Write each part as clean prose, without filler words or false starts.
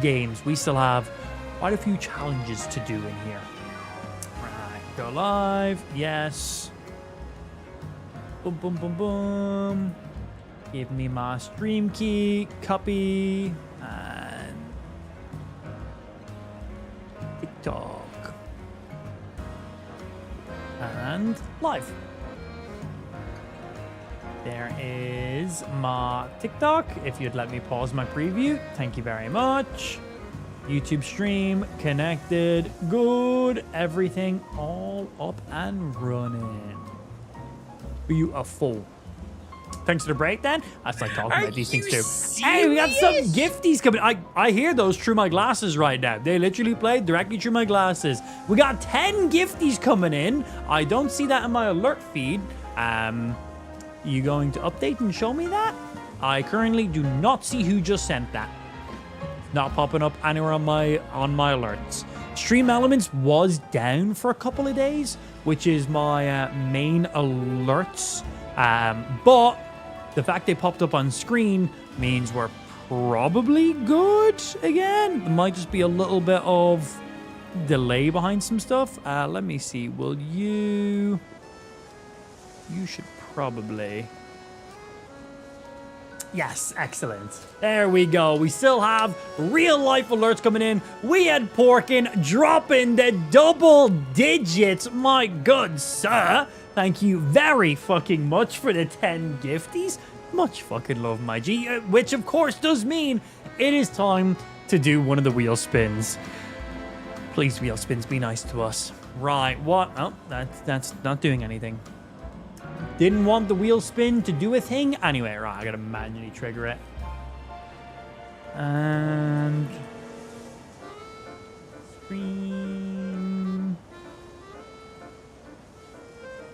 games, we still have quite a few challenges to do in here. Right, go live. Yes. Boom, boom, boom, boom. Give me my stream key, copy, and TikTok. And live. There is my TikTok. If you'd let me pause my preview, thank you very much. YouTube stream connected. Good. Everything all up and running. Beautiful. Thanks for the breakdown. I start talking about these things too. Serious? Hey, we got some gifties coming. I hear those through my glasses right now. They literally play directly through my glasses. We got 10 gifties coming in. I don't see that in my alert feed. You going to update and show me that? I currently do not see who just sent that. Not popping up anywhere on my alerts. Stream Elements was down for a couple of days, which is my main alerts. But the fact they popped up on screen means we're probably good again. There might just be a little bit of delay behind some stuff. Let me see. Will you... You should probably... Yes, excellent. There we go. We still have real life alerts coming in. We had Porkin dropping the double digits. My good sir. Thank you very fucking much for the 10 gifties. Much fucking love, my G. Which of course does mean it is time to do one of the wheel spins. Please, wheel spins, be nice to us. Right, what? Oh, that's not doing anything. Didn't want the wheel spin to do a thing. Anyway, right, I gotta manually trigger it. And...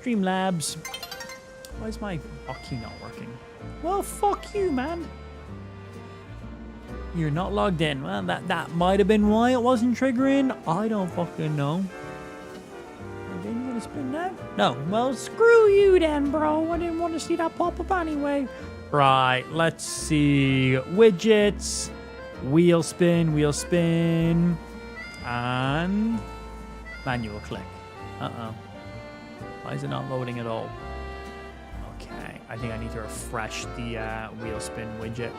Streamlabs. Why is my hotkey not working? Well, fuck you, man. You're not logged in. Well, that might have been why it wasn't triggering. I don't fucking know. Then you gonna spin that? No. Well, screw you then, bro. I didn't want to see that pop up anyway. Right, let's see. Widgets. Wheel spin. And manual click. Uh-oh. Why is it not loading at all? Okay, I think I need to refresh the wheel spin widget.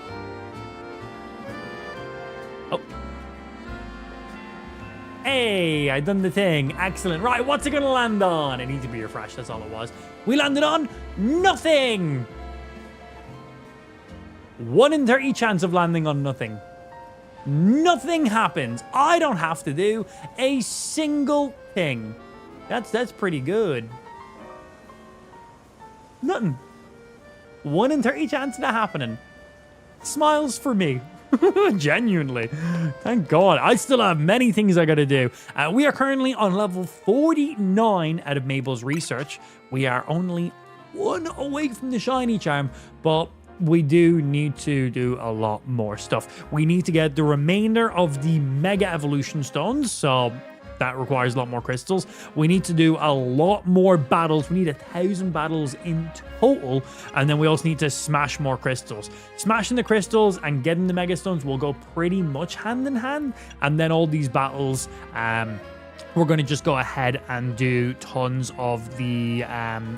Oh. Hey, I done the thing. Excellent. Right, what's it gonna land on? It needs to be refreshed, that's all it was. We landed on nothing. 1 in 30 chance of landing on nothing. Nothing happens. I don't have to do a single thing. That's pretty good. Nothing. 1 in 30 chance of that happening. Smiles for me. Genuinely. Thank God. I still have many things I gotta do. We are currently on level 49 out of Mabel's research. We are only 1 away from the shiny charm, but we do need to do a lot more stuff. We need to get the remainder of the Mega Evolution Stones, so that requires a lot more crystals. We need to do a lot more battles. We need 1,000 battles in total. And then we also need to smash more crystals. Smashing the crystals and getting the Mega Stones will go pretty much hand in hand. And then all these battles, we're going to just go ahead and do tons of the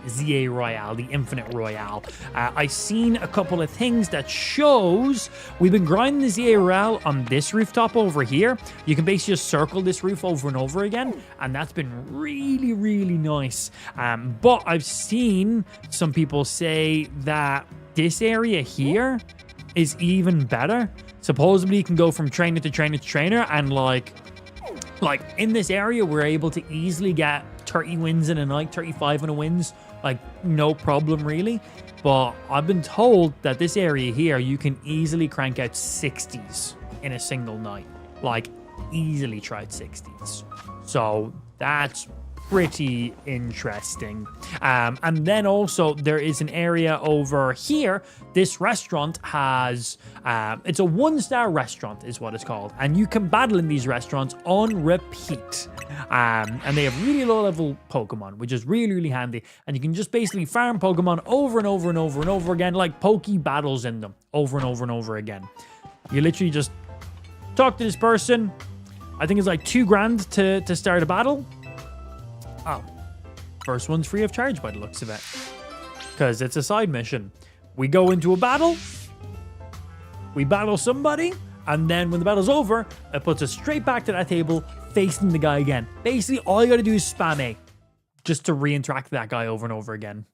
ZA Royale, the Infinite Royale. I've seen a couple of things that shows we've been grinding the ZA Royale on this rooftop over here. You can basically just circle this roof over and over again, and that's been really, really nice. But I've seen some people say that this area here is even better. Supposedly you can go from trainer to trainer to trainer, and like in this area, we're able to easily get 30 wins in a night, 35 in a wins, like no problem really. But I've been told that this area here, you can easily crank out 60s in a single night, like easily tried 60s. So that's pretty interesting. And then also there is an area over here. This restaurant has, it's a 1-star restaurant is what it's called. And you can battle in these restaurants on repeat. And they have really low level Pokemon, which is really, really handy. And you can just basically farm Pokemon over and over and over and over again, like Poke battles in them over and over and over again. You literally just talk to this person. I think it's like $2,000 to start a battle. Oh, first one's free of charge by the looks of it, because it's a side mission. We go into a battle, we battle somebody, and then when the battle's over, it puts us straight back to that table facing the guy again. Basically, all you gotta do is spam A just to re-interact with that guy over and over again.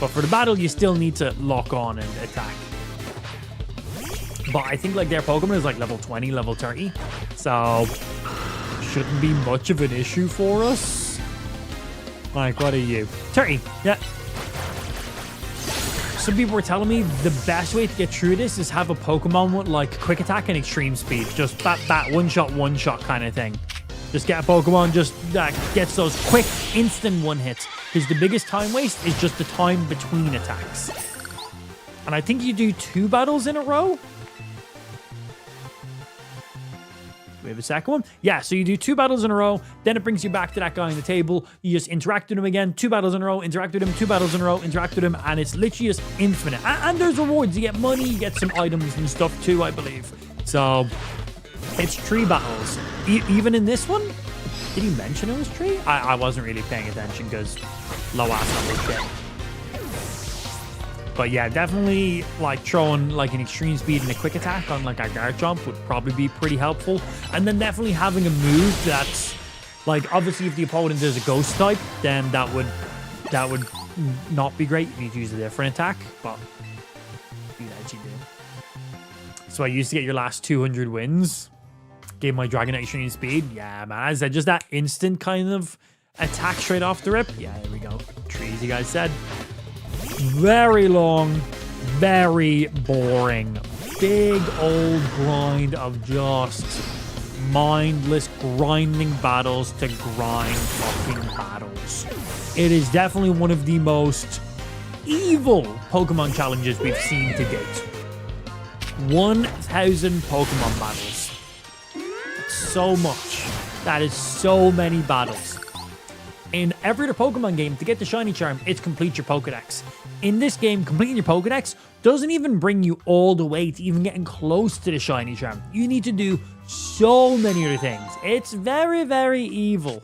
But for the battle, you still need to lock on and attack. But I think like their Pokemon is like level 20, level 30. So shouldn't be much of an issue for us. Like, what are you? 30, yeah. Some people were telling me the best way to get through this is have a Pokemon with like quick attack and extreme speed. Just bat, one shot kind of thing. Just get a Pokemon just that gets those quick instant one hits. Because the biggest time waste is just the time between attacks. And I think you do 2 battles in a row. We have a second one. Yeah, so you do 2 battles in a row, then it brings you back to that guy on the table. You just interact with him again, 2 battles in a row, interact with him, 2 battles in a row, interact with him, and it's literally just infinite. And there's rewards. You get money, you get some items and stuff too, I believe. So it's 3 battles. Even in this one, did he mention it was 3? I wasn't really paying attention because low ass number shit. But yeah, definitely like throwing like an extreme speed and a quick attack on like a Garchomp would probably be pretty helpful. And then definitely having a move that's like, obviously if the opponent is a ghost type, then that would not be great. You need to use a different attack, but you actually do. So I used to get your last 200 wins. Gave my Dragonite extreme speed. Yeah, man. As I said, just that instant kind of attack straight off the rip. Yeah, here we go. Trees, you guys said. Very long, very boring, big old grind of just mindless grinding battles to grind fucking battles. It is definitely one of the most evil Pokemon challenges we've seen to date. 1,000 Pokemon battles. That's so much. That is so many battles. In every other Pokemon game, to get the Shiny Charm, it's complete your Pokedex. In this game, completing your Pokedex doesn't even bring you all the way to even getting close to the Shiny Charm. You need to do so many other things. It's very, very evil.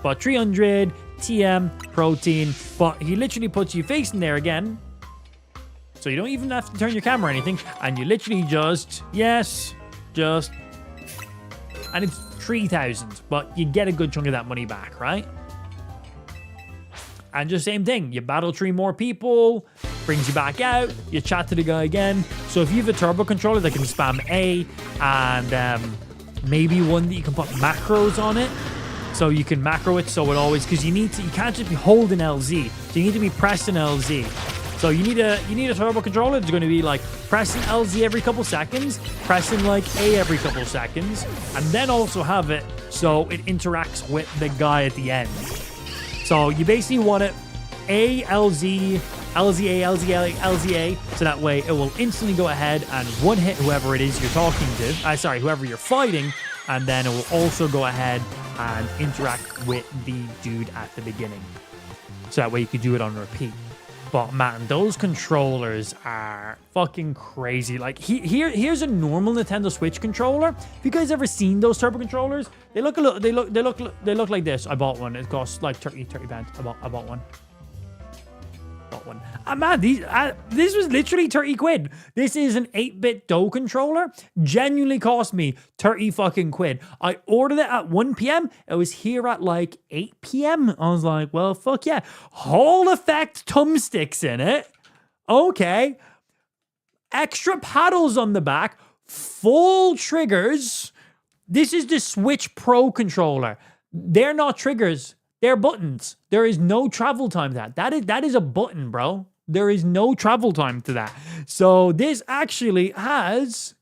But 300, TM, Protein, but he literally puts you facing there again. So you don't even have to turn your camera or anything. And you literally just, and it's 3,000, but you get a good chunk of that money back, right? And just same thing, you battle 3 more people, brings you back out, you chat to the guy again. So if you have a turbo controller that can spam A and maybe one that you can put macros on it, so you can macro it so it always, because you can't just be holding LZ, so you need to be pressing LZ. So you need a turbo controller that's going to be like pressing LZ every couple seconds, pressing like A every couple seconds, and then also have it so it interacts with the guy at the end. So you basically want it A, LZ, LZA, LZA, LZA, so that way it will instantly go ahead and one hit whoever it is you're talking to, whoever you're fighting, and then it will also go ahead and interact with the dude at the beginning. So that way you can do it on repeat. But man, those controllers are fucking crazy. Like here's a normal Nintendo Switch controller. Have you guys ever seen those turbo controllers? They look like this. I bought one. It costs like 30 pounds. I bought one. Man, this was literally 30 quid. This is an 8-bit Dough controller. Genuinely cost me 30 fucking quid. I ordered it at 1 p.m. It was here at like 8 p.m. I was like, well, fuck yeah. Hall effect thumbsticks in it. Okay. Extra paddles on the back. Full triggers. This is the Switch Pro controller. They're not triggers. They're buttons. There is no travel time to that. That is a button, bro. There is no travel time to that. So this actually has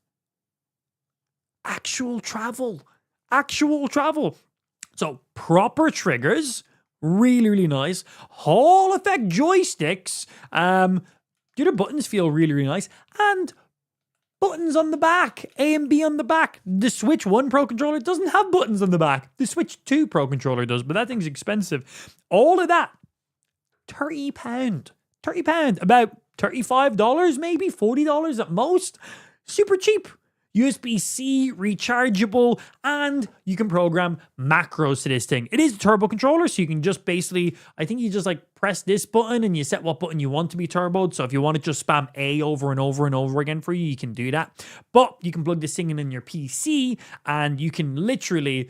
actual travel. So proper triggers. Really, really nice. Hall effect joysticks. The other buttons feel really, really nice. And buttons on the back, A and B on the back. The Switch 1 Pro controller doesn't have buttons on the back. The Switch 2 Pro controller does, but that thing's expensive. All of that, £30. £30, about $35 maybe, $40 at most. Super cheap. USB-C, rechargeable, and you can program macros to this thing. It is a turbo controller, so you can just basically, I think you just like press this button and you set what button you want to be turboed. So if you want to just spam A over and over and over again for you, you can do that. But you can plug this thing in your PC and you can literally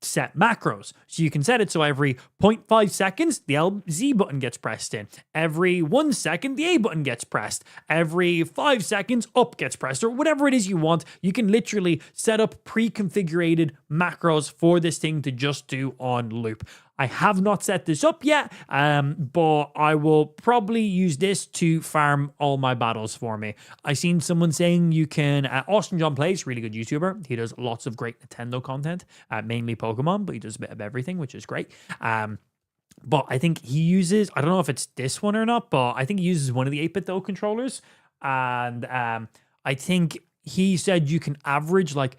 set macros. So you can set it so every 0.5 seconds, the LZ button gets pressed in. Every 1 second, the A button gets pressed. Every 5 seconds, up gets pressed, or whatever it is you want. You can literally set up pre-configured macros for this thing to just do on loop. I have not set this up yet, but I will probably use this to farm all my battles for me. I seen someone saying you can, Austin John Plays, really good YouTuber. He does lots of great Nintendo content, mainly Pokemon, but he does a bit of everything, which is great. But I think he uses, I don't know if it's this one or not, but I think he uses one of the 8BitDo controllers. And I think he said you can average like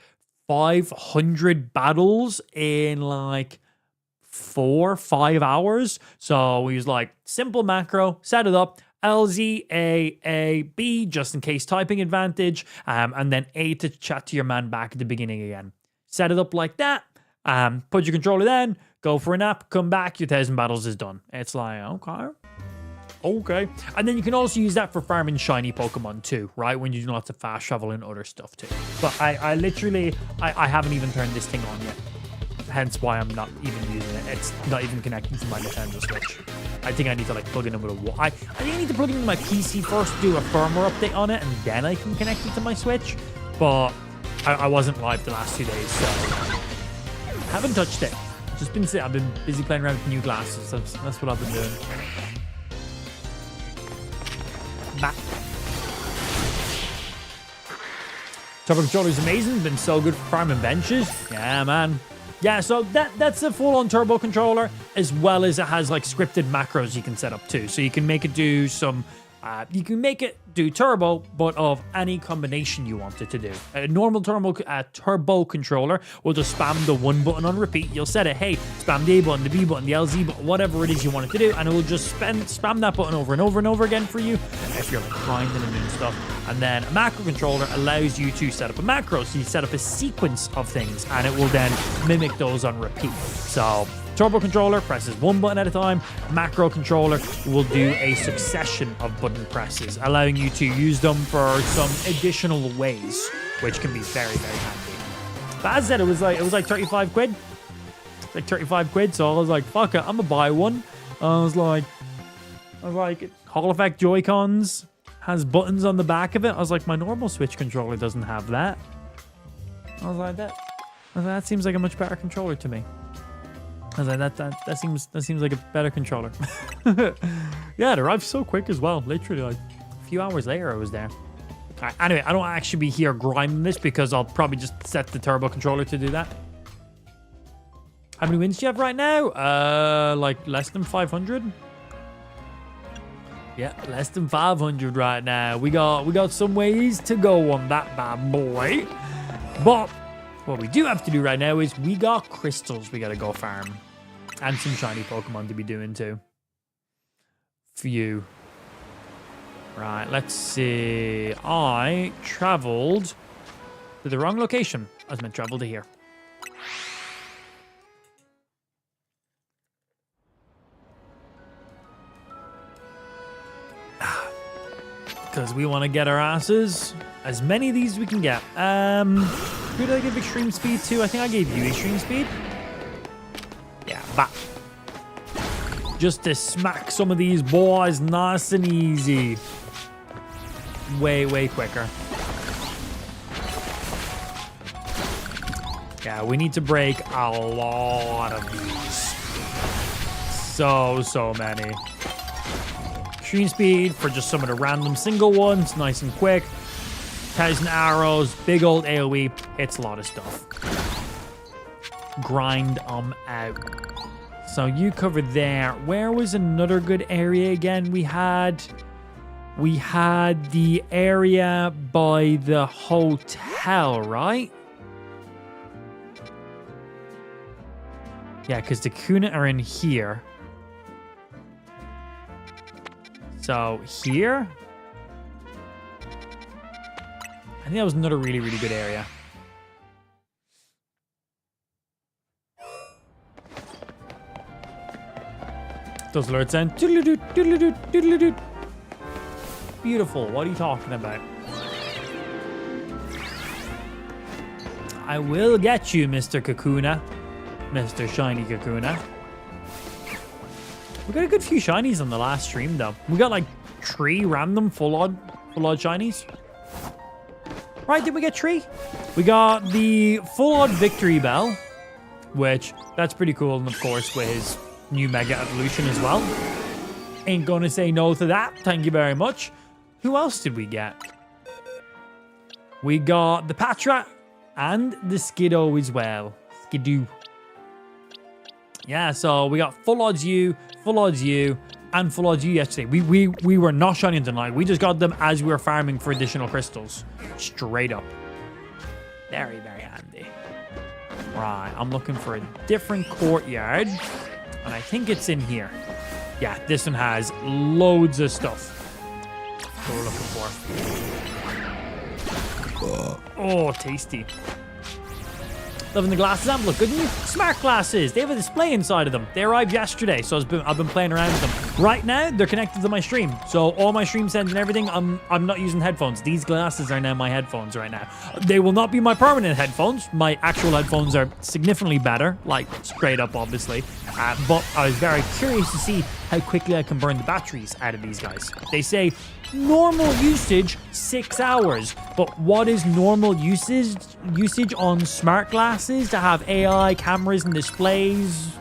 500 battles in like 4-5 hours. So he was like, simple macro, set it up, LZ, A, B, just in case typing advantage, and then A to chat to your man back at the beginning again. Set it up like that, put your controller then, go for a nap, come back, your 1,000 battles is done. It's like, okay. And then you can also use that for farming shiny Pokemon too, right? When you do lots of fast travel and other stuff too. But I literally, I haven't even turned this thing on yet. Hence why I'm not even using it. It's not even connecting to my Nintendo Switch. I think I need to like plug it in with a I think I need to plug it into my PC first, do a firmware update on it, and then I can connect it to my Switch. But I wasn't live the last 2 days, so haven't touched it. I've been busy playing around with new glasses. That's what I've been doing. Turbo controller is amazing. Been so good for farming benches. Yeah, man. Yeah, so that's a full-on turbo controller, as well as it has like scripted macros you can set up too. So you can make it do some, you can make it do turbo, but of any combination you want it to do. A normal turbo controller will just spam the one button on repeat. You'll set it, hey, spam the A button, the B button, the LZ button, whatever it is you want it to do, and it will just spam that button over and over and over again for you if you're like grinding and doing stuff. And then a macro controller allows you to set up a macro. So you set up a sequence of things and it will then mimic those on repeat. So turbo controller presses one button at a time. Macro controller will do a succession of button presses, allowing you to use them for some additional ways, which can be very, very handy. But as I said, it was like 35 quid. Like 35 quid. So I was like, fuck it, I'm gonna buy one. I was like, Hall Effect Joy-Cons. Has buttons on the back of it. I was like, my normal Switch controller doesn't have that. I was like, that seems like a much better controller to me. I was like, that seems like a better controller. Yeah, it arrived so quick as well. Literally, like a few hours later, I was there. Right, anyway, I don't actually be here grinding this because I'll probably just set the turbo controller to do that. How many wins do you have right now? Like less than 500. Yeah, less than 500 right now. We got some ways to go on that bad boy. But what we do have to do right now is we got crystals we got to go farm. And some shiny Pokemon to be doing too. For you. Right, let's see. I traveled to the wrong location. I was meant to travel to here. Because we want to get our asses as many of these as we can get. Who did I give extreme speed to? I think I gave you extreme speed. Yeah, but just to smack some of these boys nice and easy. Way quicker. Yeah, we need to break a lot of these. So many. Extreme speed for just some of the random single ones, nice and quick. 1,000 arrows, big old AoE, hits a lot of stuff. Grind out. So you covered there. Where was another good area again? We had the area by the hotel, right? Yeah, because the Kuna are in here. So here, think that was another really, really good area. Those alerts sound doodle-doo, doodle-doo, doodle-doo. Beautiful. What are you talking about? I will get you, Mr. Kakuna. Mr. Shiny Kakuna. We got a good few shinies on the last stream, though. We got like 3 random full odd shinies. Right, did we get 3? We got the full odd victory bell, which that's pretty cool, and of course with his new mega evolution as well. Ain't gonna say no to that. Thank you very much. Who else did we get? We got the Patra and the Skiddo as well. Skidoo. Yeah, so we got full odds you, and full odds you yesterday. We were not shining tonight. We just got them as we were farming for additional crystals. Straight up. Very, very handy. Right, I'm looking for a different courtyard. And I think it's in here. Yeah, this one has loads of stuff. That's what we're looking for. Oh, tasty. Loving the glasses. Amp look good. New smart glasses. They have a display inside of them. They arrived yesterday, so I've been playing around with them. Right now, they're connected to my stream. So all my stream sends and everything, I'm not using headphones. These glasses are now my headphones right now. They will not be my permanent headphones. My actual headphones are significantly better, like straight up, obviously. But I was very curious to see how quickly I can burn the batteries out of these guys. They say normal usage 6 hours, but what is normal usage on smart glasses to have AI cameras and displays?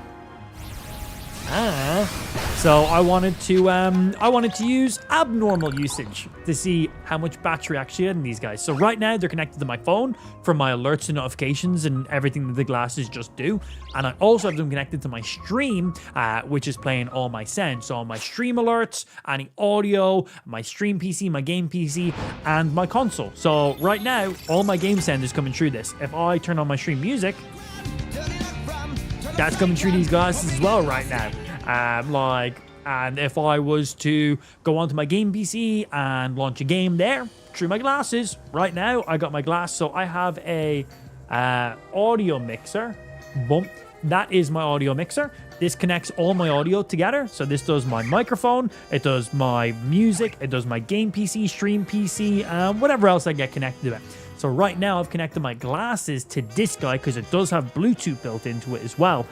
So I wanted to use abnormal usage to see how much battery actually had in these guys. So right now they're connected to my phone for my alerts and notifications and everything that the glasses just do. And I also have them connected to my stream, which is playing all my sound. So all my stream alerts, any audio, my stream PC, my game PC, and my console. So right now, all my game sound is coming through this. If I turn on my stream music, that's coming through these glasses as well right now. And if I was to go onto my game PC and launch a game there through my glasses, right now I got my glass, so I have a audio mixer. Boom. That is my audio mixer. This connects all my audio together. So this does my microphone, it does my music, it does my game PC, stream PC, whatever else I get connected to it. So right now I've connected my glasses to this guy because it does have Bluetooth built into it as well.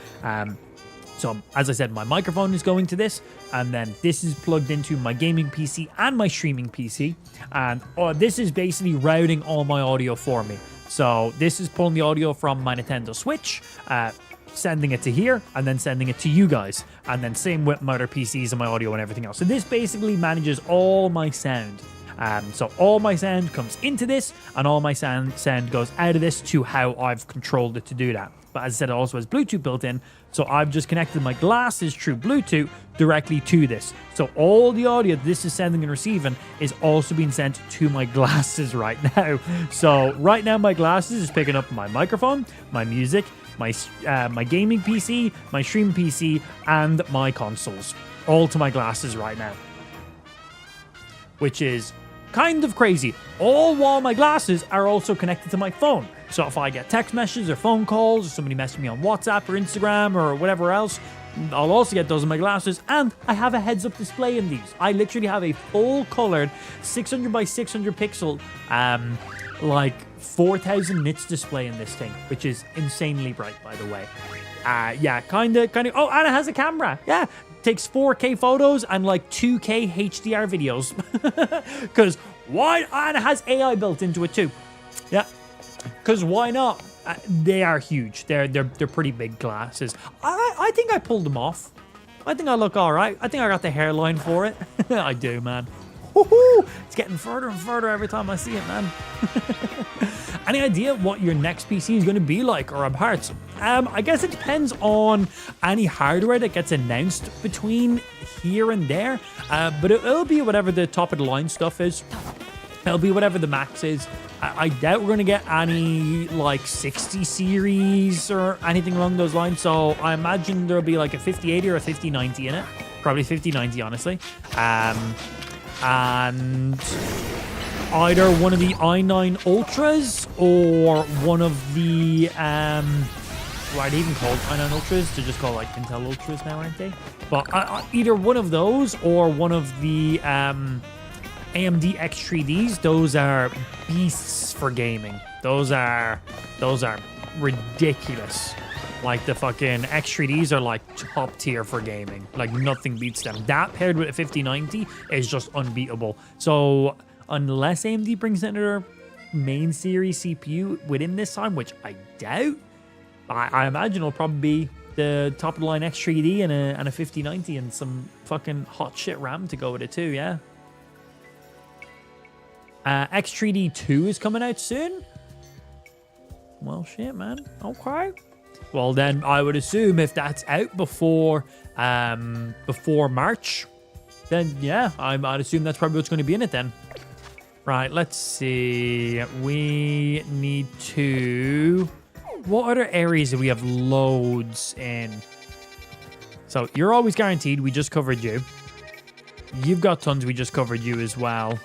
So as I said, my microphone is going to this, and then this is plugged into my gaming PC and my streaming PC. And this is basically routing all my audio for me. So this is pulling the audio from my Nintendo Switch, sending it to here, and then sending it to you guys. And then same with my other PCs and my audio and everything else. So this basically manages all my sound. So all my sound comes into this, and all my sound goes out of this to how I've controlled it to do that. But as I said, it also has Bluetooth built in, so I've just connected my glasses through Bluetooth directly to this. So all the audio this is sending and receiving is also being sent to my glasses right now. So right now my glasses is picking up my microphone, my music, my gaming PC, my stream PC, and my consoles, all to my glasses right now, which is kind of crazy. All while my glasses are also connected to my phone. So if I get text messages or phone calls, or somebody messaging me on WhatsApp or Instagram or whatever else, I'll also get those in my glasses. And I have a heads-up display in these. I literally have a full-colored 600 by 600 pixel, like 4,000 nits display in this thing, which is insanely bright, by the way. Yeah, kind of. Oh, and it has a camera. Yeah. Takes 4K photos and like 2K HDR videos. Because why? And it has AI built into it too. Yeah. Because why not? They are huge. They're pretty big glasses. I think I pulled them off. I think I look all right. I think I got the hairline for it. I do, man. Woohoo! It's getting further and further every time I see it, man. Any idea what your next PC is going to be like, or parts? I guess it depends on any hardware that gets announced between here and there. But it'll be whatever the top of the line stuff is. It'll be whatever the max is. I doubt we're going to get any like 60 series or anything along those lines. So I imagine there'll be like a 5080 or a 5090 in it. Probably 5090, honestly. And either one of the i9 Ultras or one of the why are they even called i9 Ultras? They're just called like Intel Ultras now, aren't they? But either one of those or one of the AMD X3Ds. Those are beasts for gaming. Those are ridiculous. Like the fucking X3Ds are like top tier for gaming. Like nothing beats them. That paired with a 5090 is just unbeatable. So unless AMD brings another main series CPU within this time, which I doubt, I imagine it'll probably be the top of the line X3D and a 5090 and some fucking hot shit RAM to go with it too, yeah. X3D 2 is coming out soon. Well, shit, man. Okay. Well, then I would assume if that's out before March, then yeah, I'd assume that's probably what's going to be in it then. Right, let's see. We need to... What other areas do we have loads in? So you're always guaranteed. We just covered you. You've got tons. We just covered you as well.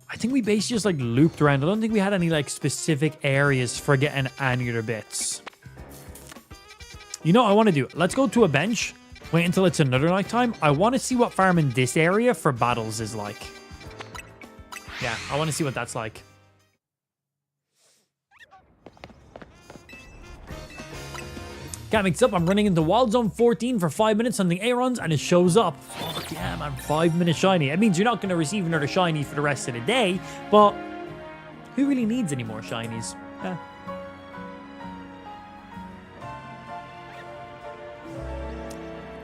I think we basically just like looped around. I don't think we had any like specific areas for getting any other bits. You know what I want to do? Let's go to a bench. Wait until it's another night time. I want to see what farm in this area for battles is like. Yeah, I want to see what that's like. Can't mix up. I'm running into Wild Zone 14 for 5 minutes on the Aarons, and it shows up. Fuck yeah, man. 5 minutes shiny. It means you're not going to receive another shiny for the rest of the day, but who really needs any more shinies? Yeah.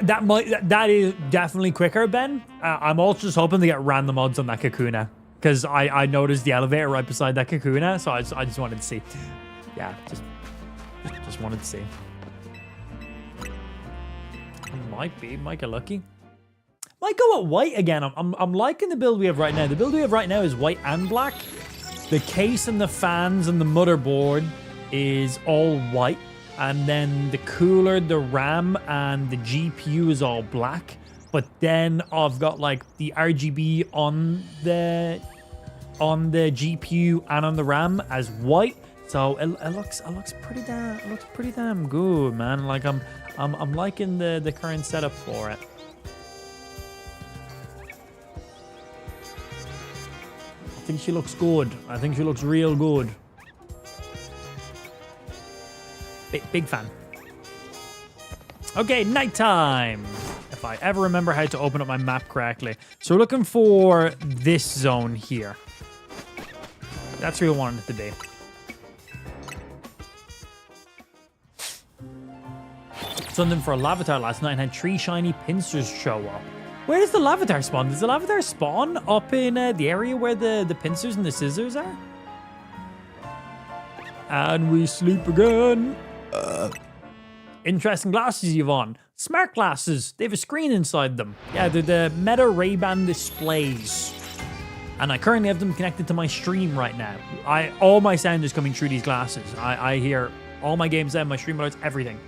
That is definitely quicker, Ben. I'm also just hoping to get random odds on that Kakuna, because I noticed the elevator right beside that Kakuna, so I just wanted to see. Yeah, just wanted to see. Might get lucky. Might go at white again. I'm liking the build we have right now. The build we have right now is white and black. The case and the fans and the motherboard is all white. And then the cooler, the RAM, and the GPU is all black. But then I've got like the RGB on the GPU and on the RAM as white. So it looks pretty damn good, man. Like I'm liking the current setup for it. I think she looks good. I think she looks real good. Big fan. Okay, nighttime. If I ever remember how to open up my map correctly. So we're looking for this zone here. That's where we want it to be. Something for a Lavatar last night and had 3 shiny pincers show up. Where does the Lavatar spawn? Does the Lavatar spawn up in the area where the pincers and the scissors are? And we sleep again. Interesting glasses you've on. Smart glasses. They have a screen inside them. Yeah, they're the Meta Ray-Ban displays. And I currently have them connected to my stream right now. All my sound is coming through these glasses. I hear all my game sound, my stream alerts, everything.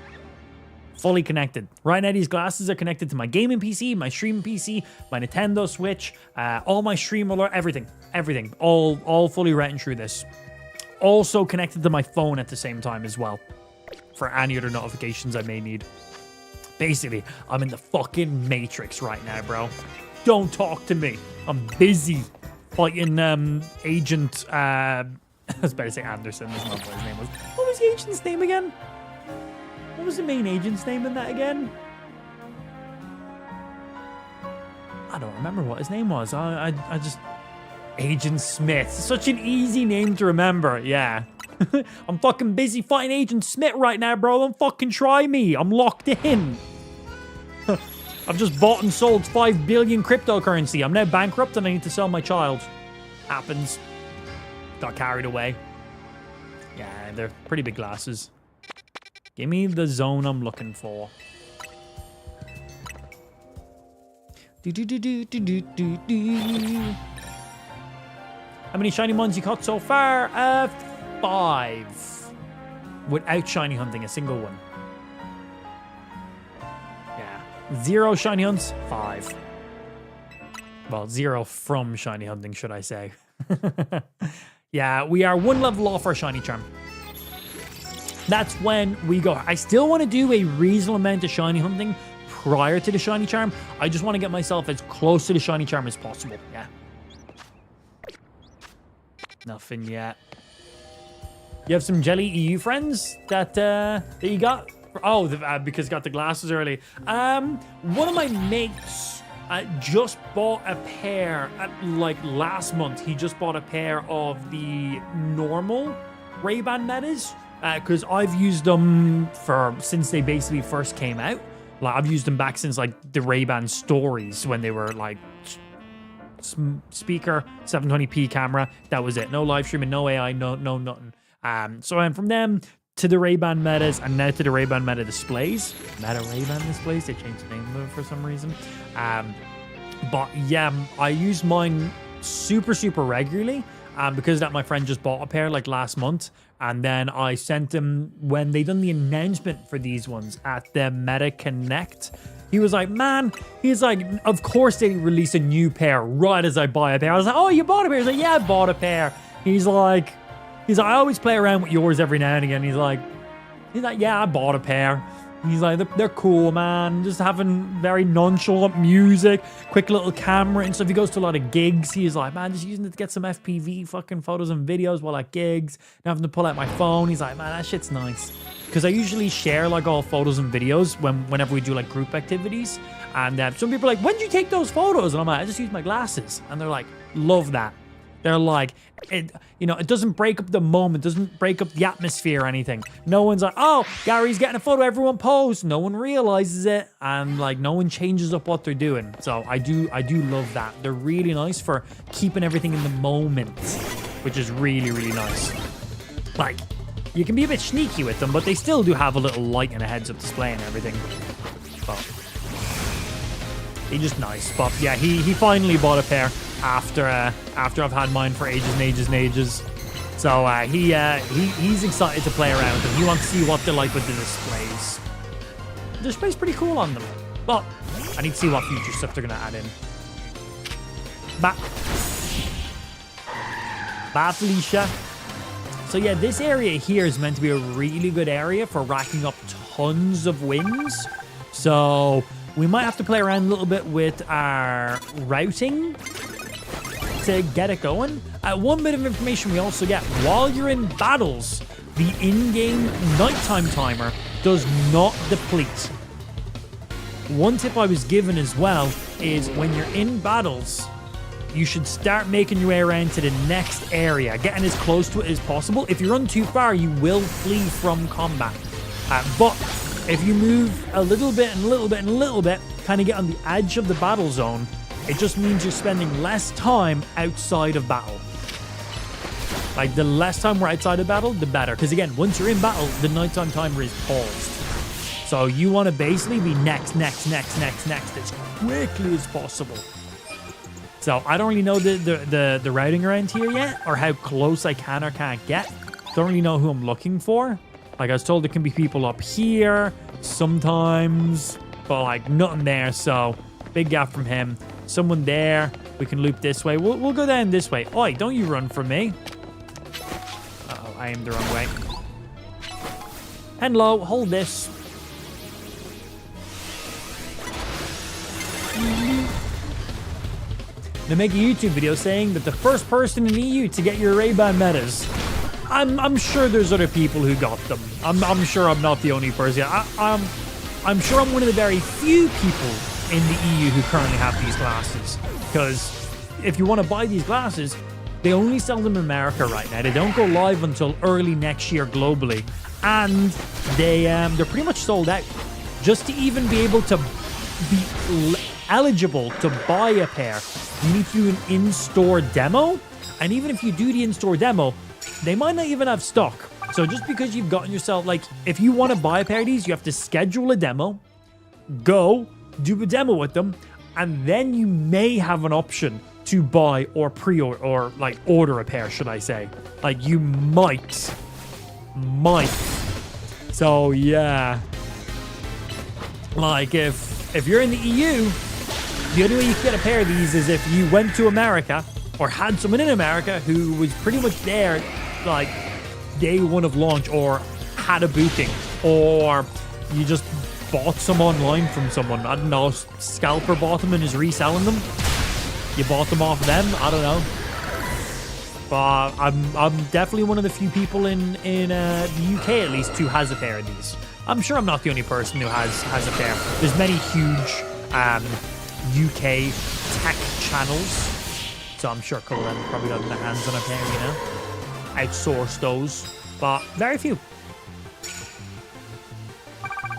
Fully connected. Right now, these glasses are connected to my gaming PC, my streaming PC, my Nintendo Switch, all my stream alert, everything. Everything. All fully routing through this. Also connected to my phone at the same time as well. For any other notifications I may need. Basically, I'm in the fucking Matrix right now, bro. Don't talk to me. I'm busy fighting Agent... I was about to say Anderson. That's not what his name was. What was the agent's name again? What was the main agent's name in that again? I don't remember what his name was. I just... Agent Smith. Such an easy name to remember. Yeah. I'm fucking busy fighting Agent Smith right now, bro. Don't fucking try me. I'm locked in. I've just bought and sold 5 billion cryptocurrency. I'm now bankrupt and I need to sell my child. Happens. Got carried away. Yeah, they're pretty big glasses. Give me the zone I'm looking for. How many shiny ones you caught so far? 5. Without shiny hunting a single one. Yeah. 0 shiny hunts, 5. Well, 0 from shiny hunting, should I say. Yeah, we are one level off our shiny charm. That's when we go. I still want to do a reasonable amount of shiny hunting prior to the shiny charm. I just want to get myself as close to the shiny charm as possible. Yeah. Nothing yet. You have some jelly EU friends that you got? Oh, because got the glasses early. One of my mates just bought a pair like last month. He just bought a pair of the normal Ray-Ban Metas because I've used them since they basically first came out. Like I've used them back since like the Ray-Ban stories when they were like speaker, 720p camera. That was it. No live streaming, no AI, no nothing. So I went from them to the Ray-Ban Metas and now to the Ray-Ban Meta displays. Meta Ray-Ban displays. They changed the name of it for some reason. But yeah, I use mine super regularly. Because that my friend just bought a pair like last month, and then I sent him when they done the announcement for these ones at the Meta Connect. He was like, man, he's like, of course they release a new pair right as I buy a pair. I was like, oh, you bought a pair? He's like, yeah, I bought a pair. He's like, I always play around with yours every now and again. He's like, yeah, I bought a pair. He's like, they're cool, man. Just having very nonchalant music, quick little camera and stuff. He goes to a lot of gigs. He's like, man, just using it to get some FPV fucking photos and videos while at gigs. Not having to pull out my phone. He's like, man, that shit's nice. Because I usually share like all photos and videos whenever we do like group activities. And some people are like, when did you take those photos? And I'm like, I just use my glasses. And they're like, love that. They're like, it doesn't break up the moment, doesn't break up the atmosphere or anything. No one's like, oh, Gary's getting a photo, everyone pose. No one realizes it, and like no one changes up what they're doing. So I do love that. They're really nice for keeping everything in the moment, which is really nice. Like, you can be a bit sneaky with them, but they still do have a little light and a heads-up display and everything. But they're just nice. But yeah, he finally bought a pair after I've had mine for ages. So he's excited to play around with them. He wants to see what they're like with the displays. The display's pretty cool on them. But I need to see what future stuff they're gonna add in. Bye, Felicia. So yeah, this area here is meant to be a really good area for racking up tons of wins. So we might have to play around a little bit with our routing to get it going. One bit of information we also get, while you're in battles, the in-game nighttime timer does not deplete. One tip I was given as well is when you're in battles, you should start making your way around to the next area, getting as close to it as possible. If you run too far, you will flee from combat. But if you move a little bit, kind of get on the edge of the battle zone, it just means you're spending less time outside of battle. Like, the less time we're outside of battle, the better. Because again, once you're in battle, the nighttime timer is paused. So you want to basically be next as quickly as possible. So I don't really know the routing around here yet, or how close I can or can't get. Don't really know who I'm looking for. Like, I was told there can be people up here sometimes, but like nothing there. So big gap from him. Someone there. We can loop this way. We'll go down this way. Oi, don't you run from me. Uh-oh, I aimed the wrong way. Hello, hold this. They make a YouTube video saying that the first person in the EU to get your Ray-Ban Metas. I'm sure there's other people who got them. I'm sure I'm not the only person. I'm sure I'm one of the very few people in the EU who currently have these glasses. Because if you want to buy these glasses, they only sell them in America right now. They don't go live until early next year globally. And they're pretty much sold out. Just to even be able to be eligible to buy a pair, you need to do an in-store demo. And even if you do the in-store demo, they might not even have stock. So just because you've gotten yourself, like, if you want to buy a pair of these, you have to schedule a demo, go, do a demo with them, and then you may have an option to buy or pre-order, or like order a pair, should I say. Like, you might. So yeah. Like, if you're in the EU, the only way you can get a pair of these is if you went to America, or had someone in America who was pretty much there like day one of launch, or had a booking, or you just bought some online from someone. I don't know, Scalper bought them and is reselling them. You bought them off them. I don't know. But I'm definitely one of the few people in the UK at least who has a pair of these. I'm sure I'm not the only person who has a pair. There's many huge UK tech channels, so I'm sure a couple of them probably got their hands on a pair, you know, outsource those, but very few.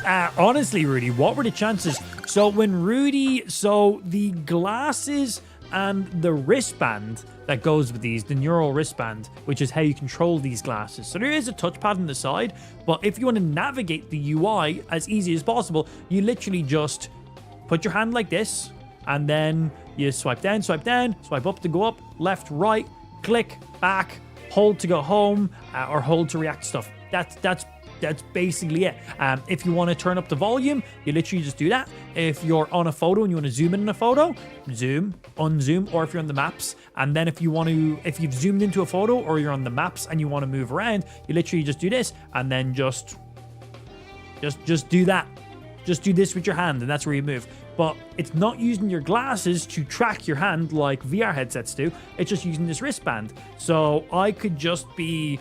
Honestly, Rudy, what were the chances? So the glasses and the wristband that goes with these, the neural wristband, which is how you control these glasses. So there is a touchpad on the side, but if you want to navigate the UI as easy as possible, you literally just put your hand like this, and then you swipe down, swipe up to go up, left, right, click, back, hold to go home, or hold to react to stuff. That's basically it. If you want to turn up the volume, you literally just do that. If you're on a photo and you want to zoom in on a photo, zoom, unzoom, or if you're on the maps, and then if you've zoomed into a photo or you're on the maps and you want to move around, you literally just do this, and then just do that. Just do this with your hand, and that's where you move. But it's not using your glasses to track your hand like VR headsets do. It's just using this wristband. So I could just be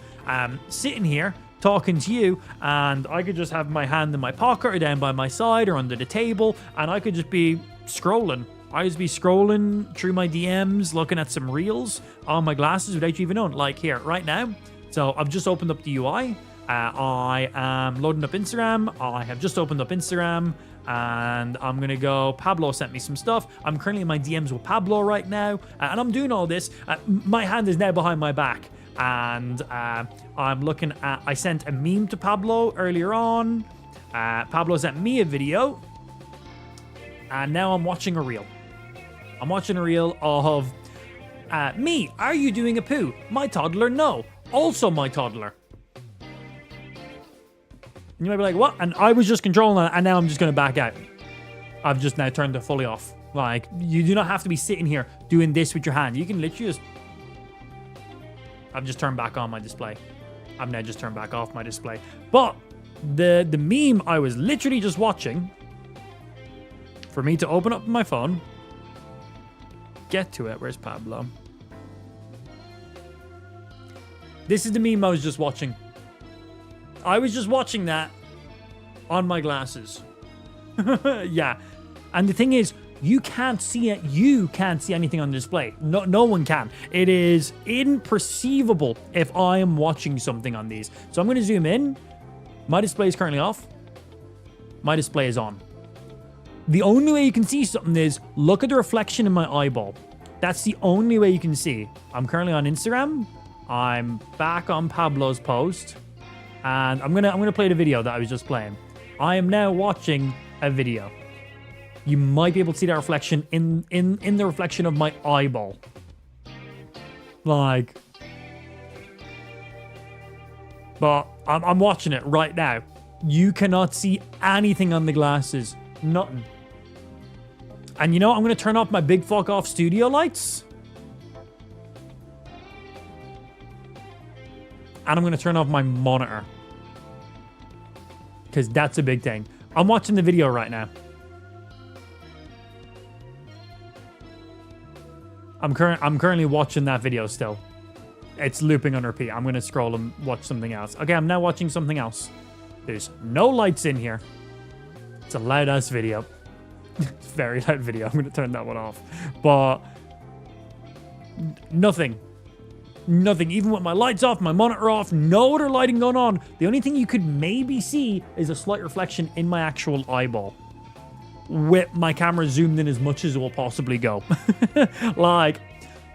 sitting here talking to you, and I could just have my hand in my pocket or down by my side or under the table, and I could just be scrolling. I just be scrolling through my DMs, looking at some reels on my glasses without you even knowing. Like here, right now. So I've just opened up the UI. I am loading up Instagram. I have just opened up Instagram, and I'm gonna go. Pablo sent me some stuff. I'm currently in my DMs with Pablo right now, and I'm doing all this. My hand is now behind my back, and I'm looking at. I sent a meme to Pablo earlier on. Pablo sent me a video, and now I'm watching a reel. I'm watching a reel of me. Are you doing a poo? My toddler, no. Also my toddler. And you might be like, what? And I was just controlling it, and now I'm just going to back out. I've just now turned it fully off. Like, you do not have to be sitting here doing this with your hand. You can literally just... I've just turned back on my display. I've now just turned back off my display. But the meme I was literally just watching, for me to open up my phone, get to it. Where's Pablo? This is the meme I was just watching. I was just watching that on my glasses. Yeah. And the thing is, you can't see it. You can't see anything on the display. No one can. It is imperceivable if I am watching something on these. So I'm going to zoom in. My display is currently off. My display is on. The only way you can see something is look at the reflection in my eyeball. That's the only way you can see. I'm currently on Instagram. I'm back on Pablo's post. And I'm gonna play the video that I was just playing. I am now watching a video. You might be able to see that reflection in the reflection of my eyeball. Like, but I'm watching it right now. You cannot see anything on the glasses. Nothing. And you know, I'm gonna turn off my big fuck off studio lights. And I'm going to turn off my monitor. Because that's a big thing. I'm watching the video right now. I'm currently watching that video still. It's looping on repeat. I'm going to scroll and watch something else. Okay, I'm now watching something else. There's no lights in here. It's a loud-ass video. It's a very loud video. I'm going to turn that one off. But nothing. Nothing. Even with my lights off, my monitor off, no other lighting going on. The only thing you could maybe see is a slight reflection in my actual eyeball. With my camera zoomed in as much as it will possibly go. Like,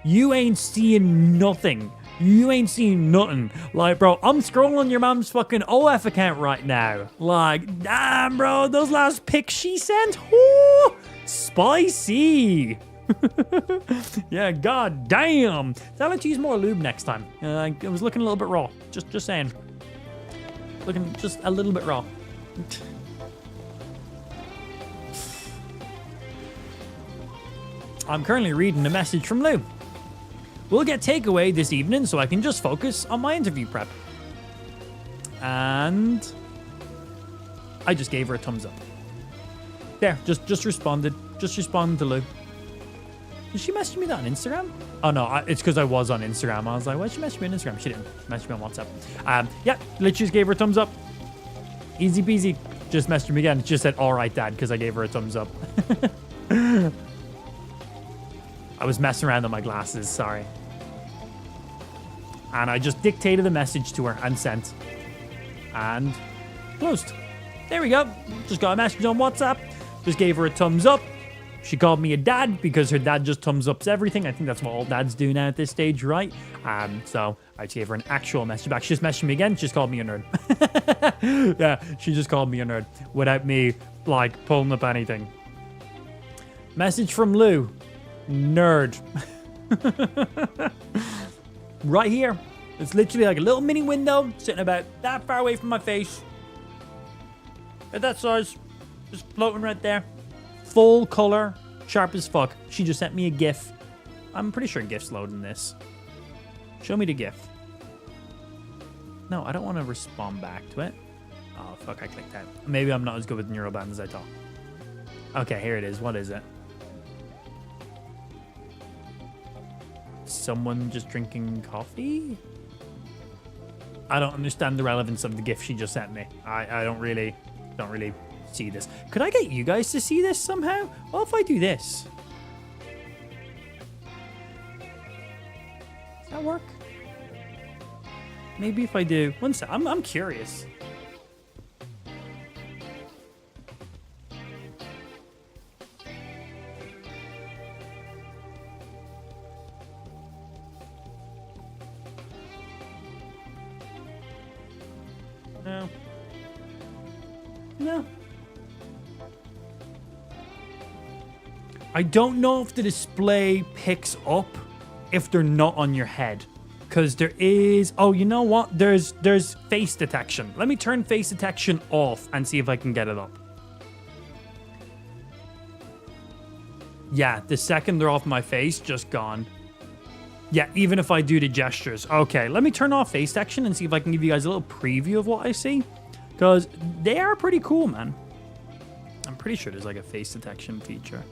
you ain't seeing nothing. You ain't seeing nothing. Like, bro, I'm scrolling your mom's fucking OF account right now. Like, damn, bro, those last pics she sent. Ooh, spicy. Yeah, god damn. Tell her to use more lube next time. It was looking a little bit raw. Just saying. Looking just a little bit raw. I'm currently reading a message from Lou. We'll get takeaway this evening so I can just focus on my interview prep. And I just gave her a thumbs up. There, just responded. Just responded to Lou. Did she message me that on Instagram? Oh, no, it's because I was on Instagram. I was like, why did she message me on Instagram? She didn't. She messaged me on WhatsApp. Yeah, literally just gave her a thumbs up. Easy peasy. Just messaged me again. It just said, all right, Dad, because I gave her a thumbs up. I was messing around with my glasses, sorry. And I just dictated the message to her and sent. And closed. There we go. Just got a message on WhatsApp. Just gave her a thumbs up. She called me a dad because her dad just thumbs ups everything. I think that's what all dads do now at this stage, right? So I just gave her an actual message back. She just messaged me again. She just called me a nerd. Yeah, she just called me a nerd without me, like, pulling up anything. Message from Lou. Nerd. Right here. It's literally like a little mini window sitting about that far away from my face. At that size. Just floating right there. Full color. Sharp as fuck. She just sent me a GIF. I'm pretty sure GIF's loading this. Show me the GIF. No, I don't want to respond back to it. Oh, fuck, I clicked out. Maybe I'm not as good with neuroband as I thought. Okay, here it is. What is it? Someone just drinking coffee? I don't understand the relevance of the GIF she just sent me. I don't really see this. Could I get you guys to see this somehow? What if I do this? Does that work? Maybe if I do. One sec. I'm curious. No. No. I don't know if the display picks up if they're not on your head. Because there is... Oh, you know what? There's face detection. Let me turn face detection off and see if I can get it up. Yeah, the second they're off my face, just gone. Yeah, even if I do the gestures. Okay, let me turn off face detection and see if I can give you guys a little preview of what I see. Because they are pretty cool, man. I'm pretty sure there's like a face detection feature.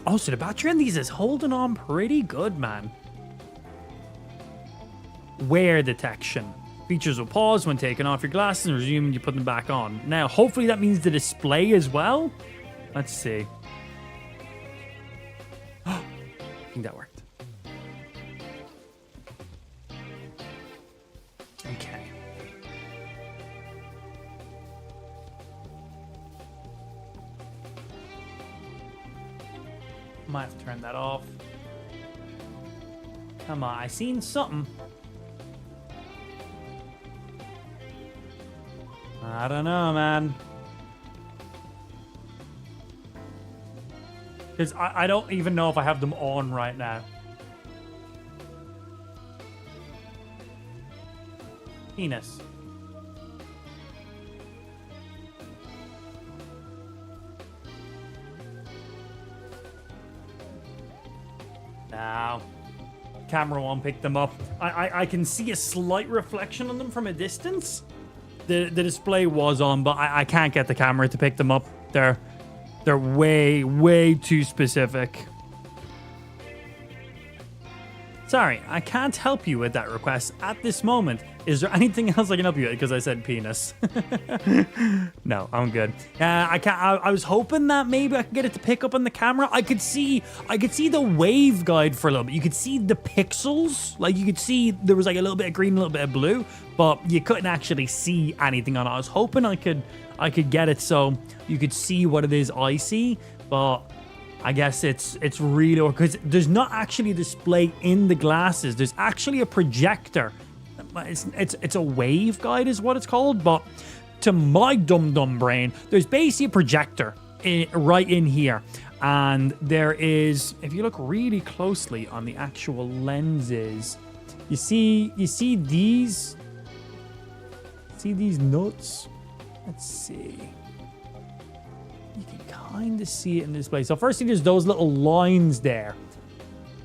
Oh, so the battery on these is holding on pretty good, man. Wear detection. Features will pause when taking off your glasses and resume when you put them back on. Now, hopefully that means the display as well. Let's see. I think that worked. Okay. Might have to turn that off. Come on, I seen something. I don't know, man. Because I don't even know if I have them on right now. Penis. No. Camera won't pick them up. I can see a slight reflection on them from a distance. The display was on, but I can't get the camera to pick them up. They're way too specific. Sorry, I can't help you with that request at this moment. Is there anything else I can help you with? Because I said penis. No, I'm good. I can't. I was hoping that maybe I could get it to pick up on the camera. I could see the wave guide for a little bit. You could see the pixels. Like you could see there was like a little bit of green, a little bit of blue, but you couldn't actually see anything on it. I was hoping I could get it so you could see what it is I see, but I guess it's really, because there's not actually a display in the glasses. There's actually a projector. It's a wave guide is what it's called, but to my dumb brain, there's basically a projector right in here. And there is, if you look really closely on the actual lenses, you see these nuts? Let's see. You can kind of see it in this place. So firstly, there's those little lines there.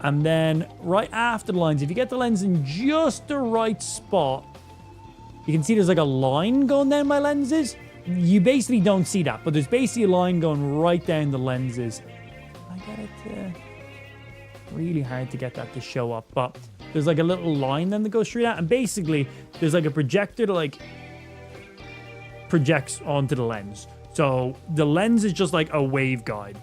And then right after the lines, if you get the lens in just the right spot, you can see there's like a line going down my lenses. You basically don't see that, but there's basically a line going right down the lenses. I get it really hard to get that to show up, but there's like a little line then that goes through that, and basically there's like a projector that like projects onto the lens. So the lens is just like a waveguide.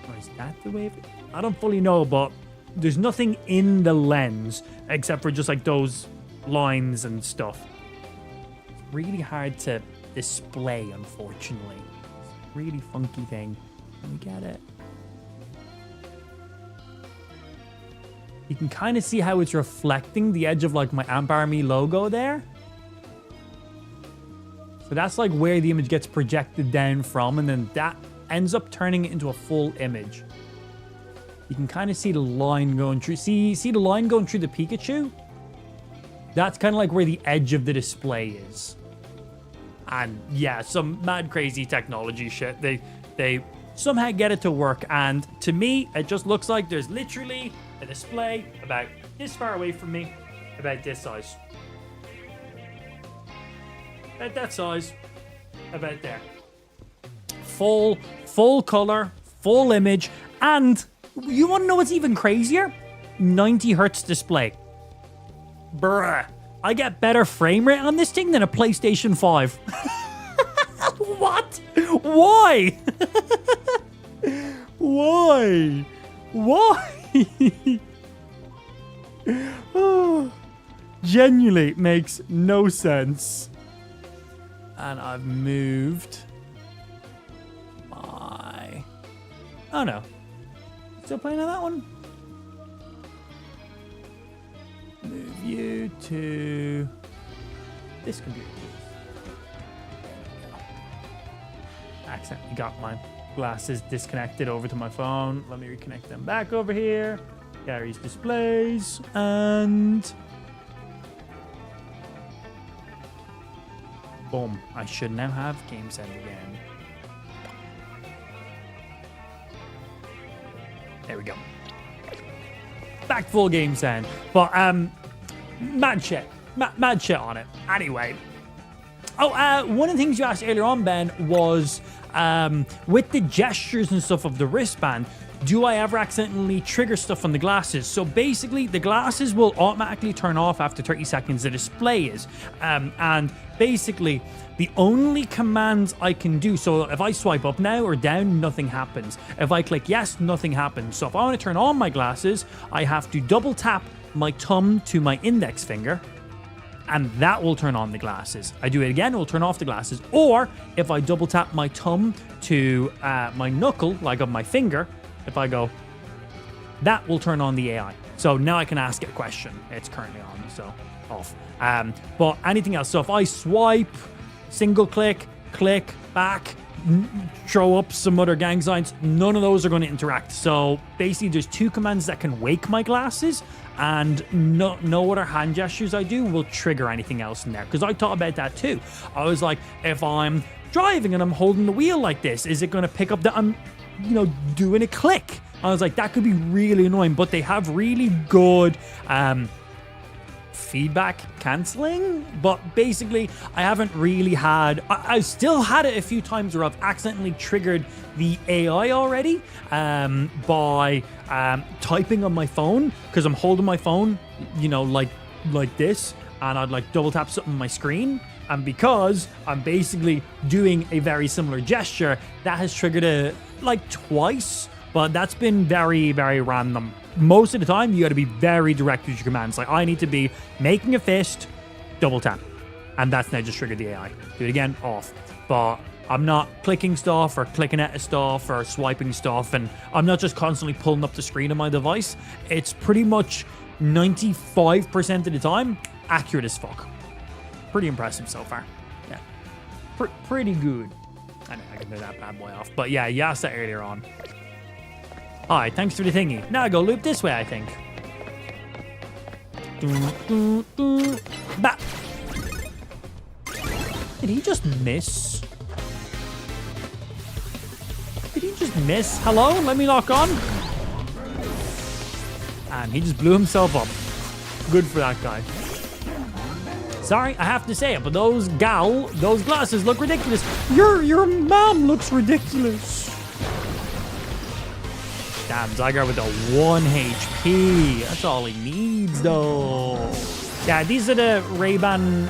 Or is that the wave? I don't fully know, but there's nothing in the lens except for just like those lines and stuff. It's really hard to display, unfortunately. It's a really funky thing. Let me get it. You can kind of see how it's reflecting the edge of like my Amp Army logo there. So that's like where the image gets projected down from, and then that ends up turning it into a full image. You can kind of see the line going through. See the line going through the Pikachu? That's kind of like where the edge of the display is. And yeah, some mad crazy technology shit. They somehow get it to work, and to me, it just looks like there's literally a display about this far away from me, about this size. About that size, about there. Full color, full image, and you want to know what's even crazier? 90 hertz display. Bruh. I get better frame rate on this thing than a PlayStation 5. What? Why? Why? Oh, genuinely makes no sense. And I've moved my... Oh no. Still playing on that one? Move you to this computer. Accidentally got my glasses disconnected over to my phone. Let me reconnect them back over here. Gary's displays, and boom. I should now have Game Send again. There we go. Back full Game Send. But mad shit on it. Anyway. Oh, one of the things you asked earlier on, Ben, was with the gestures and stuff of the wristband, do I ever accidentally trigger stuff on the glasses? So basically, the glasses will automatically turn off after 30 seconds. The display is. And basically, the only commands I can do, so if I swipe up now or down, nothing happens. If I click yes, nothing happens. So if I want to turn on my glasses, I have to double tap my thumb to my index finger, and that will turn on the glasses. I do it again, it will turn off the glasses. Or if I double tap my thumb to my knuckle, like on my finger, if I go, that will turn on the AI. So now I can ask it a question. It's currently on, so off. But anything else, so if I swipe, single click, click, back, throw up some other gang signs, none of those are going to interact. So basically there's two commands that can wake my glasses, and no other hand gestures I do will trigger anything else in there. Because I thought about that too. I was like, if I'm driving and I'm holding the wheel like this, is it going to pick up that I'm, doing a click? I was like, that could be really annoying. But they have really good feedback canceling. But basically, I haven't really had... I've still had it a few times where I've accidentally triggered the AI already by typing on my phone, because I'm holding my phone, like this, and I'd like double tap something on my screen. And because I'm basically doing a very similar gesture, that has triggered it like twice, but that's been very, very random. Most of the time, you got to be very direct with your commands. Like, I need to be making a fist, double tap, and that's now just triggered the AI. Do it again, off. But I'm not clicking stuff or clicking at stuff or swiping stuff, and I'm not just constantly pulling up the screen on my device. It's pretty much 95% of the time accurate as fuck. Pretty impressive so far. Yeah, pretty good. I know I can do that bad boy off, but yeah, you asked that earlier on. All right, thanks for the thingy. Now I go loop this way, I think. Bah. Did he just miss? Did he just miss? Hello? Let me lock on. And he just blew himself up. Good for that guy. Sorry, I have to say it, but those glasses look ridiculous. Your mom looks ridiculous. Damn, Zygar with the 1 HP. That's all he needs, though. Yeah, these are the Ray-Ban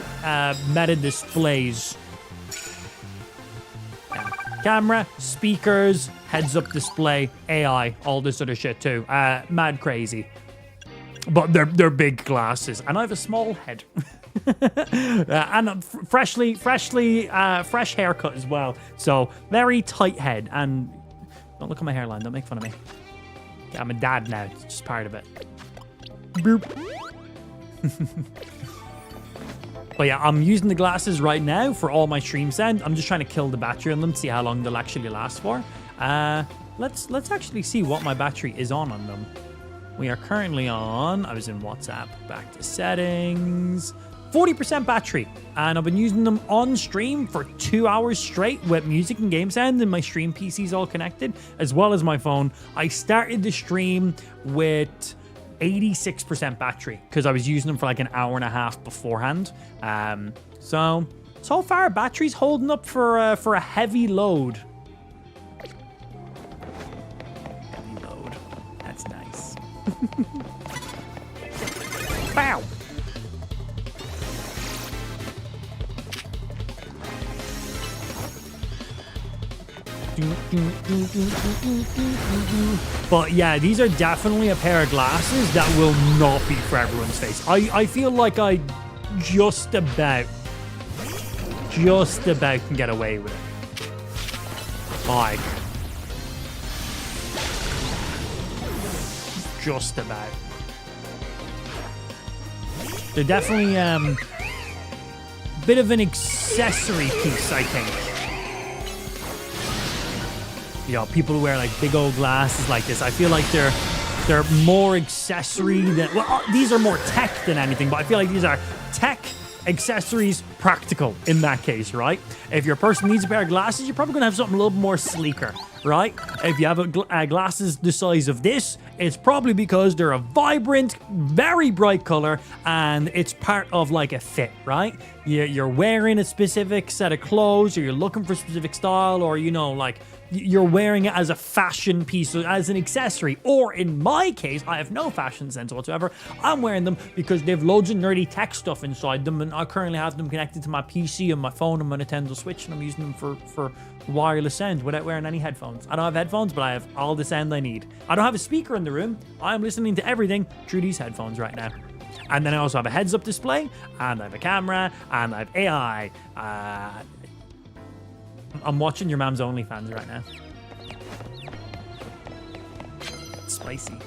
meta displays. Yeah. Camera, speakers, heads-up display, AI, all this sort of shit too. Mad crazy. But they're big glasses, and I have a small head. And a fresh haircut as well. So very tight head. And don't look at my hairline. Don't make fun of me. Yeah, I'm a dad now. It's just part of it. Boop. But yeah, I'm using the glasses right now for all my stream sound. I'm just trying to kill the battery on them to see how long they'll actually last for. Let's actually see what my battery is on them. We are currently on, I was in WhatsApp, back to settings, 40% battery. And I've been using them on stream for 2 hours straight with music and game sound, and my stream PC's all connected, as well as my phone. I started the stream with 86% battery because I was using them for like an hour and a half beforehand. So far battery's holding up for a heavy load. Heavy load. That's nice. Bow. But yeah, these are definitely a pair of glasses that will not be for everyone's face. I feel like I just about can get away with it. Like, just about. They're definitely a bit of an accessory piece, I think. You know, people who wear like big old glasses like this, I feel like they're more accessory than, well, these are more tech than anything, but I feel like these are tech, accessories, practical in that case, right? If your person needs a pair of glasses, you're probably gonna have something a little more sleeker, right? If you have glasses the size of this, it's probably because they're a vibrant, very bright color, and it's part of like a fit, right? You're wearing a specific set of clothes, or you're looking for a specific style, or, you know, like, you're wearing it as a fashion piece, as an accessory. Or in my case, I have no fashion sense whatsoever. I'm wearing them because they have loads of nerdy tech stuff inside them, and I currently have them connected to my PC and my phone and my Nintendo Switch, and I'm using them for wireless sound without wearing any headphones. I don't have headphones, but I have all the sound I need. I don't have a speaker in the room. I'm listening to everything through these headphones right now. And then I also have a heads-up display, and I have a camera, and I have AI. I'm watching your mom's OnlyFans right now. It's spicy.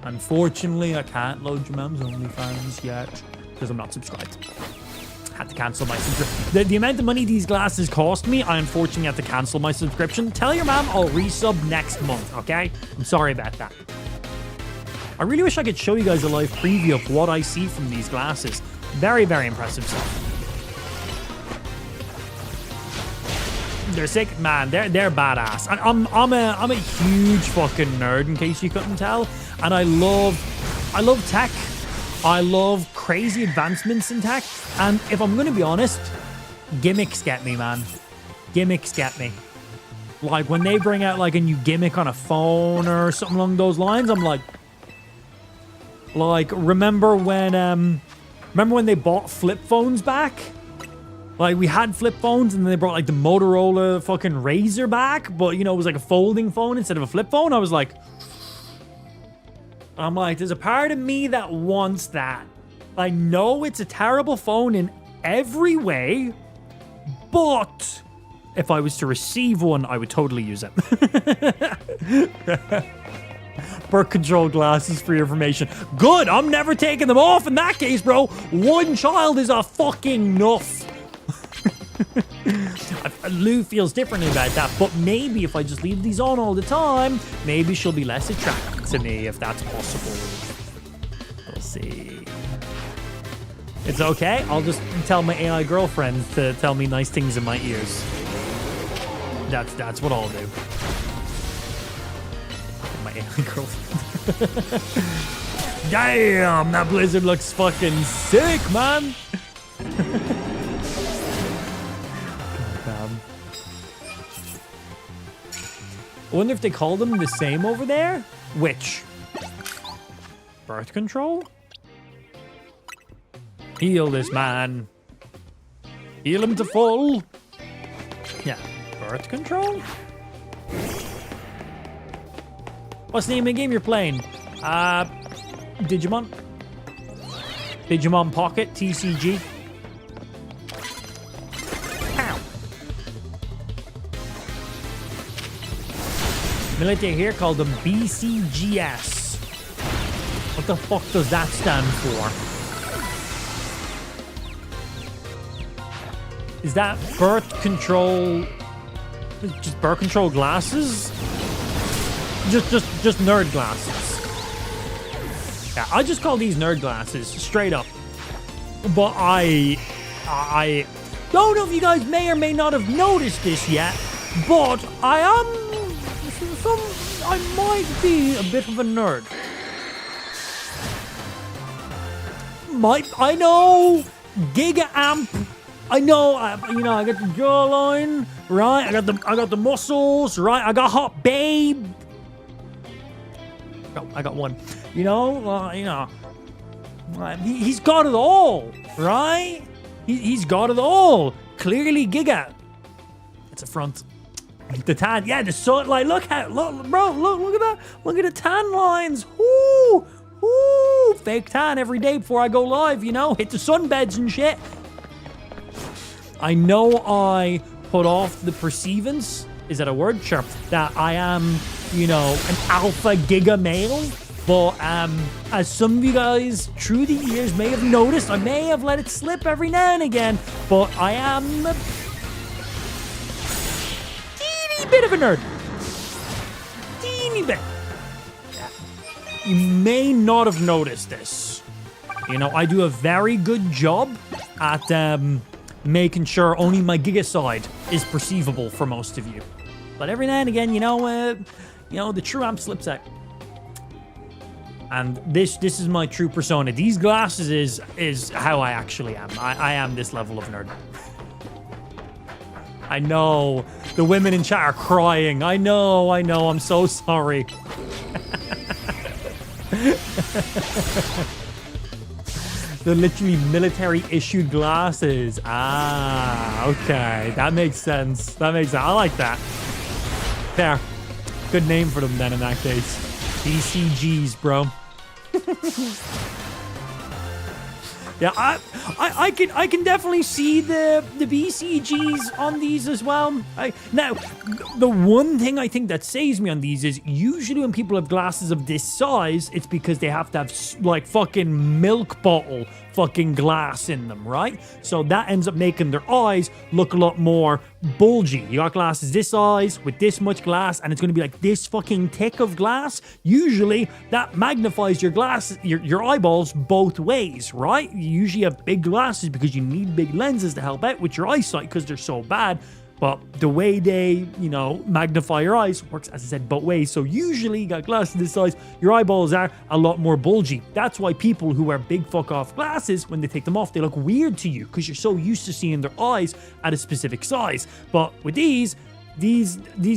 Unfortunately, I can't load your mom's OnlyFans yet because I'm not subscribed. Had to cancel my subscription. The amount of money these glasses cost me, I unfortunately have to cancel my subscription. Tell your mom I'll resub next month, okay? I'm sorry about that. I really wish I could show you guys a live preview of what I see from these glasses. Very, very impressive stuff. They're sick, man. They're badass. And I'm a huge fucking nerd, in case you couldn't tell. And I love tech. I love crazy advancements in tech. And if I'm gonna be honest, gimmicks get me, man. Gimmicks get me. Like when they bring out like a new gimmick on a phone or something along those lines, I'm like, remember when they bought flip phones back? Like, we had flip phones, and then they brought, like, the Motorola fucking Razr back, but, you know, it was like a folding phone instead of a flip phone. I was like, there's a part of me that wants that. I know it's a terrible phone in every way, but if I was to receive one, I would totally use it. Birth control glasses for your information. Good, I'm never taking them off in that case, bro. One child is a fucking enough. Lou feels differently about that, but maybe if I just leave these on all the time, maybe she'll be less attracted to me, if that's possible. We'll see. It's okay. I'll just tell my AI girlfriend to tell me nice things in my ears. That's what I'll do. My my AI girlfriend. Damn, that blizzard looks fucking sick, man. I wonder if they call them the same over there. Which? Birth control? Heal this man. Heal him to full. Yeah. Birth control? What's the name of the game you're playing? Digimon? Digimon Pocket, TCG. Ow. Military here called them BCGS. What the fuck does that stand for? Is that birth control? Just birth control glasses? Just nerd glasses. Yeah, I just call these nerd glasses, straight up. But I don't know if you guys may or may not have noticed this yet, but I might be a bit of a nerd. I know, Giga Amp. I know, I got the jawline, right? I got the muscles, right? I got hot babe. Oh, I got one. He's got it all, right? He's got it all. Clearly, Giga. It's a front. The tan, yeah, the sun. Like, look, bro, look at that. Look at the tan lines. Woo, woo. Fake tan every day before I go live. Hit the sunbeds and shit. I know I put off the perceivance. Is that a word? Sure. That I am, an alpha giga male. But as some of you guys through the years may have noticed, I may have let it slip every now and again, but I am a teeny bit of a nerd. Teeny bit. Yeah. You may not have noticed this. I do a very good job at making sure only my giga side is perceivable for most of you. But every now and again, the true amp slips out. And this is my true persona. These glasses is how I actually am. I am this level of nerd. I know. The women in chat are crying. I know. I'm so sorry. They're literally military-issued glasses. Ah, okay. That makes sense. I like that. There. Good name for them then in that case. BCGs, bro. Yeah, I can definitely see the BCGs on these as well. Now, the one thing I think that saves me on these is usually when people have glasses of this size, it's because they have to have like fucking milk bottle fucking glass in them, right? So that ends up making their eyes look a lot more bulgy. You got glasses this size with this much glass, and it's going to be like this fucking thick of glass. Usually that magnifies your glass, your eyeballs both ways, right? You usually have big glasses because you need big lenses to help out with your eyesight because they're so bad. But the way they, magnify your eyes works, as I said, both ways. So usually you got glasses this size, your eyeballs are a lot more bulgy. That's why people who wear big fuck off glasses, when they take them off, they look weird to you because you're so used to seeing their eyes at a specific size. But with these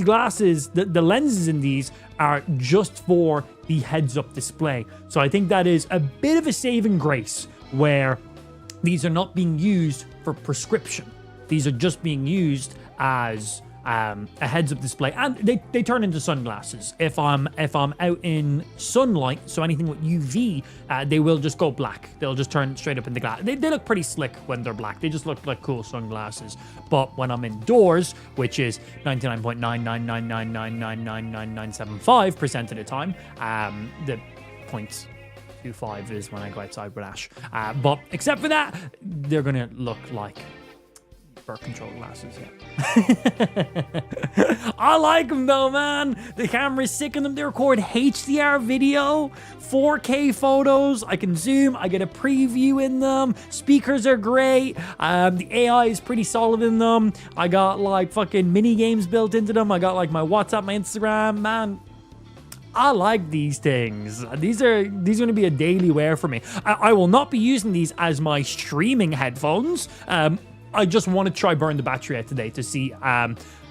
glasses, the lenses in these are just for the heads-up display. So I think that is a bit of a saving grace where these are not being used for prescription. These are just being used as a heads-up display, and they turn into sunglasses. If I'm out in sunlight, so anything with UV, they will just go black. They'll just turn straight up into glass. They look pretty slick when they're black. They just look like cool sunglasses. But when I'm indoors, which is 99.99999999975% of the time, the 0.25 is when I go outside with Ash. But except for that, they're gonna look like birth control glasses, yeah. I like them though, man. The camera's sick in them. They record HDR video, 4K photos. I can zoom. I get a preview in them. Speakers are great. The AI is pretty solid in them. I got like fucking mini games built into them. I got like my WhatsApp, my Instagram, man. I like these things. These are going to be a daily wear for me. I will not be using these as my streaming headphones. I just want to try burn the battery out today to see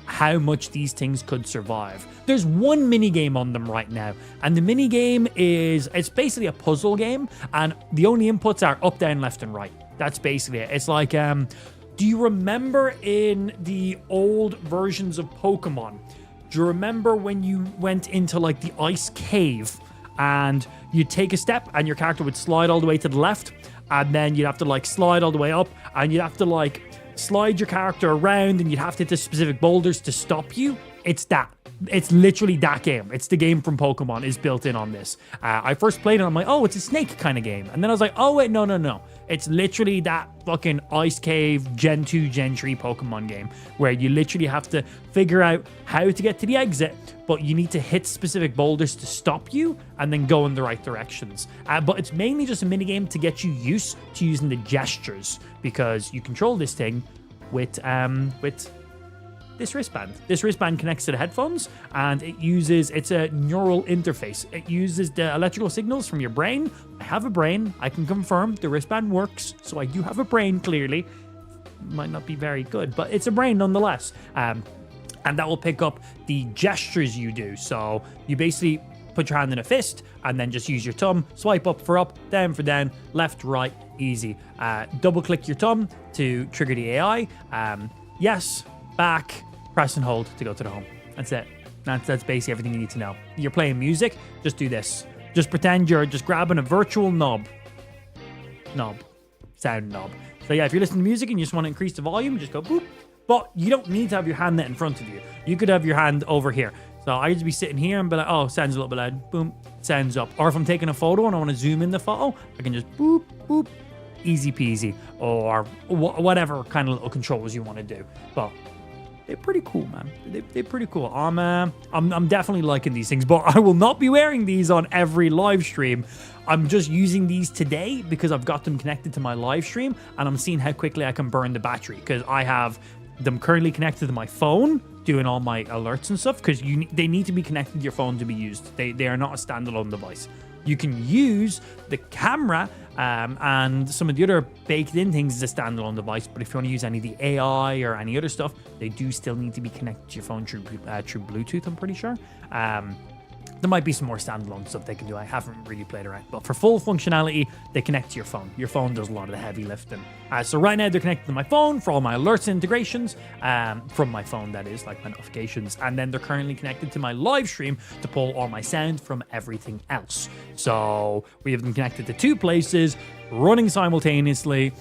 how much these things could survive. There's one mini game on them right now, and the mini game it's basically a puzzle game, and the only inputs are up, down, left, and right. That's basically it. It's like, do you remember in the old versions of Pokemon? Do you remember when you went into like the ice cave and you'd take a step and your character would slide all the way to the left, and then you'd have to like slide all the way up, and you'd have to like slide your character around, and you'd have to hit the specific boulders to stop you? It's that. It's literally that game. It's the game from Pokemon is built in on this. I first played it, I'm like, oh, it's a snake kind of game. And then I was like, oh, wait, no. It's literally that fucking Ice Cave Gen 2, Gen 3 Pokemon game where you literally have to figure out how to get to the exit, but you need to hit specific boulders to stop you and then go in the right directions. But it's mainly just a minigame to get you used to using the gestures, because you control this thing with this wristband. This wristband connects to the headphones, and it's a neural interface. It uses the electrical signals from your brain. I have a brain. I can confirm the wristband works, so I do have a brain, clearly. Might not be very good, but it's a brain nonetheless. And that will pick up the gestures you do. So you basically put your hand in a fist and then just use your thumb, swipe up for up, down for down, left, right, easy. Double click your thumb to trigger the AI. Yes, back, press and hold to go to the home. That's it. That's basically everything you need to know. You're playing music, just do this. Just pretend you're just grabbing a virtual sound knob. So yeah, if you're listening to music and you just want to increase the volume, just go boop. But you don't need to have your hand in front of you. You could have your hand over here. So I just be sitting here and be like, oh, sounds a little bit loud. Boom, sounds up. Or if I'm taking a photo and I want to zoom in the photo, I can just boop, boop, easy peasy. Or whatever kind of little controls you want to do. But they're pretty cool, man. They're pretty cool. I'm definitely liking these things, but I will not be wearing these on every live stream. I'm just using these today because I've got them connected to my live stream, and I'm seeing how quickly I can burn the battery, because I have them currently connected to my phone, doing all my alerts and stuff, because they need to be connected to your phone to be used. They are not a standalone device. You can use the camera and some of the other baked-in things as a standalone device, but if you want to use any of the AI or any other stuff, they do still need to be connected to your phone through Bluetooth, I'm pretty sure. There might be some more standalone stuff they can do. I haven't really played around, but for full functionality, they connect to your phone. Your phone does a lot of the heavy lifting. So right now, they're connected to my phone for all my alerts and integrations, from my phone, that is, like my notifications. And then they're currently connected to my live stream to pull all my sound from everything else. So we have them connected to two places, running simultaneously,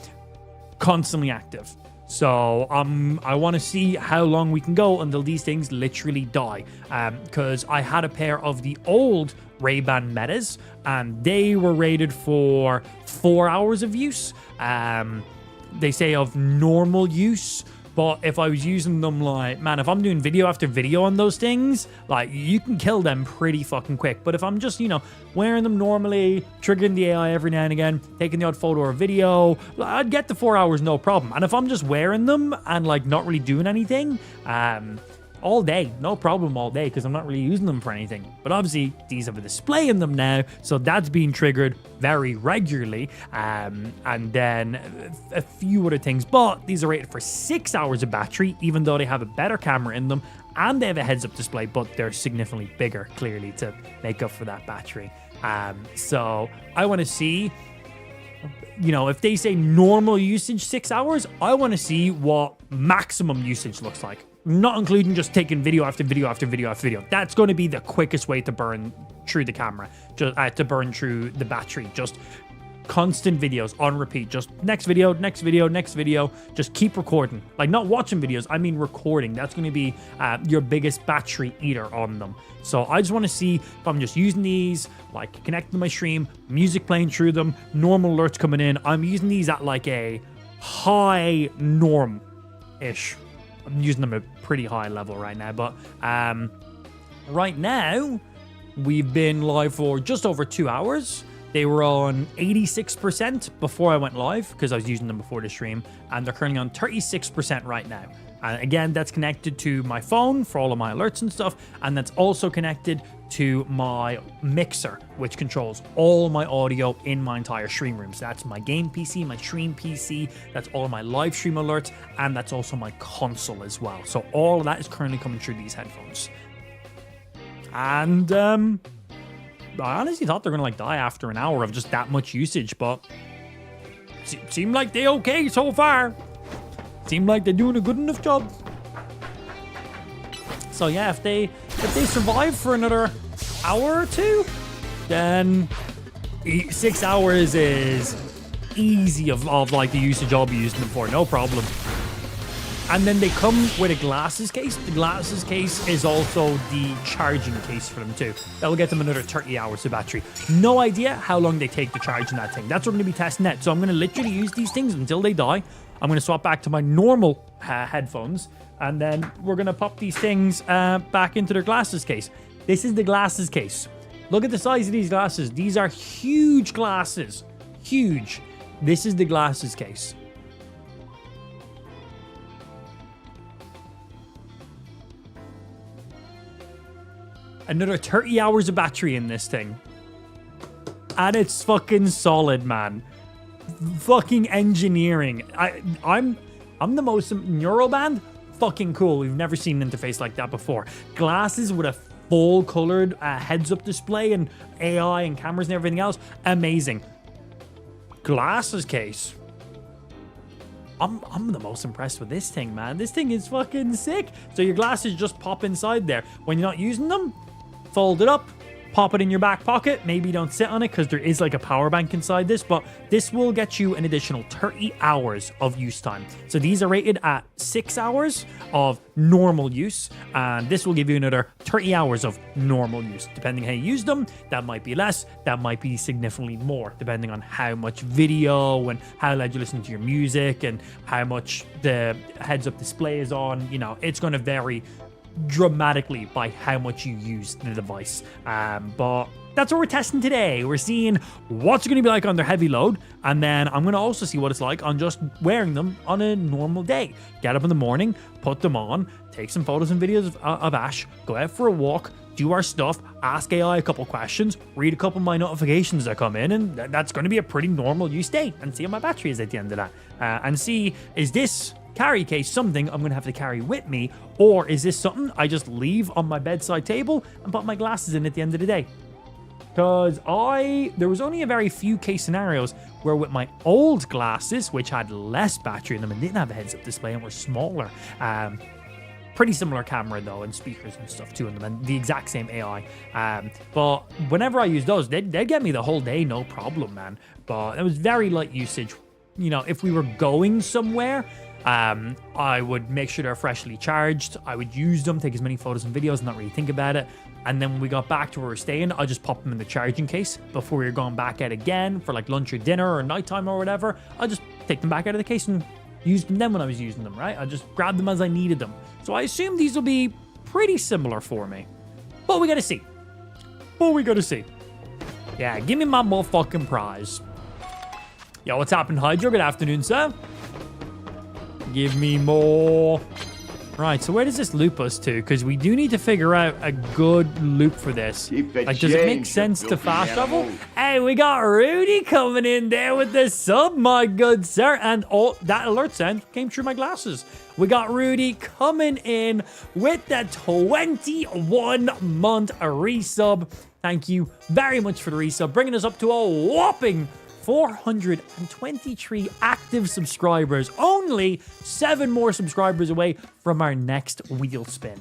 constantly active. So I want to see how long we can go until these things literally die. Because I had a pair of the old Ray-Ban Metas, and they were rated for 4 hours of use. They say of normal use. But if I was using them, like, man, if I'm doing video after video on those things, like, you can kill them pretty fucking quick. But if I'm just, wearing them normally, triggering the AI every now and again, taking the odd photo or video, I'd get the 4 hours, no problem. And if I'm just wearing them and, like, not really doing anything, all day, no problem all day, because I'm not really using them for anything. But obviously, these have a display in them now, so that's being triggered very regularly. And then a few other things, but these are rated for 6 hours of battery, even though they have a better camera in them, and they have a heads-up display, but they're significantly bigger, clearly, to make up for that battery. So I want to see, if they say normal usage 6 hours, I want to see what maximum usage looks like. Not including just taking video after video after video after video. That's going to be the quickest way to burn through the camera, to burn through the battery. Just constant videos on repeat. Just next video, next video, next video. Just keep recording. Like, not watching videos, I mean recording. That's going to be your biggest battery eater on them. So I just want to see if I'm just using these, like connecting to my stream, music playing through them, normal alerts coming in. I'm using these at like a high norm-ish. I'm using them at a pretty high level right now, but right now we've been live for just over 2 hours. They were on 86% before I went live, because I was using them before the stream, and they're currently on 36% right now. And again, that's connected to my phone for all of my alerts and stuff, and that's also connected to my mixer, which controls all my audio in my entire stream room. So that's my game PC, my stream PC, that's all of my live stream alerts, and that's also my console as well. So all of that is currently coming through these headphones. And I honestly thought they're gonna like die after an hour of just that much usage, but seem like they're okay so far. Seem like they're doing a good enough job. So yeah, if they survive for another hour or two, then 6 hours is easy of like the usage I'll be using them for, no problem. And then they come with a glasses case. The glasses case is also the charging case for them too. That will get them another 30 hours of battery. No idea how long they take to charge in that thing. That's what I'm going to be testing next. So I'm going to literally use these things until they die. I'm going to swap back to my normal headphones. And then we're going to pop these things back into their glasses case. This is the glasses case. Look at the size of these glasses. These are huge glasses. Huge. This is the glasses case. Another 30 hours of battery in this thing. And it's fucking solid, man. Fucking engineering. I'm the most Neuroband. Fucking cool. We've never seen an interface like that before. Glasses with a full colored heads-up display and AI and cameras and everything else. Amazing. Glasses case. I'm the most impressed with this thing, man. This thing is fucking sick. So your glasses just pop inside there. When you're not using them, fold it up, pop it in your back pocket. Maybe don't sit on it because there is like a power bank inside this, but this will get you an additional 30 hours of use time. So these are rated at 6 hours of normal use, and this will give you another 30 hours of normal use. Depending how you use them, that might be less, that might be significantly more, depending on how much video and how loud you listen to your music and how much the heads-up display is on. You know, it's going to vary dramatically by how much you use the device, but that's what we're testing today. We're seeing what's going to be like on their heavy load, and then I'm going to also see what it's like on just wearing them on a normal day. Get up in the morning, put them on, take some photos and videos of Ash, go out for a walk, do our stuff, ask AI a couple questions, read a couple of my notifications that come in, and that's going to be a pretty normal use day, and see how my battery is at the end of that, and see, is this carry case something I'm gonna have to carry with me, or is this something I just leave on my bedside table and put my glasses in at the end of the day? Because there was only a very few case scenarios where with my old glasses, which had less battery in them and didn't have a heads-up display and were smaller, pretty similar camera though, and speakers and stuff too in them, and the exact same AI, but whenever I use those, they'd get me the whole day, no problem, man. But it was very light usage. You know, if we were going somewhere, I would make sure they're freshly charged. I would use them, take as many photos and videos, not really think about it. And then when we got back to where we're staying, I just pop them in the charging case before we were going back out again for like lunch or dinner or nighttime or whatever. I just take them back out of the case and use them then when I was using them, right? I just grabbed them as I needed them. So I assume these will be pretty similar for me. But we gotta see. Yeah, give me my motherfucking prize. Yo, what's happening, Hydro? Good afternoon, sir. Give me more. Right, so where does this loop us to? Because we do need to figure out a good loop for this. Like, does it make sense to fast travel? Hey, we got Rudy coming in there with the sub, my good sir. And oh, that alert sound came through my glasses. We got Rudy coming in with the 21-month resub. Thank you very much for the resub, bringing us up to a whopping 423 active subscribers, only 7 more subscribers away from our next wheel spin.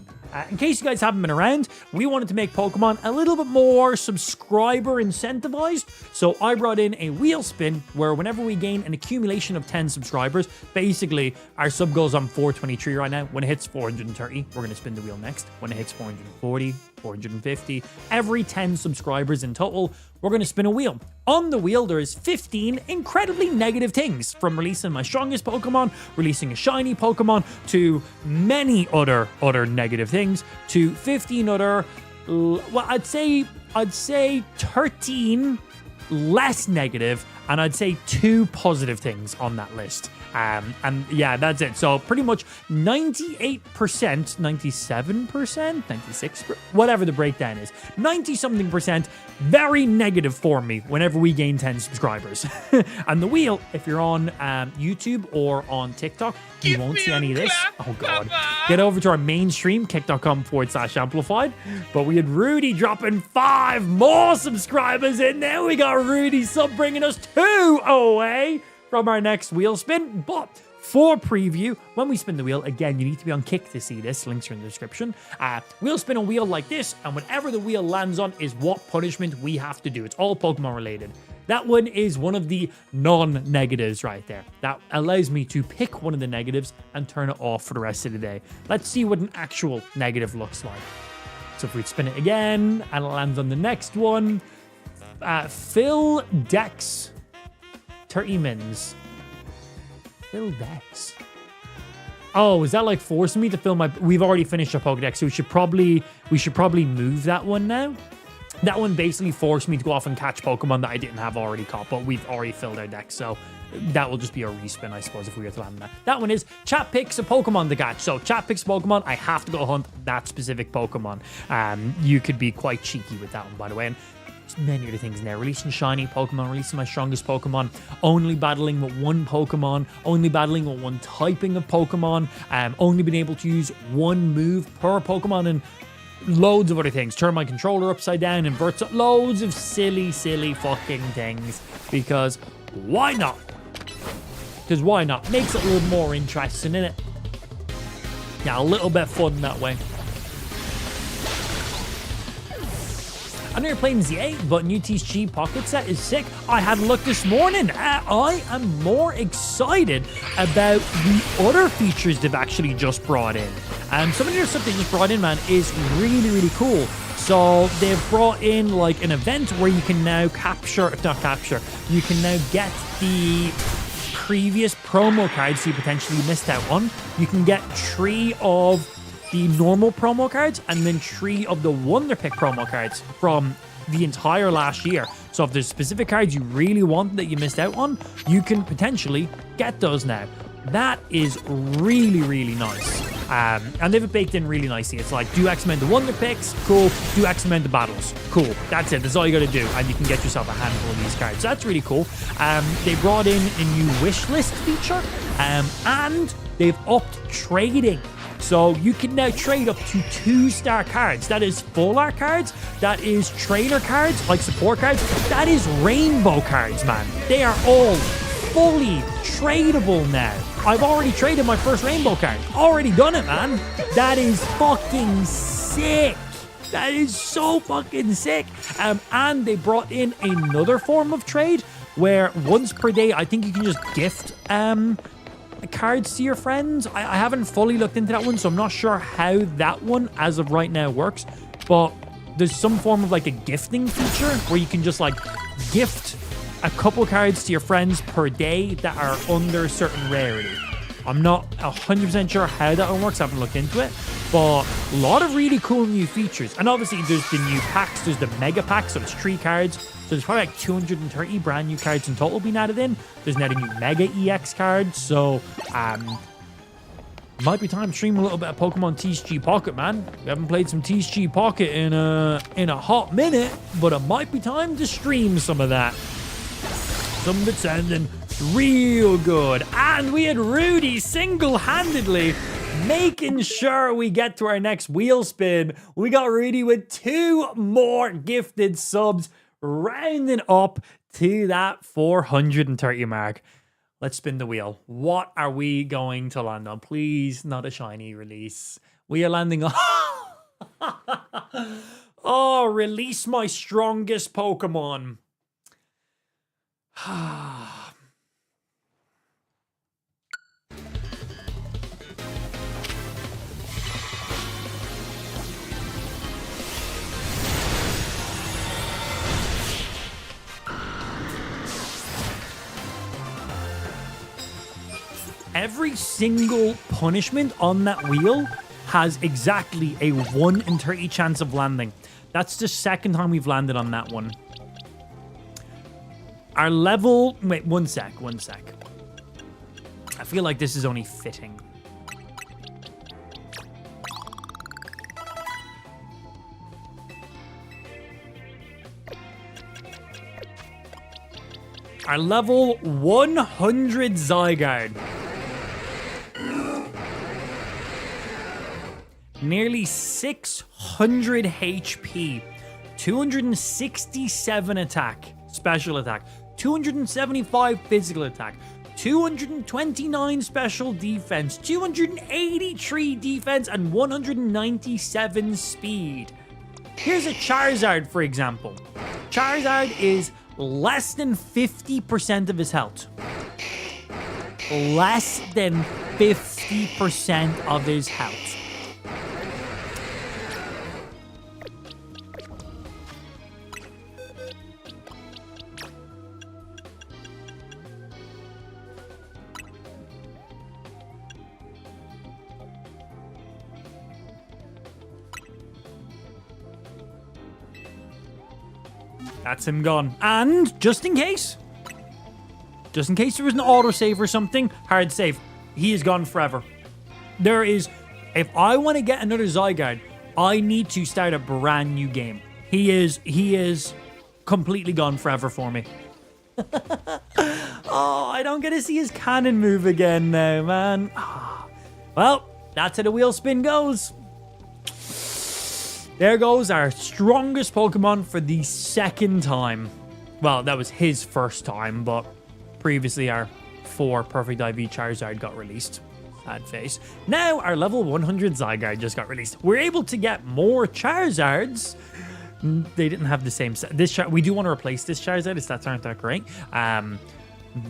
In case you guys haven't been around, we wanted to make Pokemon a little bit more subscriber incentivized, so I brought in a wheel spin where whenever we gain an accumulation of 10 subscribers, basically our sub goes on 423 right now. When it hits 430, we're going to spin the wheel next. When it hits 440, 450, every 10 subscribers in total, we're going to spin a wheel. On the wheel, there is 15 incredibly negative things, from releasing my strongest Pokemon, releasing a shiny Pokemon, to many other negative things, to 15 other, well, I'd say 13 less negative, and I'd say 2 positive things on that list. And yeah, that's it. So pretty much 98%, 97%, 96%, whatever the breakdown is, 90 something percent, very negative for me whenever we gain 10 subscribers. And the wheel, if you're on YouTube or on TikTok, you won't see any of this. Oh God. Get over to our main stream, kick.com/amplified. But we had Rudy dropping 5 more subscribers in there. We got Rudy sub bringing us 2 away from our next wheel spin. But for preview, when we spin the wheel, again, you need to be on Kick to see this. Links are in the description. We'll spin a wheel like this, and whatever the wheel lands on is what punishment we have to do. It's all Pokemon related. That one is one of the non-negatives right there. That allows me to pick one of the negatives and turn it off for the rest of the day. Let's see what an actual negative looks like. So if we spin it again, and it lands on the next one, Phil Dex 30 mins. Phil Dex. Oh, is that like forcing me to fill my... We've already finished our Pokedex, so we should probably move that one now. That one basically forced me to go off and catch Pokemon that I didn't have already caught, but we've already filled our deck, so that will just be a respin, I suppose, if we were to land that. That one is chat picks a Pokemon to catch. So chat picks Pokemon, I have to go hunt that specific Pokemon. You could be quite cheeky with that one, by the way. And many other things in there. Releasing shiny Pokemon, releasing my strongest Pokemon, only battling with one Pokemon, only battling with one typing of Pokemon, only being able to use one move per Pokemon, and loads of other things. Turn my controller upside down, invert loads of silly fucking things. Because why not? Because why not? Makes it a little more interesting, innit? Yeah, a little bit fun that way. I know you're playing Z8, but new TCGPocket set is sick. I had a look this morning. I am more excited about the other features they've actually just brought in. Some of the stuff they just brought in, man, is really cool. So they've brought in like an event where you can now you can now get the previous promo cards you potentially missed out on. You can get 3 of the normal promo cards and then 3 of the Wonder Pick promo cards from the entire last year. So if there's specific cards you really want that you missed out on, you can potentially get those now. That is really nice. And they've baked in really nicely. It's like, do X amount of Wonder Picks, cool. Do X amount of battles, cool. That's it. That's all you got to do. And you can get yourself a handful of these cards. So that's really cool. They brought in a new wish list feature. And they've upped trading. So you can now trade up to 2-star cards. That is full art cards. That is trainer cards, like support cards. That is rainbow cards, man. They are all fully tradable now. I've already traded my first rainbow card. Already done it, man. That is fucking sick. That is so fucking sick. And they brought in another form of trade where once per day, I think you can just gift cards to your friends. I haven't fully looked into that one, so I'm not sure how that one as of right now works, but there's some form of like a gifting feature where you can just like gift a couple cards to your friends per day that are under a certain rarity. I'm not 100% sure how that one works. I haven't looked into it, but a lot of really cool new features. And obviously there's the new packs. There's the mega pack, so it's 3 cards. So there's probably like 230 brand new cards in total being added in. There's now the new Mega EX cards. So, might be time to stream a little bit of Pokemon TCGPocket, man. We haven't played some TCGPocket in a hot minute, but it might be time to stream some of that. Some of it sounding real good. And we had Rudy single-handedly making sure we get to our next wheel spin. We got Rudy with 2 more gifted subs, rounding up to that 430 mark. Let's spin the wheel. What are we going to land on? Please, not a shiny release. We are landing on... Oh, release my strongest Pokemon. Every single punishment on that wheel has exactly a 1 in 30 chance of landing. That's the second time we've landed on that one. Our level... Wait, one sec. I feel like this is only fitting. Our level 100 Zygarde. Nearly 600 HP. 267 attack, special attack. 275 physical attack. 229 special defense. 283 defense and 197 speed. Here's a Charizard, for example. Charizard is less than 50% of his health. Less than 50% of his health. That's him gone. And just in case there was an autosave or something, hard save, he is gone forever. There is, if I want to get another Zygarde, I need to start a brand new game. He is completely gone forever for me. Oh, I don't get to see his cannon move again now, man. Oh. Well, that's how the wheel spin goes. There goes our strongest Pokemon for the second time. Well, that was his first time, but previously our 4 Perfect IV Charizard got released. Sad face. Now our level 100 Zygarde just got released. We're able to get more Charizards. They didn't have the same set. We do want to replace this Charizard. His stats aren't that great.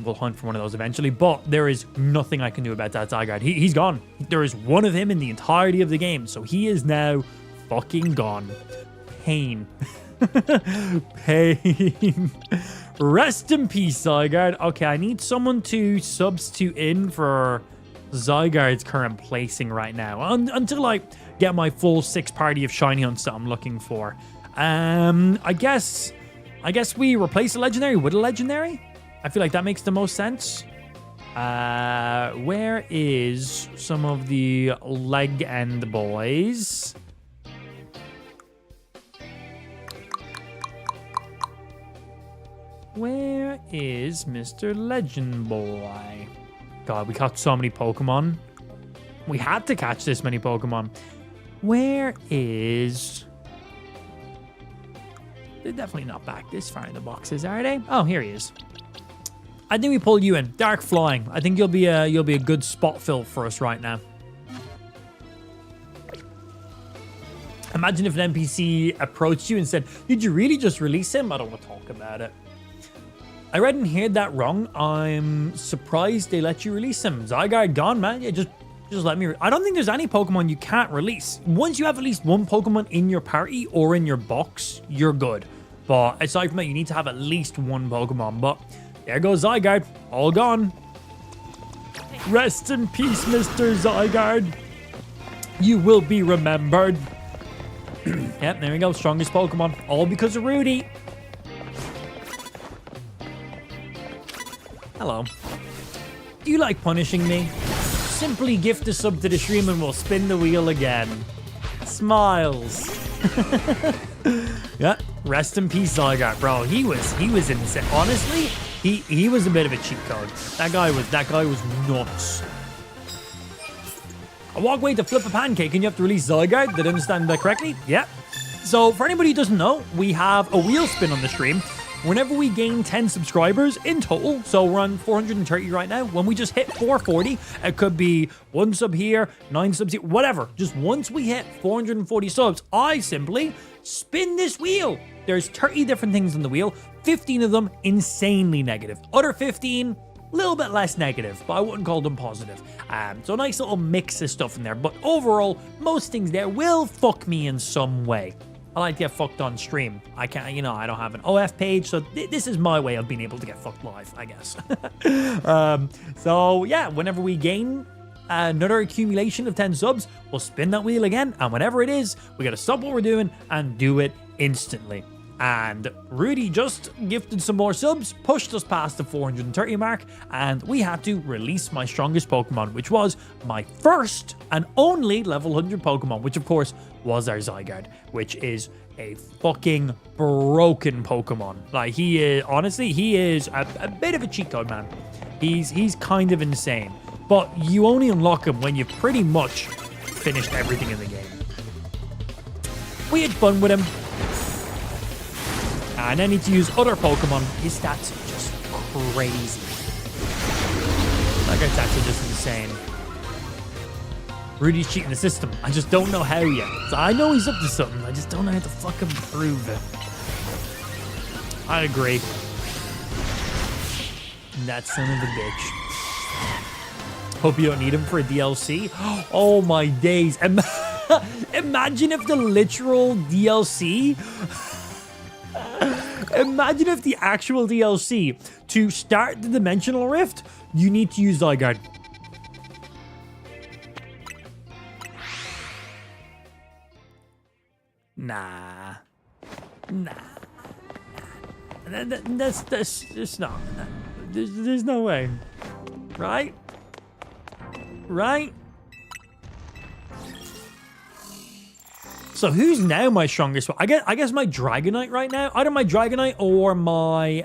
We'll hunt for one of those eventually, but there is nothing I can do about that Zygarde. He's gone. There is one of him in the entirety of the game, so he is now fucking gone. Pain. Pain. Rest in peace, Zygarde. Okay, I need someone to substitute in for Zygarde's current placing right now until I get my full 6 party of shiny hunts that I'm looking for. I guess we replace a legendary with a legendary. I feel like that makes the most sense. Where is some of the leg end boys? Where is Mr. Legend Boy? God, we caught so many Pokemon. We had to catch this many Pokemon. Where is... They're definitely not back this far in the boxes, are they? Oh, here he is. I think we pull you in. Dark Flying. I think you'll be a good spot fill for us right now. Imagine if an NPC approached you and said, "Did you really just release him?" I don't want to talk about it. I read and heard that wrong. I'm surprised they let you release him. Zygarde gone, man. Yeah, just let me... I don't think there's any Pokemon you can't release. Once you have at least one Pokemon in your party or in your box, you're good. But aside from that, you need to have at least one Pokemon. But there goes Zygarde. All gone. Rest in peace, Mr. Zygarde. You will be remembered. Yep, there we go. Strongest Pokemon. All because of Rudy. Hello. Do you like punishing me? Simply gift a sub to the stream and we'll spin the wheel again. Smiles. Yeah, rest in peace, Zygarde, bro. He was insane. Honestly, he was a bit of a cheat code. That guy was nuts. A walkway to flip a pancake and you have to release Zygarde. Did I understand that correctly? Yeah. So for anybody who doesn't know, we have a wheel spin on the stream. Whenever we gain 10 subscribers in total, so we're on 430 right now, when we just hit 440, it could be 1 sub here, 9 subs here, whatever. Just once we hit 440 subs, I simply spin this wheel. There's 30 different things on the wheel, 15 of them insanely negative. Other 15, a little bit less negative, but I wouldn't call them positive. So a nice little mix of stuff in there. But overall, most things there will fuck me in some way. I like to get fucked on stream. I can't, I don't have an OF page, so this is my way of being able to get fucked live, I guess. So yeah, whenever we gain another accumulation of 10 subs, we'll spin that wheel again, and whenever it is, we gotta stop what we're doing and do it instantly. And Rudy just gifted some more subs, pushed us past the 430 mark, and we had to release my strongest Pokemon, which was my first and only level 100 Pokemon, which of course was our Zygarde, which is a fucking broken Pokemon. Like, he is, honestly, he is a bit of a cheat code, man. He's kind of insane, but you only unlock him when you've pretty much finished everything in the game. We had fun with him. And I need to use other Pokemon. His stats are just crazy. Like, our stats are just insane. Rudy's cheating the system. I just don't know how yet. So I know he's up to something. I just don't know how to fucking prove it. I agree. That son of a bitch. Hope you don't need him for a DLC. Oh my days. Imagine if the literal DLC... Imagine if the actual DLC, to start the Dimensional Rift, you need to use Zygarde. Nah. That's just not. There's no way. Right? Right? So who's now my strongest one? I guess my Dragonite right now. Either my Dragonite or my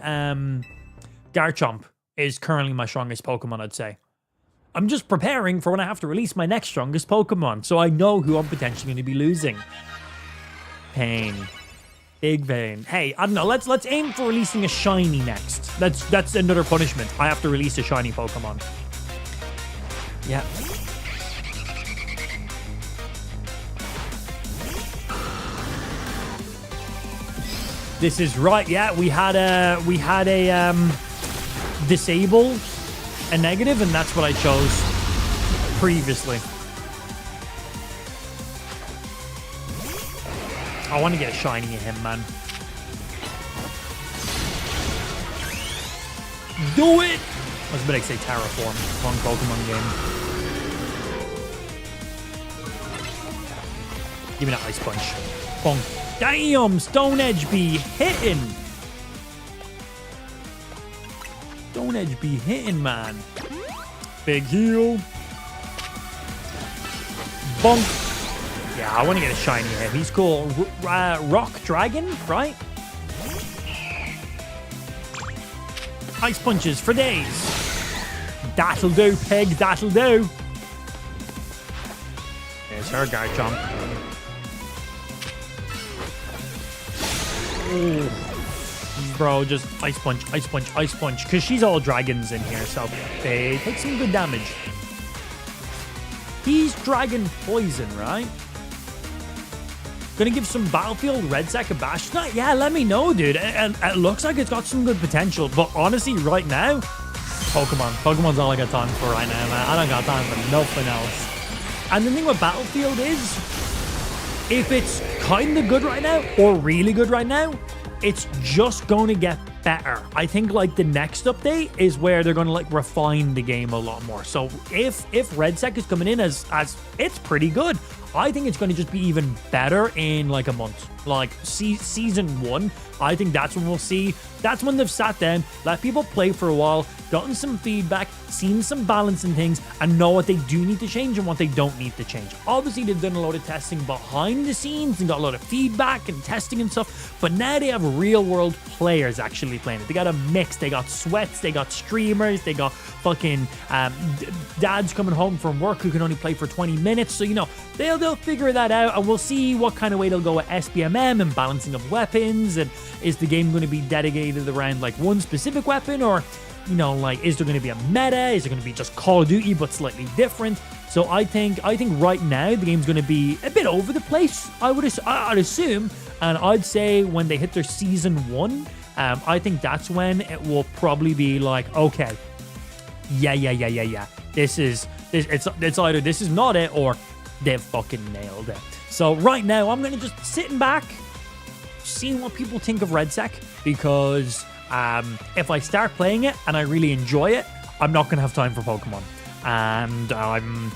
Garchomp is currently my strongest Pokemon, I'd say. I'm just preparing for when I have to release my next strongest Pokemon, so I know who I'm potentially going to be losing. Pain. Big pain. Hey, I don't know. Let's aim for releasing a shiny next. That's another punishment. I have to release a shiny Pokemon. Yeah. This is right. Yeah, we had a disable a negative, and that's what I chose previously. I want to get a shiny of him, man. Do it! I was about to say Terraform. Wrong Pokemon game. Give me that Ice Punch. Bonk. Damn! Stone Edge be hitting. Stone Edge be hitting, man. Big heal. Bonk. Yeah, I want to get a shiny of him. He's cool. Rock Dragon, right? Ice punches for days. That'll do, pig. That'll do. There's her Garchomp. Ooh. Bro, just ice punch, ice punch, ice punch. Because she's all dragons in here, so they take some good damage. He's dragon poison, right? Gonna give some Battlefield Red Sack a bash tonight? Yeah, let me know, dude. And it looks like it's got some good potential. But honestly, right now, Pokemon's all I got time for right now, man. I don't got time for nothing else. And the thing with Battlefield is, if it's kind of good right now, or really good right now, it's just going to get better. I think like the next update is where they're going to like refine the game a lot more. So if Red Sec is coming in as it's pretty good, I think it's going to just be even better in like a month. Like season 1, I think that's when we'll see. That's when they've sat down, let people play for a while, gotten some feedback, seen some balance in things, and know what they do need to change and what they don't need to change. Obviously, they've done a lot of testing behind the scenes and got a lot of feedback and testing and stuff, but now they have real world players actually playing it. They got a mix. They got sweats, they got streamers, they got fucking dads coming home from work who can only play for 20 minutes. So, you know, they'll figure that out, and we'll see what kind of way they'll go with SBMM and balancing of weapons. And is the game going to be dedicated around like one specific weapon, or, you know, like, is there going to be a meta? Is it going to be just Call of Duty but slightly different? So I think right now the game's going to be a bit over the place, I'd assume, and I'd say when they hit their season 1, I think that's when it will probably be like, okay, yeah. It's either this is not it or they've fucking nailed it. So right now I'm going to just sitting back, seeing what people think of Red Sec, because if I start playing it and I really enjoy it, I'm not going to have time for Pokemon. And I'm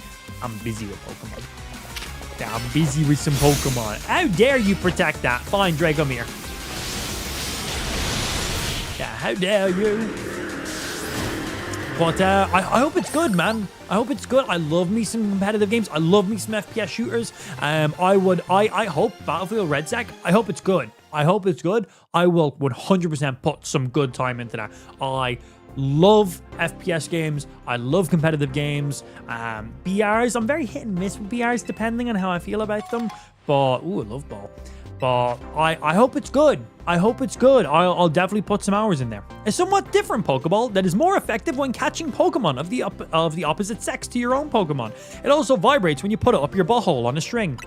busy with Pokemon. Yeah, I'm busy with some Pokemon. How dare you protect that? Fine, Dre, come here. Yeah, how dare you? But I hope it's good, man. I hope it's good. I love me some competitive games. I love me some FPS shooters. I hope Battlefield RedSec, I hope it's good. I hope it's good. I will 100% put some good time into that. I love FPS games. I love competitive games. BRs, I'm very hit and miss with BRs depending on how I feel about them. But, ooh, I love ball. But I hope it's good. I hope it's good. I'll definitely put some hours in there. A somewhat different Pokeball that is more effective when catching Pokemon of the opposite sex to your own Pokemon. It also vibrates when you put it up your butthole on a string.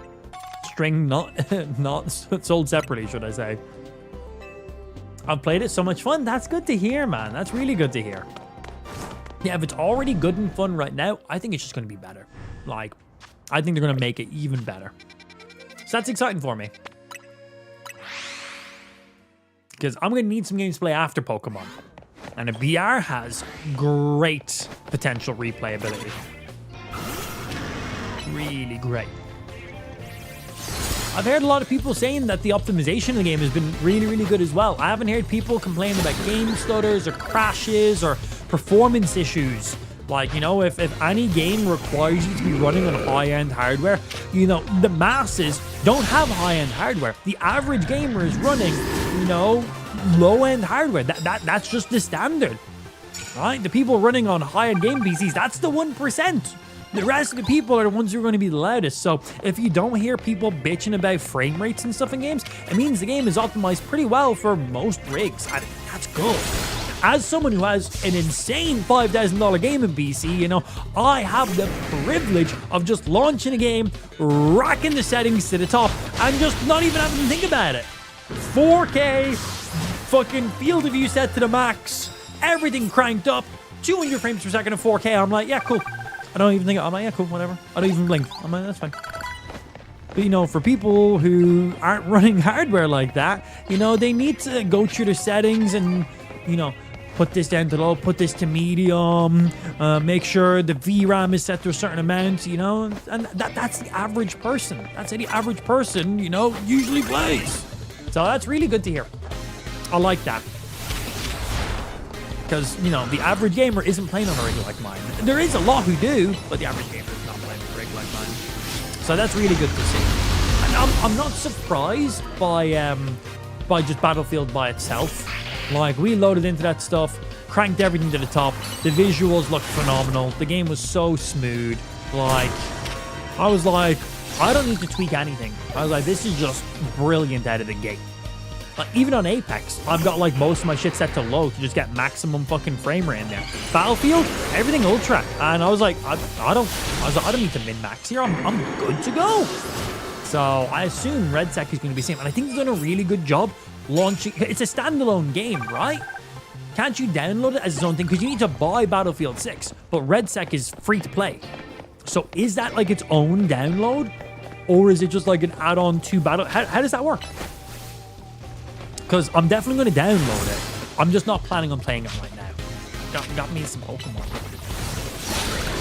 String not sold separately, should I say. I've played it, so much fun. That's good to hear, man. That's really good to hear. Yeah, if it's already good and fun right now, I think it's just going to be better. Like, I think they're going to make it even better. So that's exciting for me. Because I'm going to need some games to play after Pokemon. And a BR has great potential replayability. Really great. I've heard a lot of people saying that the optimization of the game has been really, really good as well. I haven't heard people complain about game stutters or crashes or performance issues. Like, you know, if any game requires you to be running on high-end hardware, you know, the masses don't have high-end hardware. The average gamer is running, you know, low-end hardware. That's just the standard, right? The people running on high-end game PCs, that's the 1%. The rest of the people are the ones who are going to be the loudest. So if you don't hear people bitching about frame rates and stuff in games, it means the game is optimized pretty well for most rigs. And that's good. As someone who has an insane $5,000 gaming PC, you know, I have the privilege of just launching a game, racking the settings to the top, and just not even having to think about it. 4K, fucking field of view set to the max, everything cranked up, 200 frames per second at 4K. I'm like, yeah, cool. I don't even think, I'm like, yeah, cool, whatever. I don't even blink. I'm like, that's fine. But, you know, for people who aren't running hardware like that, you know, they need to go through the settings and, you know, put this down to low, put this to medium, make sure the VRAM is set to a certain amount, you know, and that's the average person. That's how the average person, you know, usually plays. So that's really good to hear. I like that. Because, you know, the average gamer isn't playing on a rig like mine. There is a lot who do, but the average gamer is not playing on a rig like mine. So that's really good to see. And I'm not surprised by just Battlefield by itself. Like, we loaded into that stuff, cranked everything to the top. The visuals looked phenomenal. The game was so smooth. Like, I was like, I don't need to tweak anything. I was like, this is just brilliant out of the gate. Like, even on Apex, I've got like most of my shit set to low to just get maximum fucking frame rate in there. Battlefield, everything ultra. And I was like, I don't need to min-max here. I'm good to go. So I assume RedSec is going to be the same. And I think he's done a really good job launching. It's a standalone game, right? Can't you download it as its own thing? Because you need to buy Battlefield 6. But RedSec is free to play. So is that like its own download? Or is it just like an add-on to Battle? How does that work? Because I'm definitely going to download it. I'm just not planning on playing it right now. Got me some Pokemon.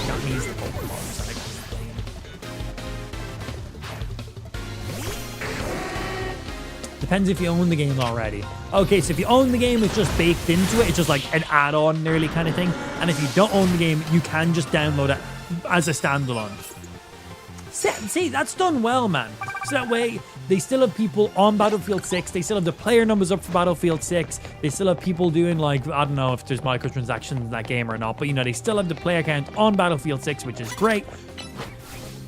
Got me some Pokemon. So I got to play it. Depends if you own the game already. Okay, so if you own the game, it's just baked into it. It's just like an add-on nearly kind of thing. And if you don't own the game, you can just download it as a standalone. See, that's done well, man. So that way, they still have people on Battlefield 6. They still have the player numbers up for Battlefield 6. They still have people doing, like, I don't know if there's microtransactions in that game or not, but, you know, they still have the player count on Battlefield 6, which is great.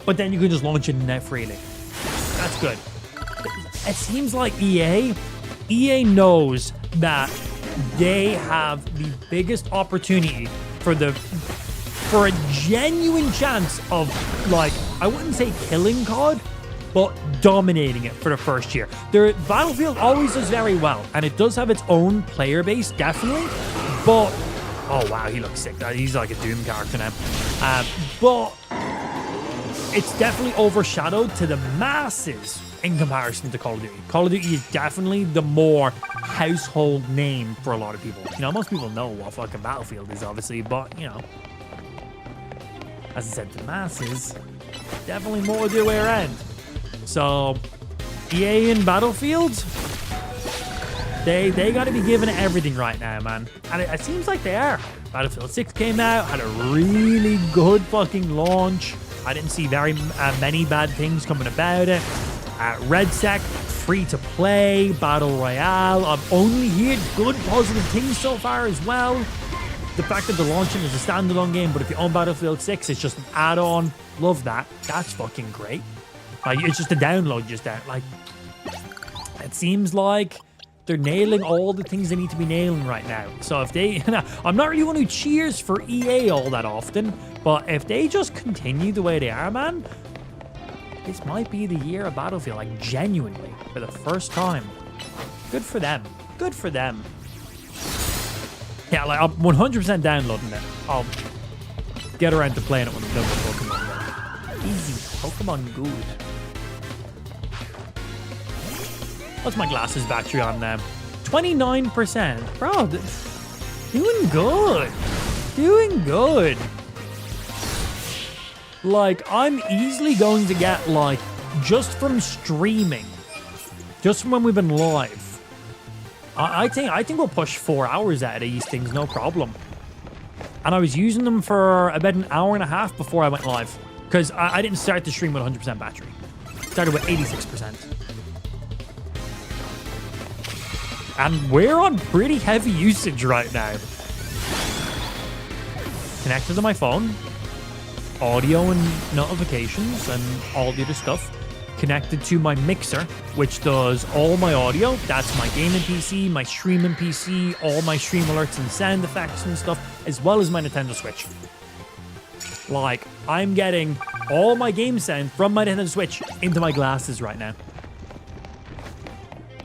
But then you can just launch it net freely. That's good. It seems like EA knows that they have the biggest opportunity for a genuine chance of, like, I wouldn't say killing COD, but dominating it for the first year. Their Battlefield always does very well, and it does have its own player base, definitely, but, oh wow, he looks sick. He's like a Doom character now. But it's definitely overshadowed to the masses in comparison to Call of Duty. Call of Duty is definitely the more household name for a lot of people. You know, most people know what fucking Battlefield is, obviously, but, you know, as I said, to the masses, definitely more the other way around. So, EA and Battlefield, They got to be giving it everything right now, man. And it seems like they are. Battlefield 6 came out, had a really good fucking launch. I didn't see very many bad things coming about it. RedSec, free to play, Battle Royale. I've only heard good positive things so far as well. The fact that they're launching as a standalone game, but if you own Battlefield 6, it's just an add-on. Love that. That's fucking great. Like, it's just a download just out. Like, it seems like they're nailing all the things they need to be nailing right now. So if they... I'm not really one who cheers for EA all that often, but if they just continue the way they are, man, this might be the year of Battlefield, like, genuinely, for the first time. Good for them. Good for them. Yeah, like, I'm 100% downloading it. I'll get around to playing it when I'm done with Pokemon Go. Easy. Pokemon good. What's my glasses battery on now? 29%. Bro, doing good. Doing good. Like, I'm easily going to get, like, just from streaming, just from when we've been live, I think we'll push 4 hours out of these things, no problem. And I was using them for about an hour and a half before I went live, because I didn't start the stream with 100% battery. Started with 86%. And we're on pretty heavy usage right now. Connected to my phone. Audio and notifications and all the other stuff. Connected to my mixer, which does all my audio. That's my gaming PC, my streaming PC, all my stream alerts and sound effects and stuff, as well as my Nintendo Switch. Like, I'm getting all my game sound from my Nintendo Switch into my glasses right now.